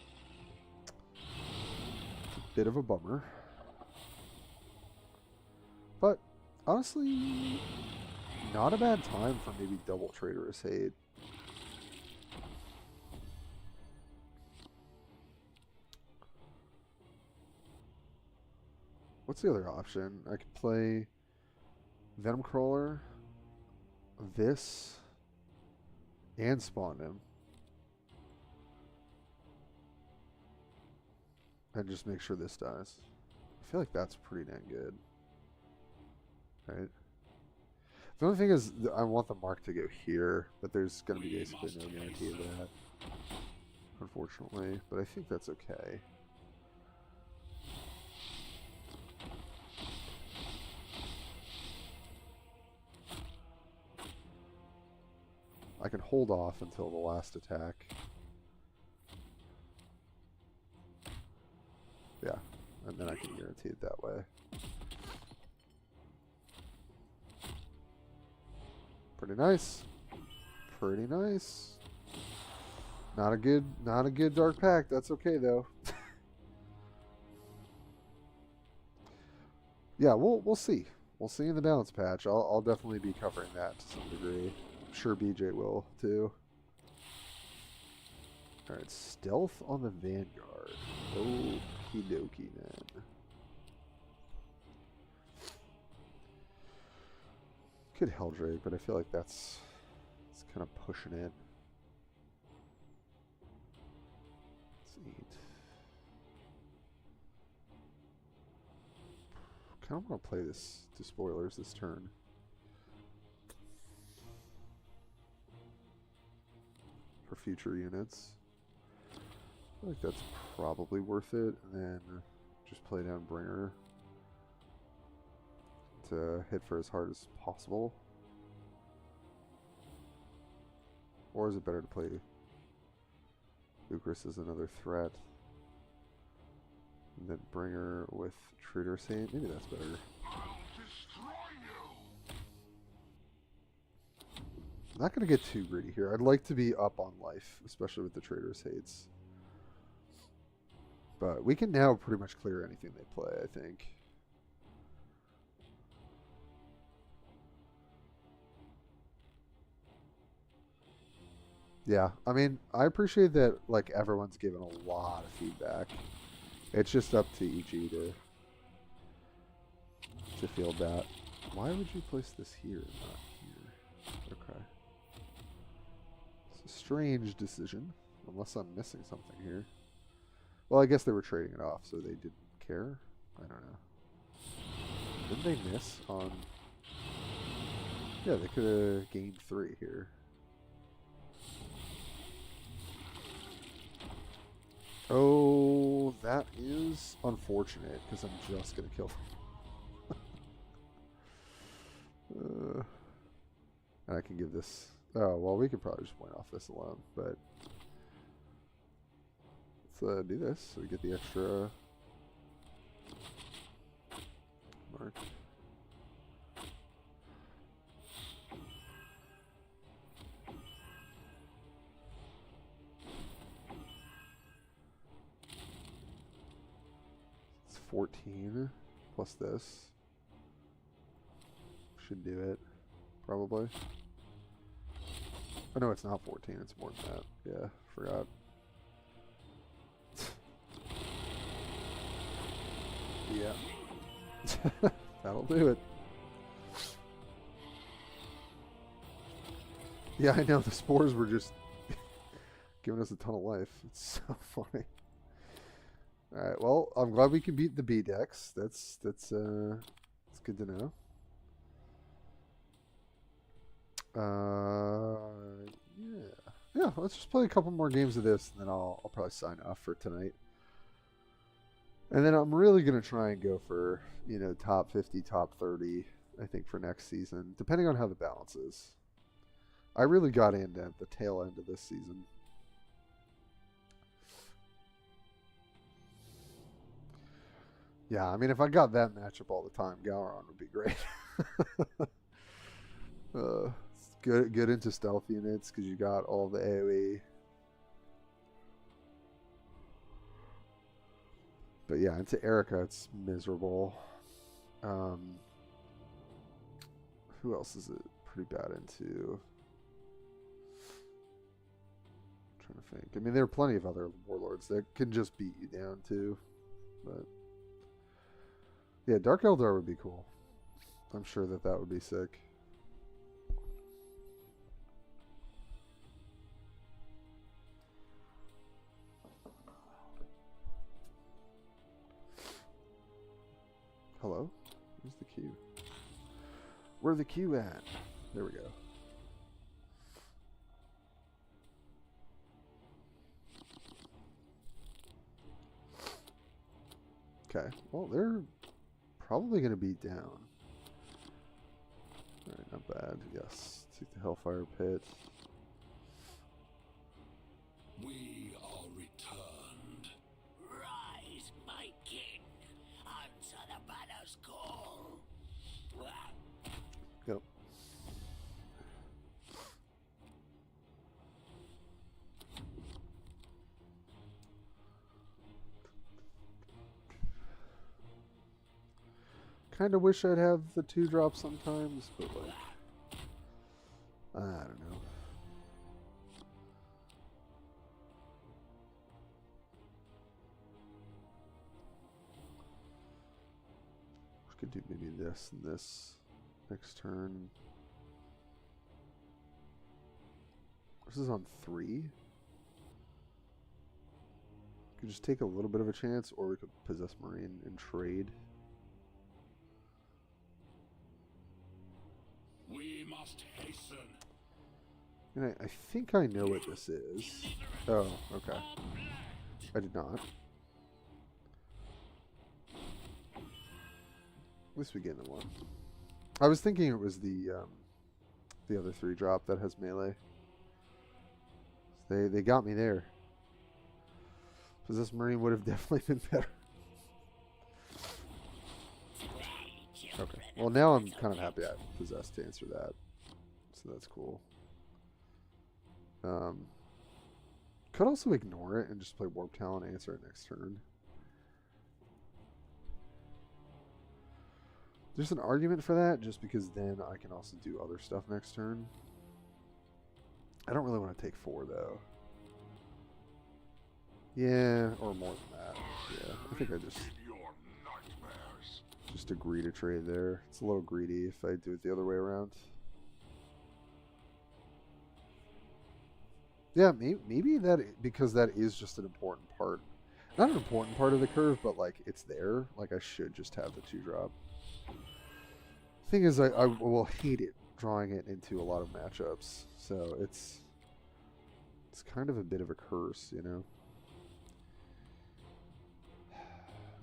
It's a bit of a bummer. But, honestly, not a bad time for maybe double Traitorous Hate. What's the other option? I could play Venom Crawler, this, and spawn him. And just make sure this dies. I feel like that's pretty dang good. Right? The only thing is, I want the mark to go here, but there's going to be basically no guarantee of that. Unfortunately, but I think that's okay. I can hold off until the last attack. then I can guarantee it that way. Pretty nice. Pretty nice. Not a good dark pact. That's okay though. Yeah, we'll see. We'll see in the balance patch. I'll definitely be covering that to some degree. I'm sure BJ will too. Alright, stealth on the Vanguard. Okie dokie then. Could Helldrake, but I feel like that's kind of pushing it. Let's eat. Kind of want to play this to spoilers this turn. For future units. I feel like that's probably worth it, and then just play down Bringer to hit for as hard as possible. Or is it better to play Lucas as another threat? And then Bringer with Trader Saint? Maybe that's better. I'm not going to get too greedy here. I'd like to be up on life, especially with the Trader's Hates. But we can now pretty much clear anything they play, I think. Yeah, I mean, I appreciate that, like, everyone's given a lot of feedback. It's just up to EG to field that. Why would you place this here and not here? Okay. It's a strange decision, unless I'm missing something here. Well, I guess they were trading it off, so they didn't care. I don't know. Didn't they miss on... Yeah, they could have gained 3 here. Oh, that is unfortunate, because I'm just going to kill them. And I can give this... Oh, well, we could probably just win off this alone, but... Let's do this, so we get the extra... mark. It's 14 plus this. Should do it, probably. Oh no, it's not 14, it's more than that. Yeah, forgot. Yeah. That'll do it. Yeah, I know, the spores were just giving us a ton of life. It's so funny. Alright, well, I'm glad we can beat the B decks. That's good to know. Yeah, let's just play a couple more games of this, and then I'll probably sign off for tonight. And then I'm really going to try and go for, you know, top 50, top 30, I think, for next season, depending on how the balance is. I really got in at the tail end of this season. Yeah, I mean, if I got that matchup all the time, Gowron would be great. Good into stealth units, because you got all the AoE. But yeah, into Erica, it's miserable. Who else is it pretty bad into? I'm trying to think. I mean, there are plenty of other warlords that can just beat you down too. But yeah, Dark Eldar would be cool. I'm sure that would be sick. Hello? Where's the queue? Where's the queue at? There we go. Okay. Well, they're probably going to be down. Alright, not bad. Yes. Take the Hellfire Pit. We are returned. Rise, my king. kind of wish I'd have the 2-drop sometimes, but like, I don't know. We could do maybe this and this next turn. This is on 3. Could just take a little bit of a chance, or we could possess Marine and trade. We must hasten. And I think I know what this is. Oh, okay. I did not. At least we get in one. I was thinking it was the other 3-drop that has melee. They got me there. Possessed Marine would have definitely been better. Okay. Well, now I'm kind of happy I possessed to answer that. So that's cool. Could also ignore it and just play Warp Talon and answer it next turn. There's an argument for that, just because then I can also do other stuff next turn. I don't really want to take 4, though. Yeah, or more than that. Yeah, I think I just agree to trade there. It's a little greedy if I do it the other way around. Yeah, maybe that, because that is just an important part. Not an important part of the curve, but like it's there. Like I should just have the 2-drop. Thing is, I will hate it drawing it into a lot of matchups. So it's kind of a bit of a curse, you know.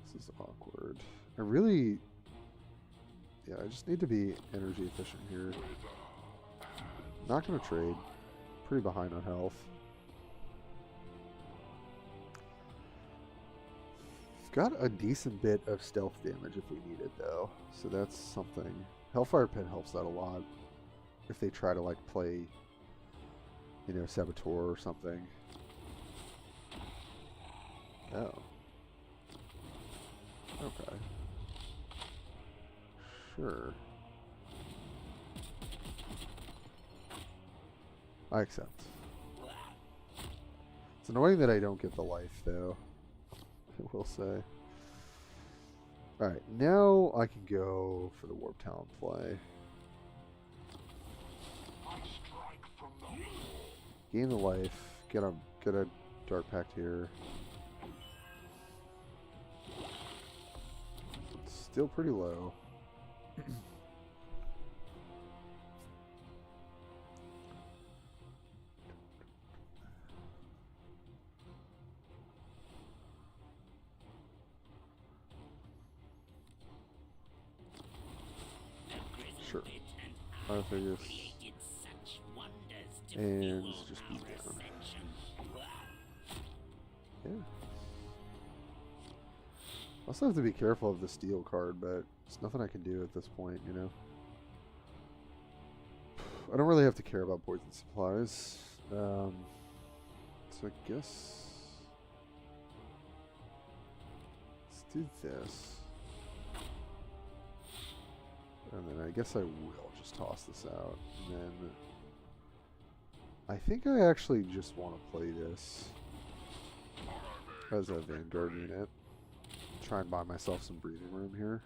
This is awkward. I really, yeah, I just need to be energy efficient here. Not gonna trade. Pretty behind on health. Got a decent bit of stealth damage if we need it, though. So that's something. Hellfire Pit helps out a lot. If they try to, like, play, you know, Saboteur or something. Oh. Okay. Sure. I accept. It's annoying that I don't get the life, though. I will say. Alright, now I can go for the Warp Talon play. Gain the life. Get a Dark Pact here. It's still pretty low. Sure. I figure and just beat down. Yeah. I also have to be careful of the steel card, but it's nothing I can do at this point, you know. I don't really have to care about poison supplies. So I guess let's do this. And then I guess I will just toss this out. And then I think I actually just want to play this as a Vanguard unit. Try and buy myself some breathing room here.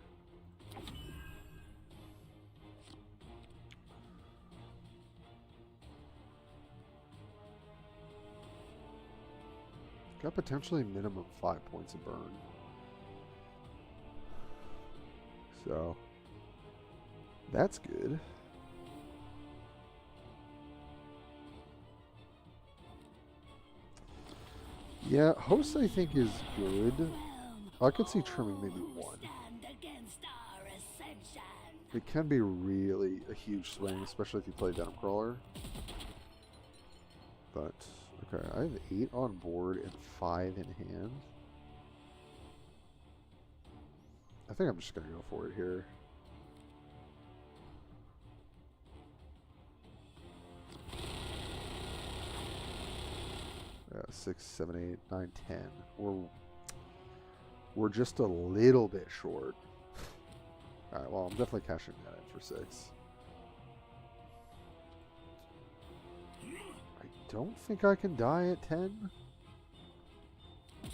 Got potentially minimum 5 points of burn. So that's good. Yeah, host I think is good. I could see trimming maybe 1. It can be really a huge swing, especially if you play Denim Crawler. But, okay, I have 8 on board and 5 in hand. I think I'm just going to go for it here. 6, 7, 8, 9, 10. We're just a little bit short. Alright, well, I'm definitely cashing that in for 6. I don't think I can die at 10. Is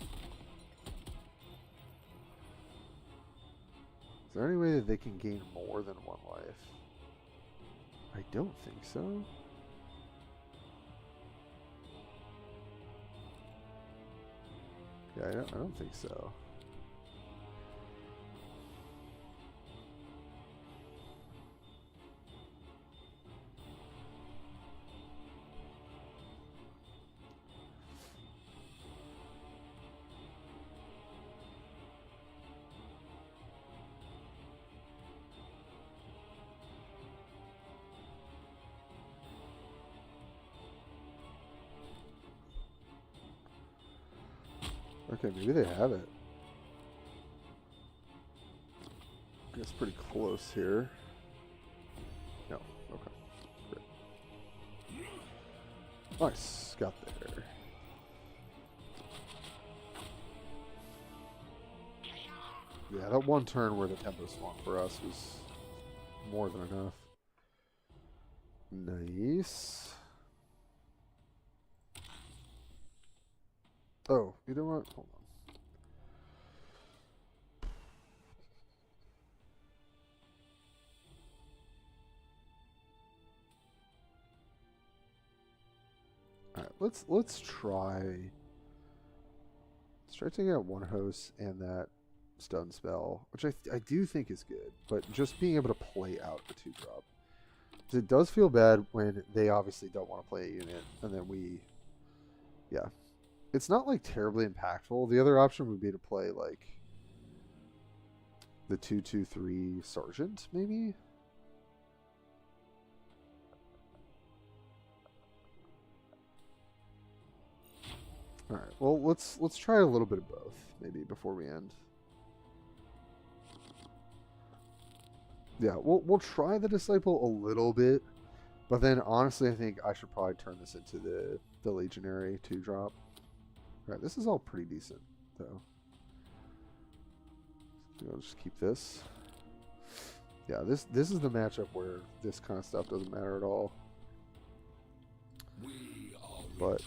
there any way that they can gain more than 1 life? I don't think so. Yeah, I don't think so. Okay, maybe they have it. I guess pretty close here. No, okay. Great. Nice, got there. Yeah, that one turn where the tempo swung for us was more than enough. Nice. Oh, you know what? Hold on. All right, let's try. Let's try taking out one host and that stun spell, which I do think is good, but just being able to play out the 2-drop. Because it does feel bad when they obviously don't want to play a unit, and then we, yeah. It's not like terribly impactful. The other option would be to play like the 2/2/3 Sergeant, maybe. All right. Well, let's try a little bit of both, maybe before we end. Yeah, we'll try the Disciple a little bit, but then honestly, I think I should probably turn this into the Legionary 2-drop. All right, this is all pretty decent, though. So I'll just keep this. Yeah, this is the matchup where this kind of stuff doesn't matter at all. But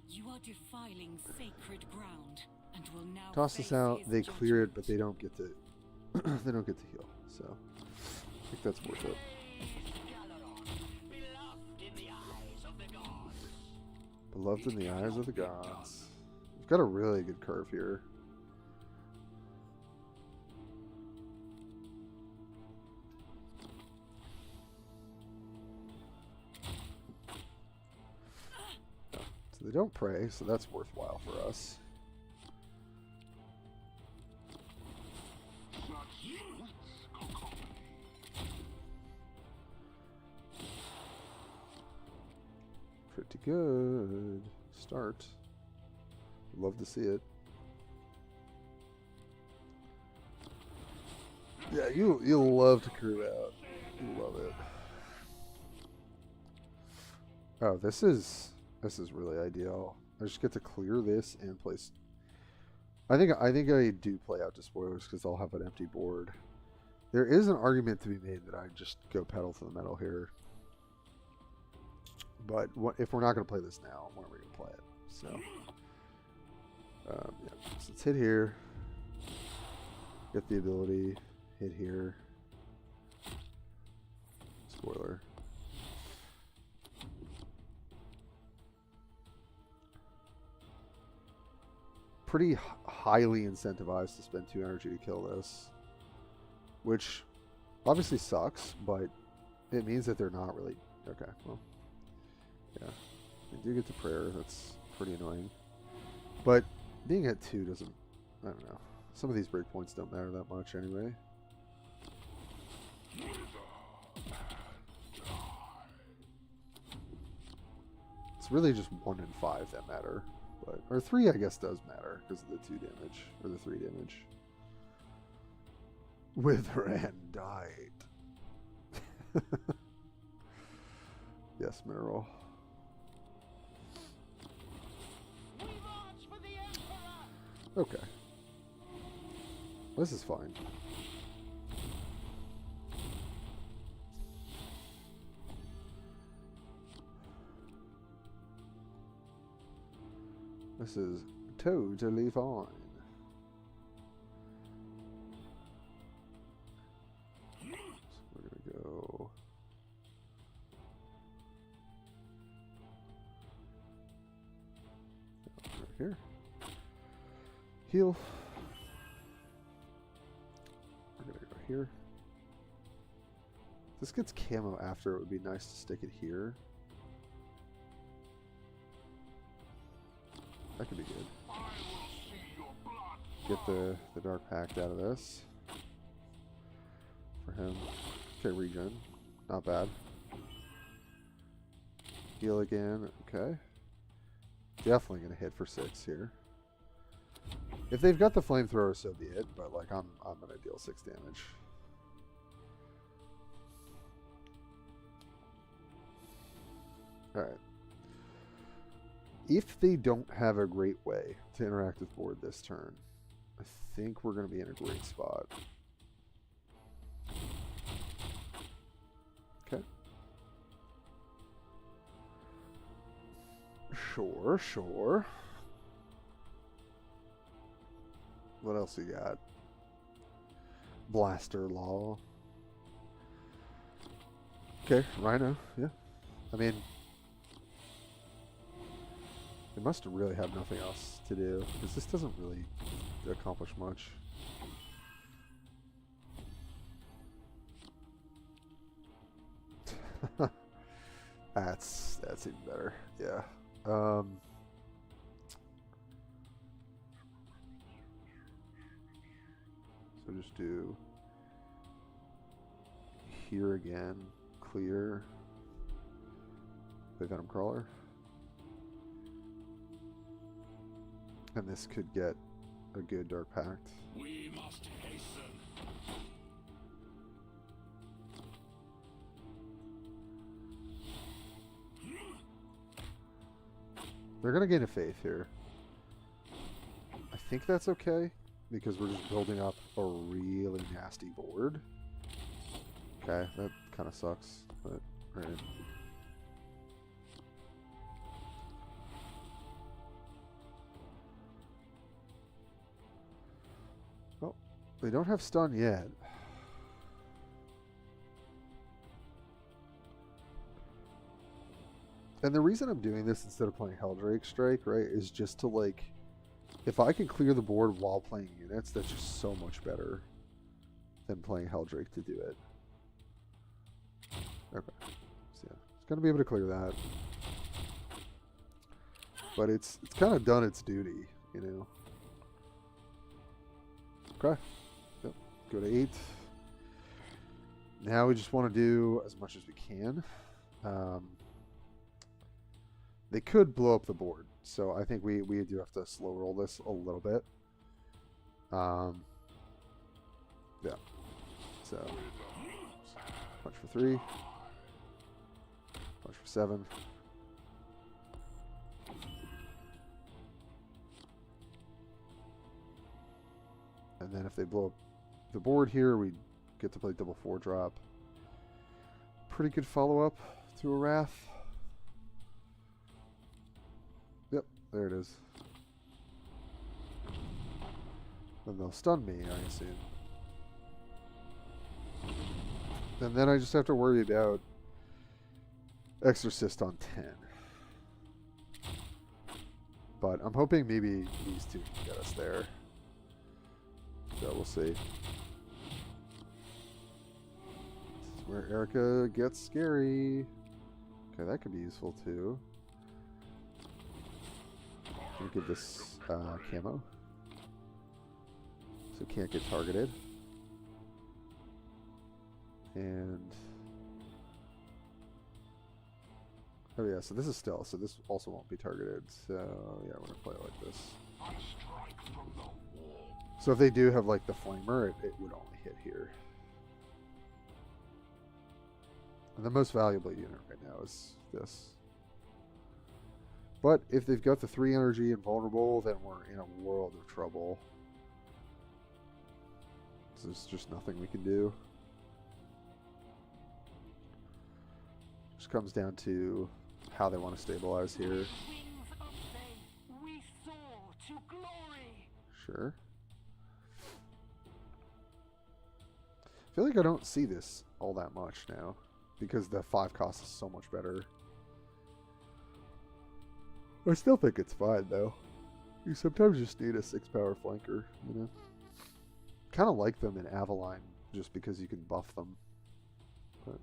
You are defiling sacred ground and will now toss this face out. his They clear it, but judgment. they don't get to. They don't get to heal. So I think that's worth it. Beloved in the eyes of the gods. We've got a really good curve here. So they don't pray, so that's worthwhile for us. Pretty good start. Love to see it. Yeah, you'll love to crew out. You love it. Oh, this is really ideal. I just get to clear this and place. I think I do play out Despoilers because I'll have an empty board. There is an argument to be made that I just go pedal to the metal here. But if we're not going to play this now, when are we going to play it? So, yeah, so let's hit here. Get the ability. Hit here. Spoiler. Pretty highly incentivized to spend 2 energy to kill this. Which obviously sucks, but it means that they're not really... Okay, well... Yeah, they do get to prayer. That's pretty annoying. But being at 2 doesn't... I don't know. Some of these breakpoints don't matter that much anyway. It's really just 1 and 5 that matter. But, or 3 I guess does matter because of the 2 damage. Or the 3 damage. Wither and died. Yes, Mineral. Okay. This is fine. This is totally fine. So we're gonna go. Right here. Heal. We're gonna go here. If this gets camo after, it would be nice to stick it here. That could be good. Get the Dark Pact out of this. For him. Okay, regen. Not bad. Heal again. Okay. Definitely gonna hit for 6 here. If they've got the flamethrower, so be it. But like, I'm gonna deal 6 damage. All right. If they don't have a great way to interact with board this turn, I think we're going to be in a great spot. Okay. Sure, sure. What else you got? Blaster Law. Okay, Rhino, yeah. I mean, they must really have nothing else to do, because this doesn't really accomplish much. That's even better. Yeah. So just do here again, clear the Venom Crawler. And this could get a good Dark Pact. We must hasten. They're going to gain a faith here. I think that's okay, because we're just building up a really nasty board. Okay, that kind of sucks, but alright. Well, they don't have stun yet. And the reason I'm doing this instead of playing Helldrake Strike, right, is just to, like, if I can clear the board while playing units, that's just so much better than playing Helldrake to do it. Okay. So yeah, it's going to be able to clear that. But it's kind of done its duty, you know. Okay. Yep. Go to 8. Now we just want to do as much as we can. They could blow up the board, so I think we do have to slow roll this a little bit. Yeah. So punch for 3, punch for 7. And then if they blow up the board here, we get to play double 4-drop. Pretty good follow-up to a Wrath. Yep, there it is. Then they'll stun me, I assume. And then I just have to worry about Exorcist on 10. But I'm hoping maybe these two can get us there. So we'll see. This is where Erica gets scary. Okay, that could be useful too. We'll give this camo. So it can't get targeted. And oh yeah, so this is stealth, so this also won't be targeted. So yeah, we're gonna play it like this. So if they do have like the flamer, it would only hit here. And the most valuable unit right now is this. But if they've got the 3 energy and vulnerable, then we're in a world of trouble. So there's just nothing we can do. Just comes down to how they want to stabilize here. Wings of day, we soar Sure. I feel like I don't see this all that much now because the 5 cost is so much better. I still think it's fine though. You sometimes just need a 6 power flanker, you know? Kind of like them in Avalon just because you can buff them. But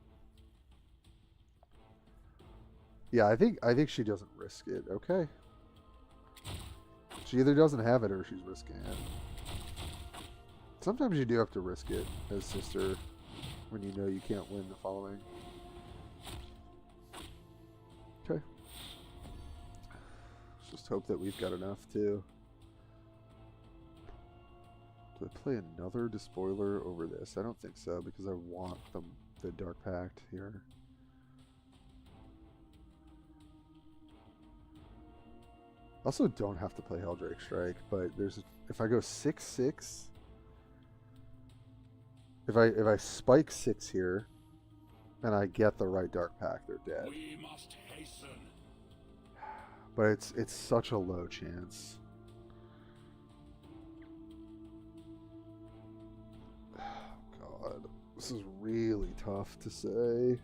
yeah, I think she doesn't risk it. Okay. She either doesn't have it or she's risking it. Sometimes you do have to risk it as sister when you know you can't win the following. Okay. Let's just hope that we've got enough too. Do I play another Despoiler over this? I don't think so because I want the Dark Pact here. I also don't have to play Helldrake Strike, but if I go 6/6, if I spike 6 here, and I get the right Dark Pact, they're dead. We must hasten. But it's such a low chance. God, this is really tough to say.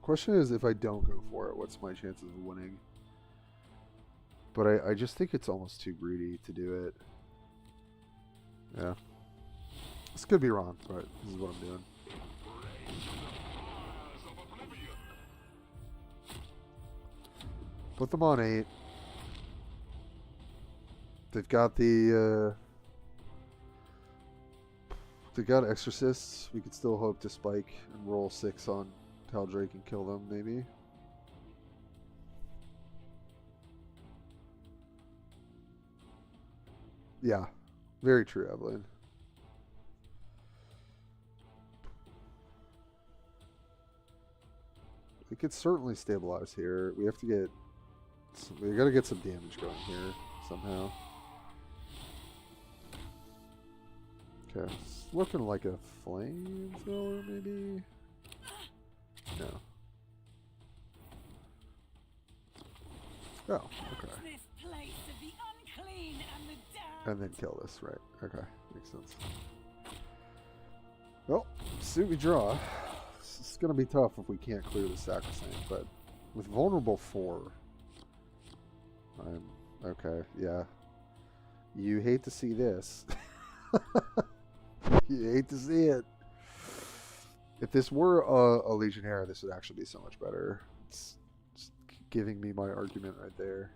Question is, if I don't go for it, what's my chances of winning? But I just think it's almost too greedy to do it. Yeah. This could be wrong, but this is what I'm doing. Put them on 8. They've got they've got Exorcists. We could still hope to spike and roll 6 on Helldrake and kill them, maybe. Yeah, very true, Evelyn. We could certainly stabilize here. We have to get we gotta get some damage going here somehow. Okay, it's looking like a flamethrower, maybe. No. Oh, okay. This place of the unclean and the damned. And then kill this, right? Okay, makes sense. Well, see we draw. It's gonna be tough if we can't clear the Sacrosanct, but with vulnerable 4, I'm okay. Yeah, you hate to see this. You hate to see it. If this were a Legionnaire, this would actually be so much better. It's just giving me my argument right there.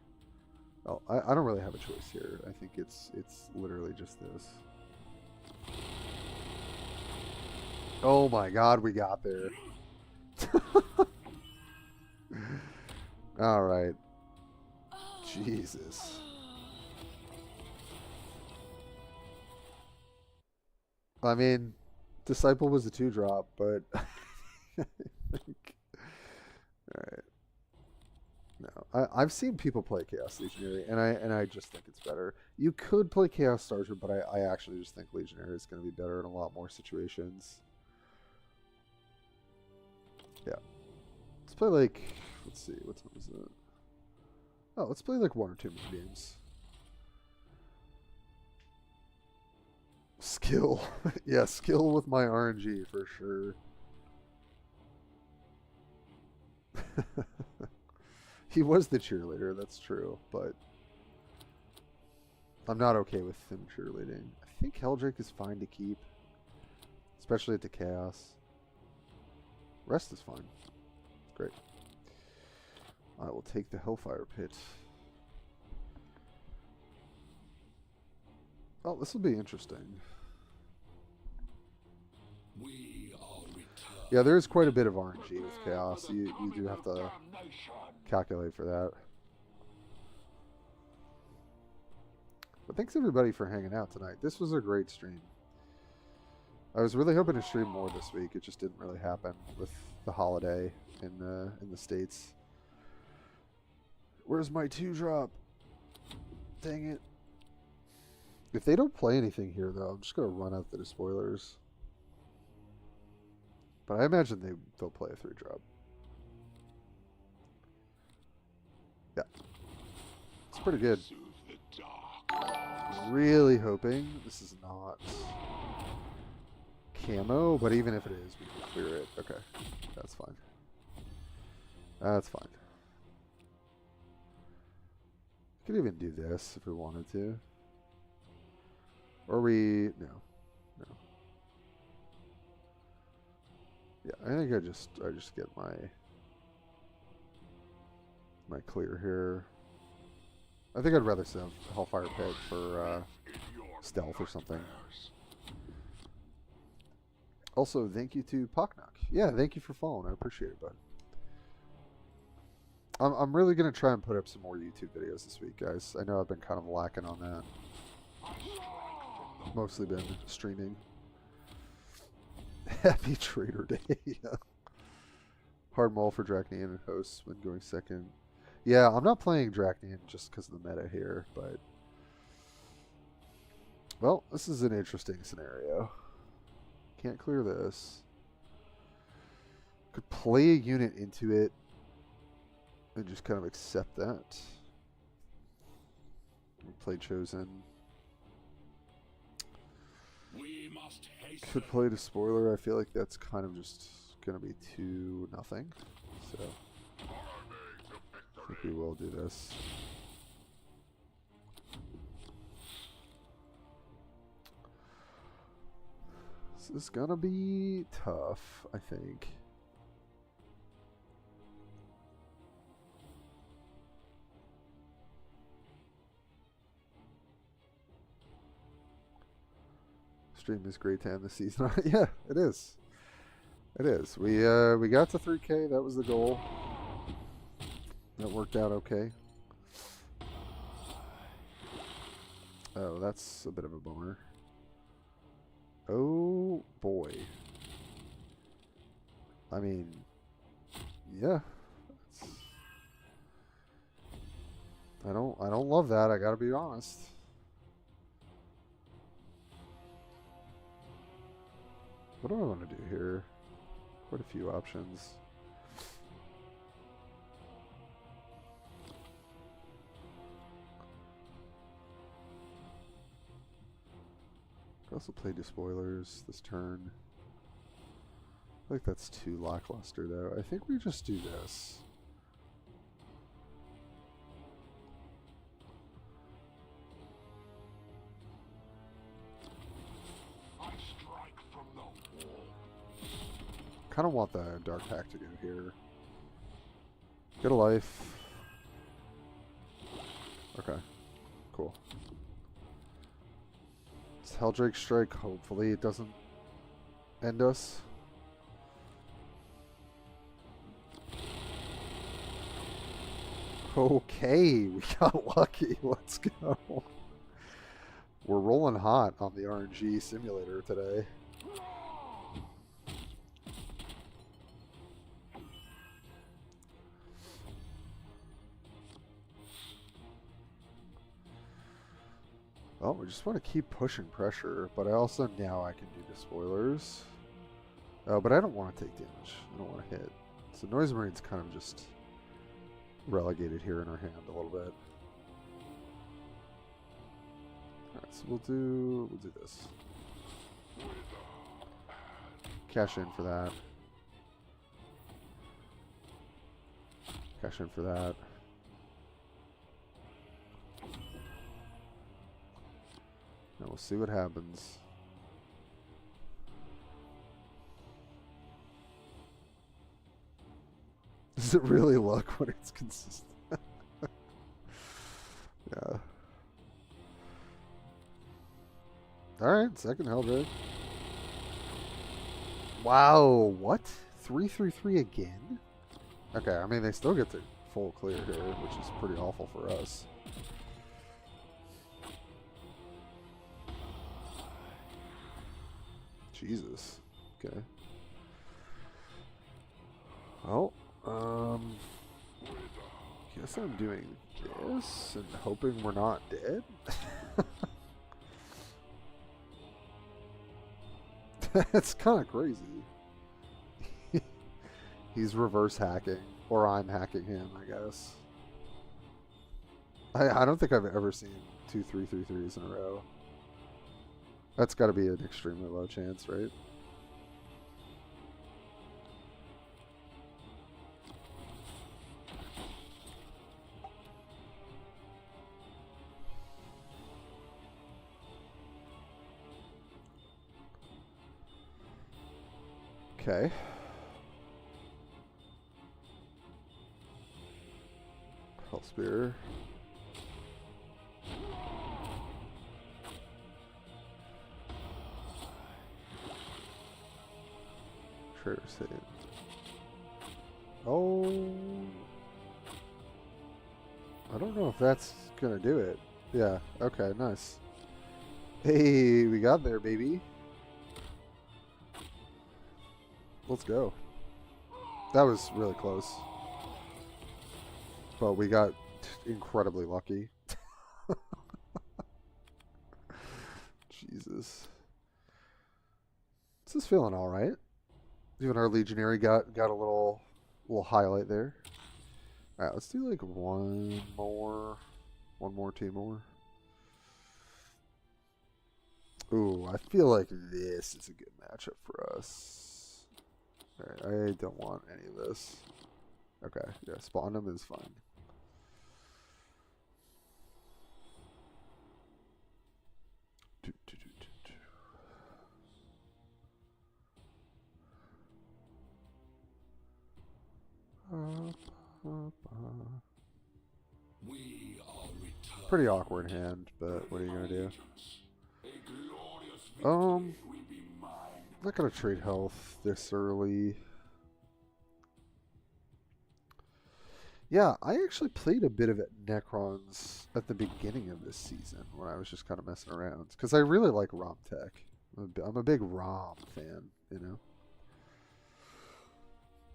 Well, I don't really have a choice here. I think it's literally just this. Oh my God, we got there. All right. Jesus. I mean, Disciple was a 2-drop, but I think, all right. No, I've seen people play Chaos Legionary, and I just think it's better. You could play Chaos Starter, but I actually just think Legionary is going to be better in a lot more situations. Yeah. Let's play like, let's see, what time is it? Oh, let's play like 1 or 2 more games. Skill. Yeah, skill with my RNG for sure. He was the cheerleader, that's true, but I'm not okay with him cheerleading. I think Helldrake is fine to keep, especially at the Chaos. Rest is fine. Great. I will take the Hellfire Pit. Oh, this will be interesting. We are returned. Yeah, there is quite a bit of RNG with Chaos. You do have to calculate for that. But thanks everybody for hanging out tonight. This was a great stream. I was really hoping to stream more this week. It just didn't really happen with the holiday in the States. Where's my 2-drop? Dang it. If they don't play anything here, though, I'm just going to run out the Despoilers. But I imagine they'll play a 3-drop. Yeah. It's pretty good. Soothe the dark. Really hoping this is not camo, but even if it is, we can clear it. Okay. That's fine. That's fine. Could even do this if we wanted to. Or we... No. No. Yeah, I think I just get my clear here. I think I'd rather save Hellfire Pit for stealth or something. Also, thank you to Pocknock. Yeah, thank you for following. I appreciate it, bud. I'm really going to try and put up some more YouTube videos this week, guys. I know I've been kind of lacking on that. Mostly been streaming. Happy Trader Day. Yeah. Hard mull for Dracnian and hosts when going second. Yeah, I'm not playing Dracnian just because of the meta here, but... Well, this is an interesting scenario. Can't clear this. Could play a unit into it and just kind of accept that. Play Chosen. We must hasten. Could play the spoiler. I feel like that's kind of just going to be 2-0. So I think we will do this. This is going to be tough, I think. Stream is great to end the season. Yeah, it is. It is. We got to 3K. That was the goal. That worked out okay. Oh, that's a bit of a bummer. Oh boy. I mean, yeah. I don't love that. I gotta be honest. What do I want to do here? Quite a few options. Could also play Despoilers this turn. I think that's too lackluster though. I think we just do this. Kind of want the Dark Pact to go here. Get a life. Okay, cool. It's Helldrake Strike. Hopefully it doesn't end us. Okay, we got lucky. Let's go. We're rolling hot on the RNG simulator today. Well, we just want to keep pushing pressure, but I also now I can do the spoilers. But I don't want to take damage. I don't want to hit. So Noise Marine's kind of just relegated here in our hand a little bit. Alright, so we'll do this. Cash in for that. Cash in for that. And we'll see what happens. Does it really look when it's consistent? Yeah. Alright, second Helldrake. Wow, what? 3-3-3 again? Okay, I mean, they still get the full clear here, which is pretty awful for us. Jesus. Okay. Well, guess I'm doing this and hoping we're not dead. That's kind of crazy. He's reverse hacking, or I'm hacking him, I guess. I don't think I've ever seen 2 3/3/3s in a row. That's got to be an extremely low chance, right? Okay. Hell Spear. Trader Save. Oh. I don't know if that's gonna do it. Yeah, okay, nice. Hey, we got there, baby. Let's go. That was really close. But we got incredibly lucky. Jesus. This is feeling alright. Even our Legionary got a little highlight there. Alright, let's do like one more, two more. Ooh, I feel like this is a good matchup for us. Alright, I don't want any of this. Okay, yeah, spawn them is fine. Pretty awkward hand, but what are you gonna do? Not gonna trade health this early. Yeah, I actually played a bit of it Necrons at the beginning of this season when I was just kind of messing around because I really like ROM tech. I'm a big ROM fan, you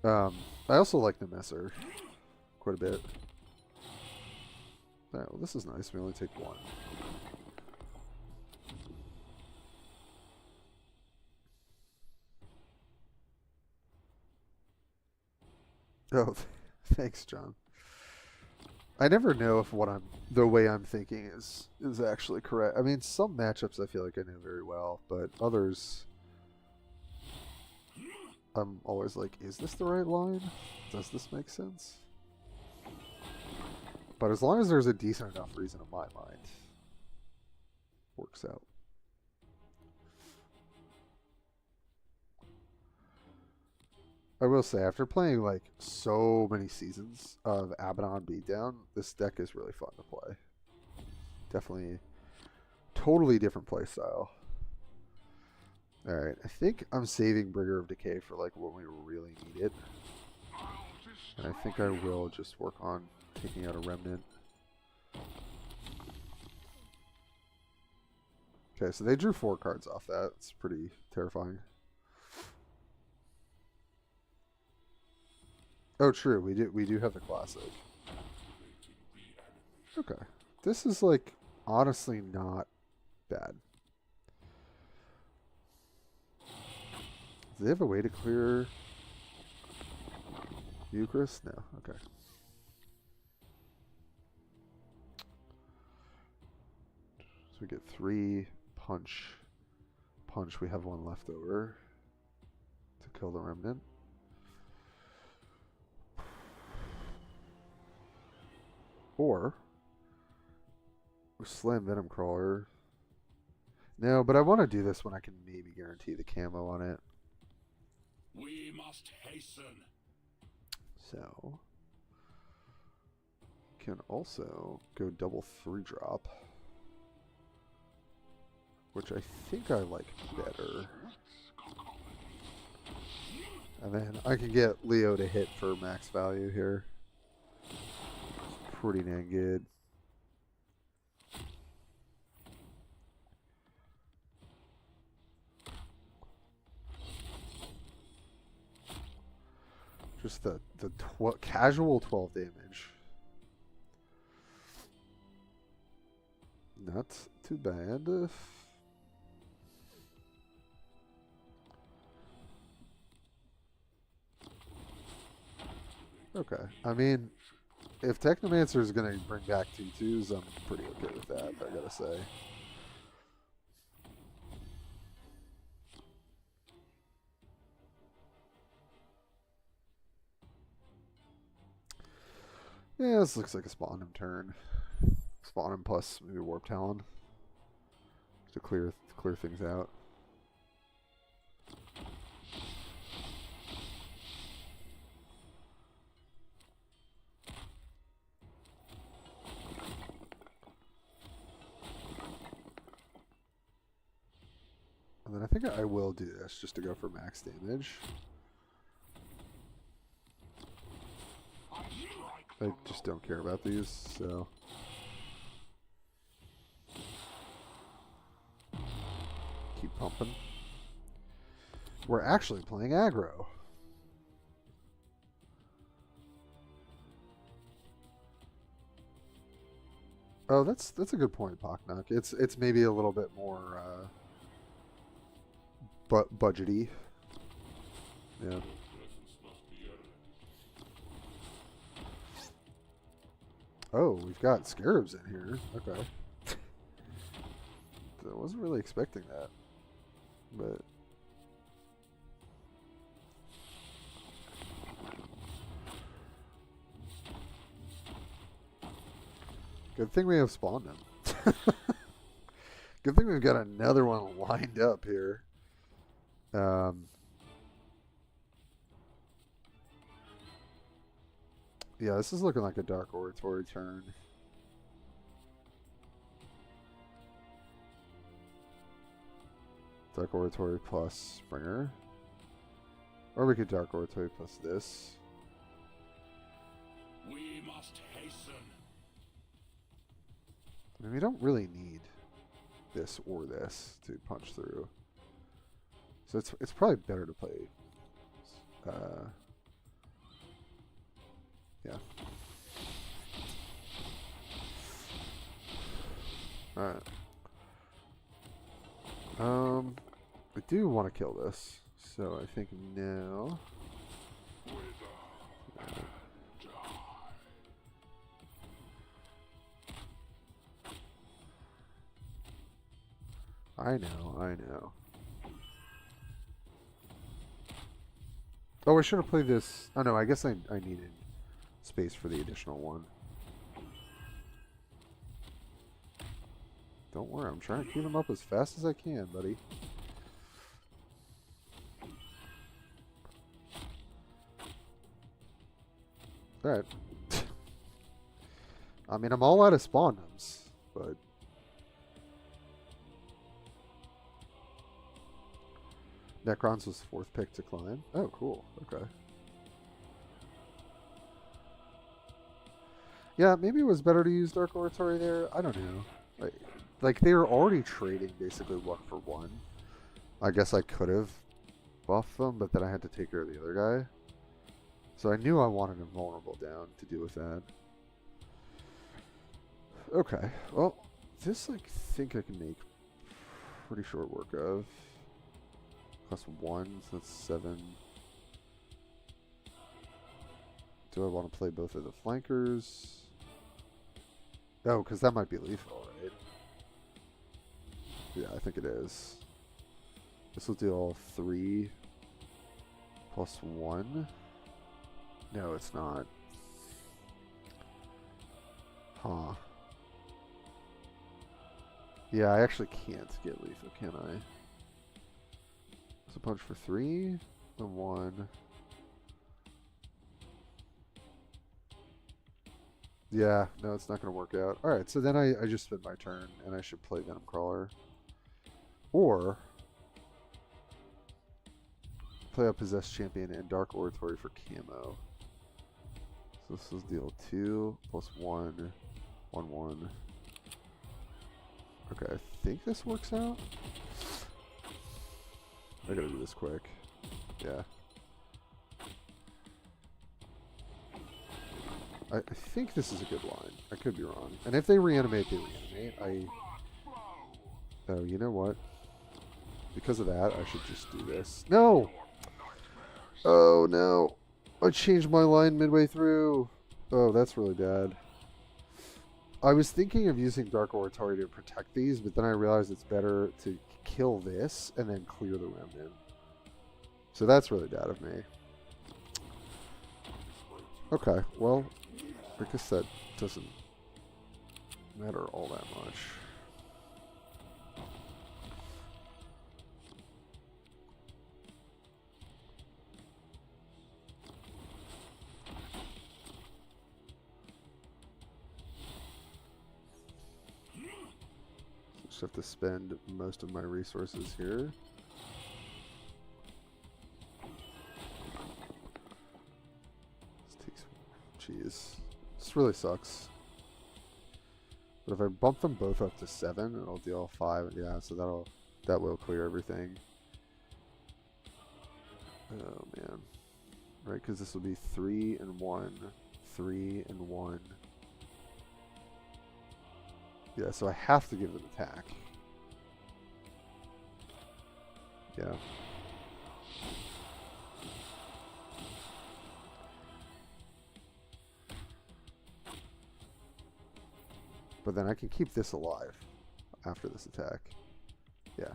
know. I also like the Messer quite a bit. Alright, well this is nice. We only take one. Oh, thanks, John. I never know if the way I'm thinking is actually correct. I mean, some matchups I feel like I know very well, but others I'm always like, is this the right line? Does this make sense? But as long as there's a decent enough reason in my mind, works out. I will say, after playing like so many seasons of Abaddon Beatdown, this deck is really fun to play. Definitely totally different play style. Alright, I think I'm saving Bringer of Decay for like when we really need it. And I think I will just work on taking out a Remnant. Okay, so they drew 4 cards off that. It's pretty terrifying. Oh, true. We do have the classic. Okay. This is like honestly not bad. Do they have a way to clear Eucharist? No. Okay. So we get 3 punch. We have 1 left over to kill the Remnant. Or we slam Venom Crawler. No, but I want to do this when I can maybe guarantee the camo on it. We must hasten. So can also go double 3-drop, which I think I like better. And then I can get Leo to hit for max value here. Pretty dang good. Just the casual 12 damage. Not too bad. Okay, I mean, if Technomancer is going to bring back 2/2s, I'm pretty okay with that, I gotta say. Yeah, this looks like a spawn him turn. Spawn him plus maybe Warp Talon to clear things out. And then I think I will do this just to go for max damage. I just don't care about these, so. Keep pumping. We're actually playing aggro. Oh, that's a good point, Pocknock. It's maybe a little bit more budgety. Yeah. Oh, we've got scarabs in here. Okay. I wasn't really expecting that. But good thing we have spawned them. Good thing we've got another one lined up here. Yeah, this is looking like a Dark Oratory turn. Dark Oratory plus Springer. Or we could Dark Oratory plus this. We must hasten. I mean, we don't really need this or this to punch through. So it's probably better to play. Yeah. Alright. I do want to kill this, so I think now. I know. Oh, I should have played this. Oh no, I guess I needed space for the additional one. Don't worry, I'm trying to keep him up as fast as I can, buddy. Alright. I mean, I'm all out of spawnums, but... Necrons was 4th pick to climb. Oh, cool. Okay. Yeah, maybe it was better to use Dark Oratory there. I don't know. Like they were already trading basically 1 for 1. I guess I could have buffed them, but then I had to take care of the other guy. So I knew I wanted him vulnerable down to deal with that. Okay. Well, this I think I can make pretty short work of. +1, so that's 7. Do I want to play both of the flankers? Oh, because that might be lethal, right? Yeah, I think it is. This will deal 3 +1. No, it's not. Huh. Yeah, I actually can't get lethal, can I? So punch for 3, then 1. Yeah, no, it's not going to work out. Alright, so then I just spent my turn, and I should play Venom Crawler. Or play a Possessed Champion and Dark Oratory for camo. So this is deal 2 +1, 1/1. Okay, I think this works out. I gotta do this quick. Yeah. I think this is a good line. I could be wrong. And if they reanimate, they reanimate. Oh, you know what? Because of that, I should just do this. No! Oh, no! I changed my line midway through. Oh, that's really bad. I was thinking of using Dark Oratory to protect these, but then I realized it's better to kill this and then clear the remnant. So that's really bad of me. Okay, well, I guess that doesn't matter all that much. Just have to spend most of my resources here. Jeez. This really sucks. But if I bump them both up to 7, it'll deal 5. Yeah, so that will clear everything. Oh, man. Right, because this will be 3 and 1. 3 and 1. Yeah, so I have to give them attack. Yeah. But then I can keep this alive after this attack. Yeah.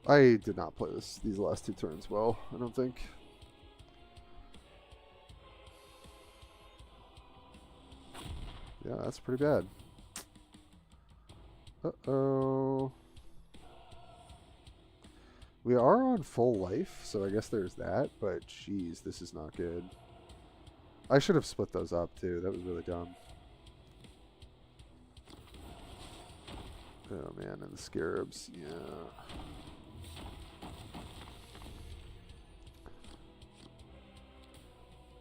I did not play these last 2 turns well, I don't think. Yeah, that's pretty bad. Uh-oh. We are on full life, so I guess there's that, but jeez, this is not good. I should have split those up, too. That was really dumb. Oh, man, and the scarabs, yeah.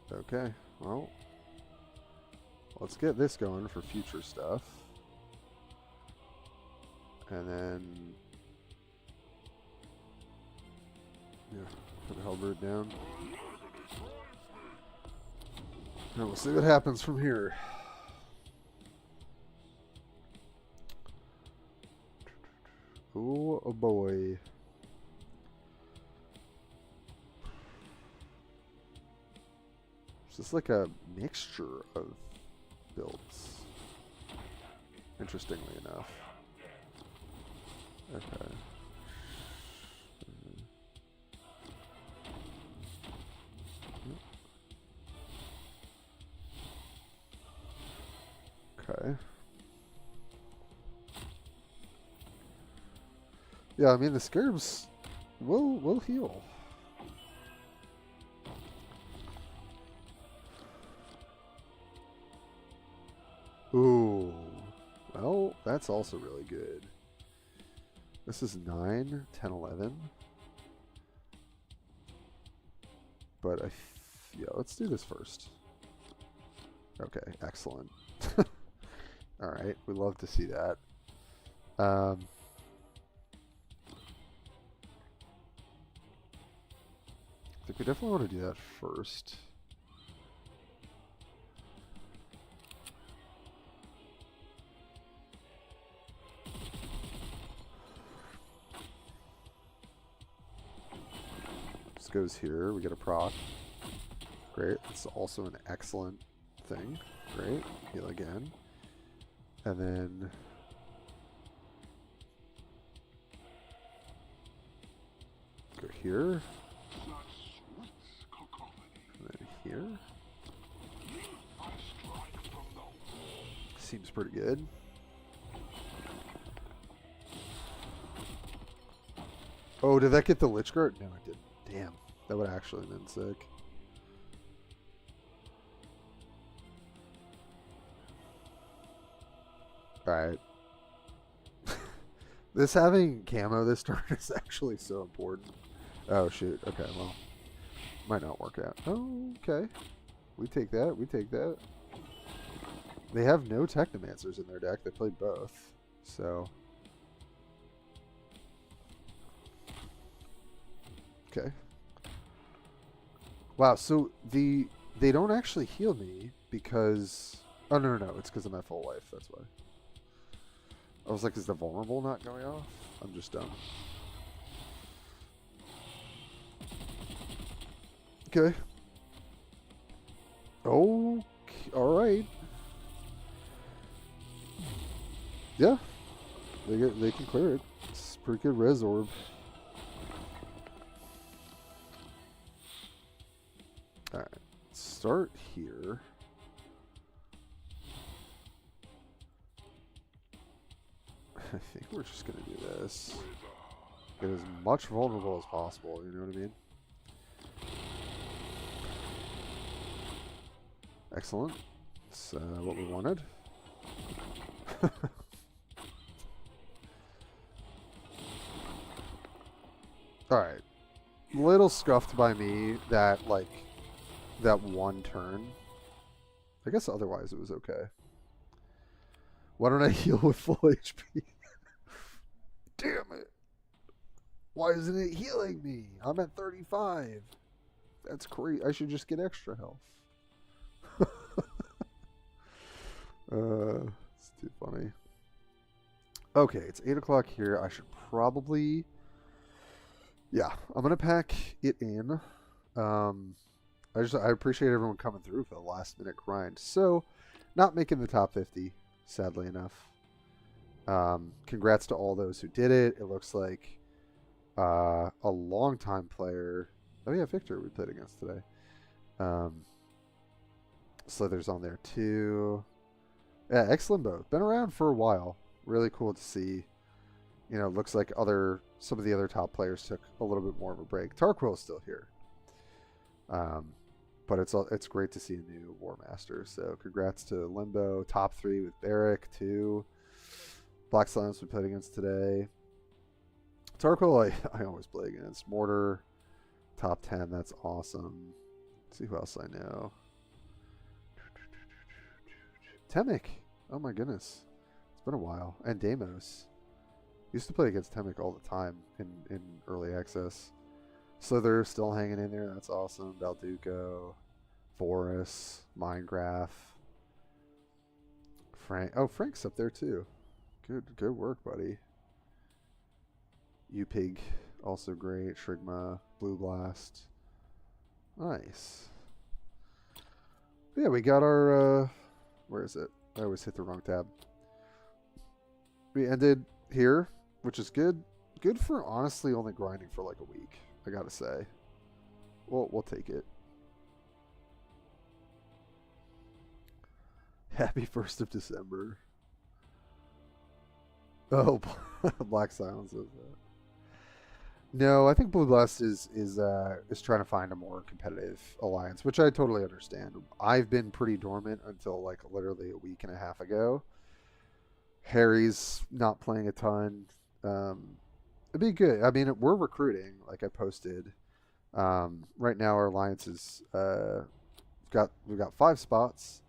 Okay, well, let's get this going for future stuff. And then, yeah, put the halberd down. And we'll see what happens from here. Oh boy. It's just like a mixture of builds, interestingly enough. Okay. Okay. Yeah, I mean the scarabs will heal. Ooh. Well, that's also really good. This is 9, 10, 11. But yeah, let's do this first. Okay, excellent. Alright, we love to see that. I think we definitely want to do that first. This goes here. We get a proc. Great. It's also an excellent thing. Great. Heal again. And then go here. And then here. Seems pretty good. Oh, did that get the Lich Guard? No, it didn't. Damn. That would actually have been sick. Alright. This having camo this turn is actually so important. Oh, shoot. Okay, well. Might not work out. Oh, okay. We take that. We take that. They have no Technomancers in their deck. They played both. So. Okay. Wow, so the they don't actually heal me because... Oh, no, it's because I'm at full life. That's why. I was like, is the vulnerable not going off? I'm just dumb. Okay. Oh, alright. Yeah. They can clear it. It's a pretty good res orb. Alright. Start here. I think we're just going to do this. Get as much vulnerable as possible, you know what I mean? Excellent. That's what we wanted. Alright. Little scuffed by me that, like, that one turn. I guess otherwise it was okay. Why don't I heal with full HP? Damn it. Why isn't it healing me? I'm at 35. That's crazy. I should just get extra health. It's too funny. Okay, it's 8 o'clock here. I should probably... Yeah, I'm going to pack it in. I appreciate everyone coming through for the last minute grind. So, not making the top 50, sadly enough. Congrats to all those who did it. It looks like a long-time player. Oh yeah, Victor we played against today. Slither's on there too. Yeah, excellent both. Been around for a while. Really cool to see. You know, looks like some of the other top players took a little bit more of a break. Tarquil's still here. But it's great to see a new War Master. So congrats to Limbo. Top 3 with Barrick too. Black Silence we played against today. Tarquil I always play against. Mortar. Top 10. That's awesome. Let's see who else I know. Temic. Oh my goodness. It's been a while. And Deimos. Used to play against Temic all the time in early access. Slither still hanging in there. That's awesome. Balduco. Boris. Mindgraph. Frank. Oh, Frank's up there too. Good work, buddy. U-Pig. Also great. Shrigma. Blue Blast. Nice. Yeah, we got our... where is it? I always hit the wrong tab. We ended here, which is good. Good for honestly only grinding for like a week, I gotta say. We'll take it. Happy 1st of December. Oh, Black Silence is that. No, I think Blue Blast is trying to find a more competitive alliance, which I totally understand. I've been pretty dormant until like literally a week and a half ago. Harry's not playing a ton. It'd be good. I mean, we're recruiting, like I posted. Right now, our alliance is we've got 5 spots.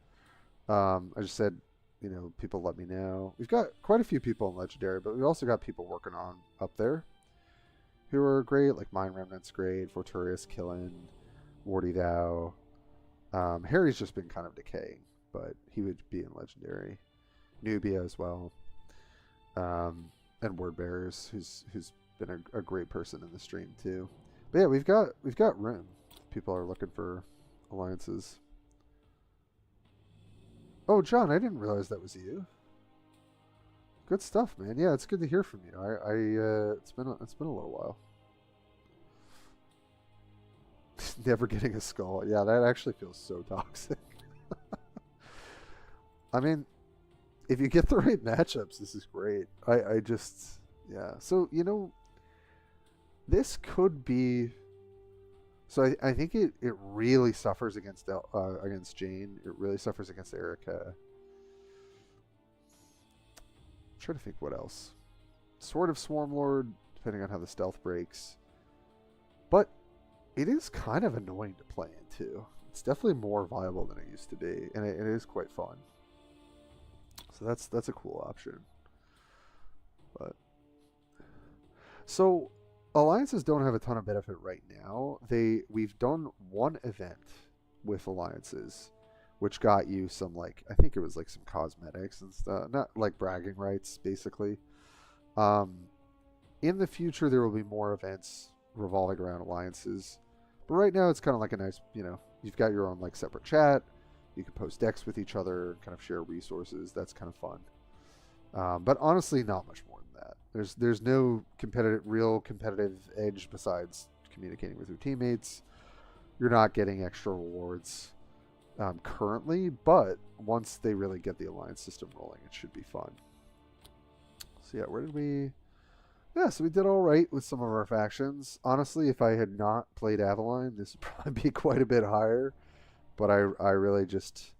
I just said, you know, people let me know. We've got quite a few people in Legendary, but we've also got people working on up there who are great, like Mind Remnant's great, Forturius, Killen, Wardy Thou. Harry's just been kind of decaying, but he would be in Legendary. Nubia as well. And Word Bearers, who's been a great person in the stream too. But yeah, we've got room. People are looking for alliances. Oh, John, I didn't realize that was you. Good stuff, man. Yeah, it's good to hear from you. It's been a little while. Never getting a skull. Yeah, that actually feels so toxic. I mean, if you get the right matchups, this is great. I just, yeah. So, you know, this could be... So I think it really suffers against Jane. It really suffers against Erica. I'm trying to think what else. Sword of Swarmlord, depending on how the stealth breaks. But it is kind of annoying to play in too. It's definitely more viable than it used to be, and it is quite fun. So that's a cool option. But so alliances don't have a ton of benefit right now. We've done one event with alliances, which got you some, like, I think it was like some cosmetics and stuff, not like bragging rights, basically. In the future, there will be more events revolving around alliances, but right now it's kind of like a nice, you've got your own like separate chat. You can post decks with each other, kind of share resources. That's kind of fun. But honestly, not much more than that. There's no real competitive edge besides communicating with your teammates. You're not getting extra rewards currently, but once they really get the alliance system rolling, it should be fun. So yeah, where did we... Yeah, so we did all right with some of our factions. Honestly, if I had not played Avalon, this would probably be quite a bit higher. But I really just,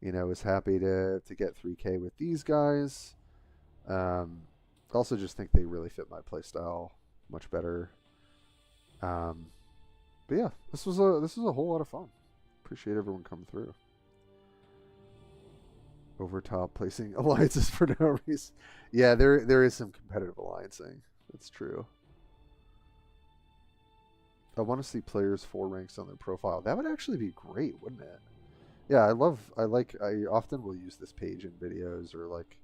was happy to get 3K with these guys. Also just think they really fit my playstyle much better. But yeah, this was a whole lot of fun. Appreciate everyone coming through. Overtop placing alliances for no reason. Yeah, there is some competitive alliancing. That's true. I want to see players 4 ranks on their profile. That would actually be great, wouldn't it? Yeah, I often will use this page in videos or like,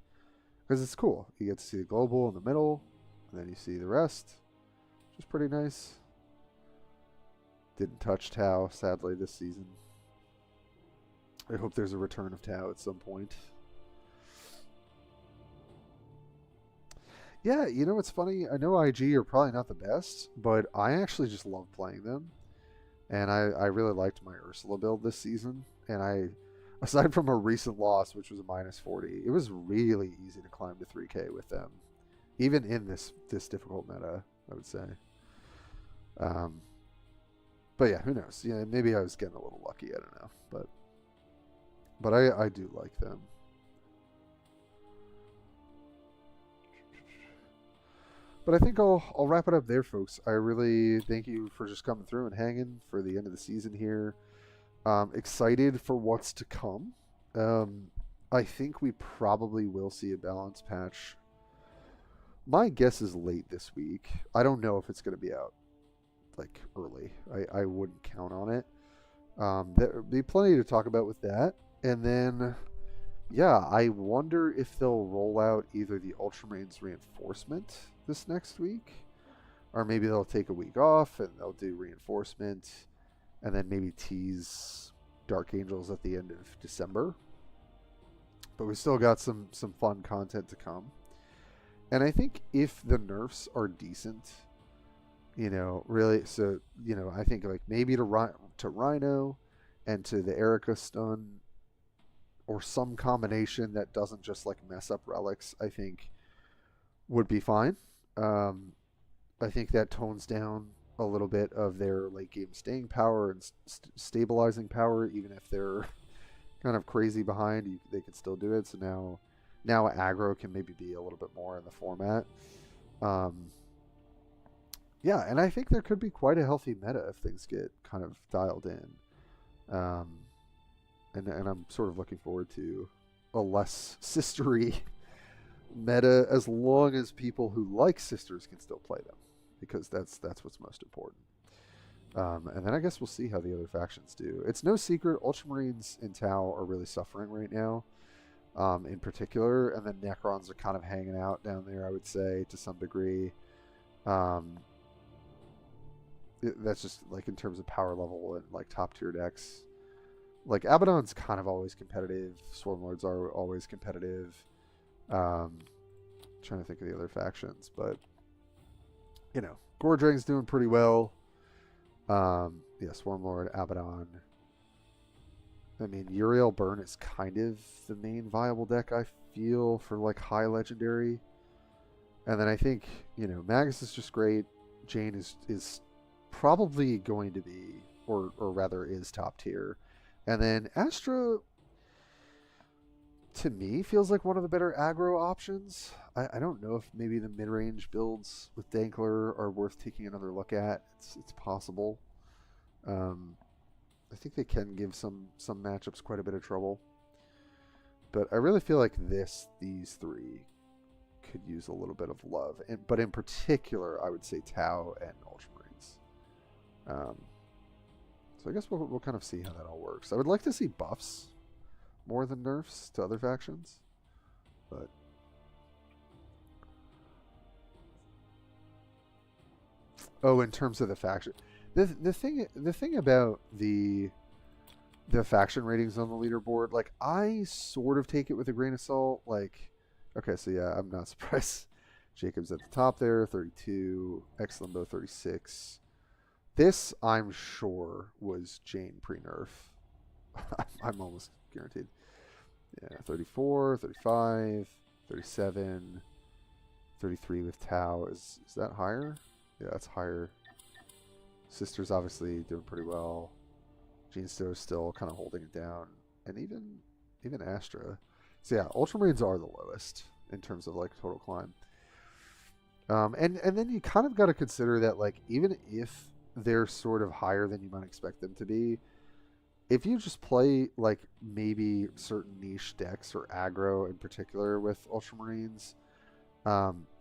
because it's cool. You get to see the global in the middle, and then you see the rest, which is pretty nice. Didn't touch Tau, sadly, this season. I hope there's a return of Tau at some point. Yeah, it's funny. I know IG are probably not the best, but I actually just love playing them. And I really liked my Ursula build this season. And aside from a recent loss, which was a -40, it was really easy to climb to 3K with them. Even in this difficult meta, I would say. But yeah, who knows? Yeah, maybe I was getting a little lucky. I don't know. But I do like them. But I think I'll wrap it up there, folks. I really thank you for just coming through and hanging for the end of the season here. Excited for what's to come. I think we probably will see a balance patch. My guess is late this week. I don't know if it's going to be out like early. I wouldn't count on it. There'll be plenty to talk about with that. And then, yeah, I wonder if they'll roll out either the Ultramarines reinforcement this next week, or maybe they'll take a week off and they'll do reinforcement and then maybe tease Dark Angels at the end of December. But we still got some fun content to come. And I think if the nerfs are decent, really, so, I think like maybe to Rhino and to the Erica stun, or some combination that doesn't just like mess up relics, I think would be fine. I think that tones down a little bit of their late game staying power and stabilizing power. Even if they're kind of crazy behind, they can still do it. So now aggro can maybe be a little bit more in the format. Yeah, and I think there could be quite a healthy meta if things get kind of dialed in. And I'm sort of looking forward to a less sistery meta, as long as people who like sisters can still play them, because that's what's most important. And then I guess we'll see how the other factions do. It's no secret Ultramarines and Tau are really suffering right now, in particular, and then Necrons are kind of hanging out down there, I would say, to some degree. That's just like in terms of power level and like top tier decks. Like Abaddon's kind of always competitive. Swarmlords are always competitive. Trying to think of the other factions, but Gordrang's doing pretty well. Yeah, Swarmlord, Abaddon. I mean, Uriel Burn is kind of the main viable deck, I feel, for like high legendary. And then I think, Magus is just great. Jane is probably going to be, or rather is top tier. And then Astra, to me, feels like one of the better aggro options. I don't know if maybe the mid-range builds with Dankler are worth taking another look at. It's possible. I think they can give some matchups quite a bit of trouble. But I really feel like these three could use a little bit of love. But in particular, I would say Tau and Ultramarines. So I guess we'll kind of see how that all works. I would like to see buffs more than nerfs to other factions, but oh, in terms of the faction, the thing about the faction ratings on the leaderboard, like I sort of take it with a grain of salt. Like, okay, so yeah, I'm not surprised. Jacob's at the top there, 32. Ex Limbo 36. This, I'm sure, was Jane pre-nerf. I'm almost guaranteed. Yeah, 34, 35, 37, 33 with Tau. Is that higher? Yeah, that's higher. Sister's obviously doing pretty well. Gene Stowe's still kind of holding it down. And even Astra. So yeah, Ultramarines are the lowest in terms of like total climb. And then you kind of got to consider that, like, even if they're sort of higher than you might expect them to be, if you just play like maybe certain niche decks or aggro in particular with Ultramarines,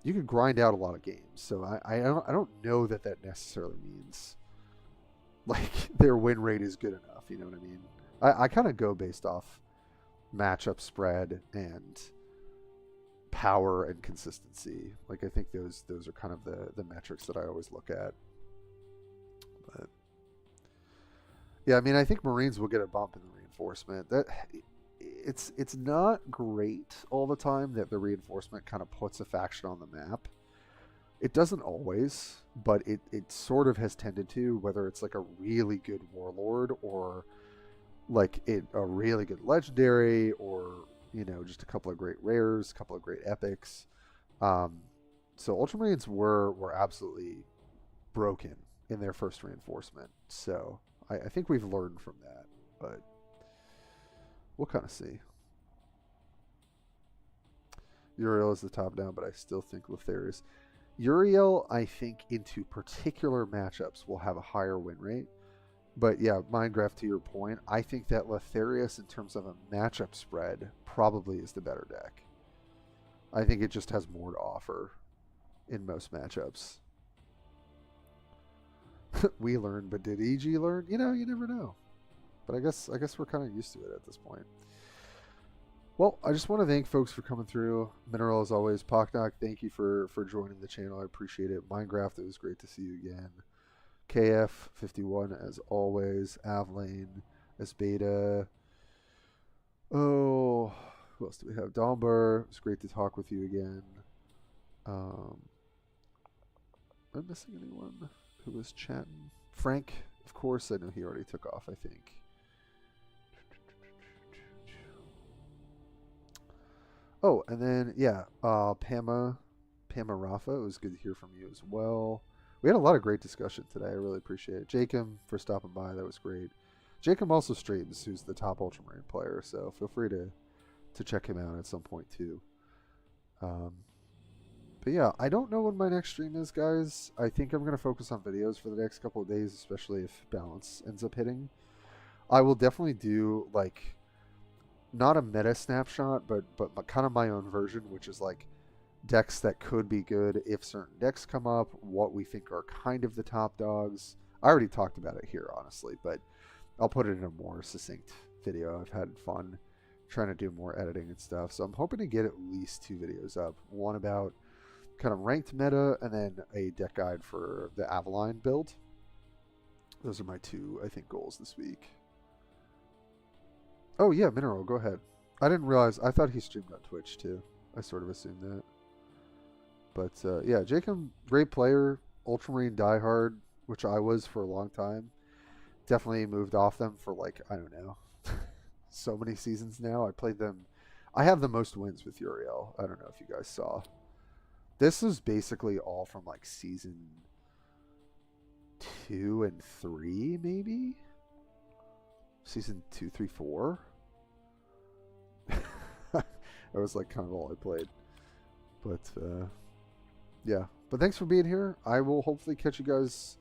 you can grind out a lot of games. So I don't know that necessarily means like their win rate is good enough. You know what I mean? I kind of go based off matchup spread and power and consistency. Like I think those are kind of the metrics that I always look at. But yeah, I mean, I think Marines will get a bump in the reinforcement. That it's not great all the time that the reinforcement kind of puts a faction on the map. It doesn't always, but it sort of has tended to, whether it's like a really good warlord or like a really good legendary, or you know, just a couple of great rares, a couple of great epics. So Ultramarines were absolutely broken in their first reinforcement. So I think we've learned from that, but we'll kind of see. Uriel is the top down, but I still think Lotharius. Uriel, I think, into particular matchups will have a higher win rate. But yeah, Mindgraph, to your point, I think that Lotharius, in terms of a matchup spread, probably is the better deck. I think it just has more to offer in most matchups. We learned, but did EG learn? You know, you never know. But I guess we're kind of used to it at this point. Well, I just want to thank folks for coming through. Mineral, as always. Pocknock, thank you for joining the channel. I appreciate it. Mindgraph, it was great to see you again. KF51, as always. Avlane, as Beta. Oh, who else do we have? Dombar, it's great to talk with you again. Am I missing anyone who was chatting? Frank, of course. I know he already took off, I think. Oh, and then, yeah, Pama Rafa, it was good to hear from you as well. We had a lot of great discussion today. I really appreciate it. Jacob, for stopping by. That was great. Jacob also streams, who's the top Ultramarine player, so feel free to check him out at some point, too. But yeah, I don't know when my next stream is, guys. I think I'm going to focus on videos for the next couple of days, especially if balance ends up hitting. I will definitely do, like, not a meta snapshot, but kind of my own version, which is like decks that could be good if certain decks come up, what we think are kind of the top dogs. I already talked about it here, honestly, but I'll put it in a more succinct video. I've had fun trying to do more editing and stuff, so I'm hoping to get at least 2 videos up. One about kind of ranked meta, and then a deck guide for the Avalon build. Those are my 2, I think, goals this week. Oh, yeah, Mineral, go ahead. I didn't realize. I thought he streamed on Twitch, too. I sort of assumed that. But, yeah, Jacob, great player. Ultramarine diehard, which I was for a long time. Definitely moved off them for, like, I don't know, so many seasons now. I played them. I have the most wins with Uriel. I don't know if you guys saw. This is basically all from, like, season 2 and 3, maybe? Season 2, 3, 4? That was like kind of all I played. But yeah. But thanks for being here. I will hopefully catch you guys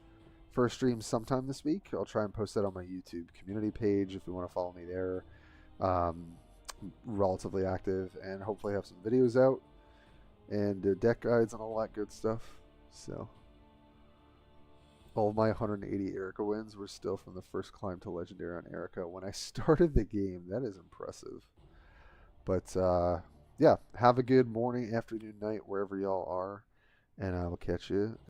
for a stream sometime this week. I'll try and post that on my YouTube community page if you want to follow me there. Relatively active, and hopefully have some videos out and deck guides and all that good stuff. So all my 180 Erica wins were still from the first climb to Legendary on Erica when I started the game. That is impressive. But yeah, have a good morning, afternoon, night, wherever y'all are. And I will catch you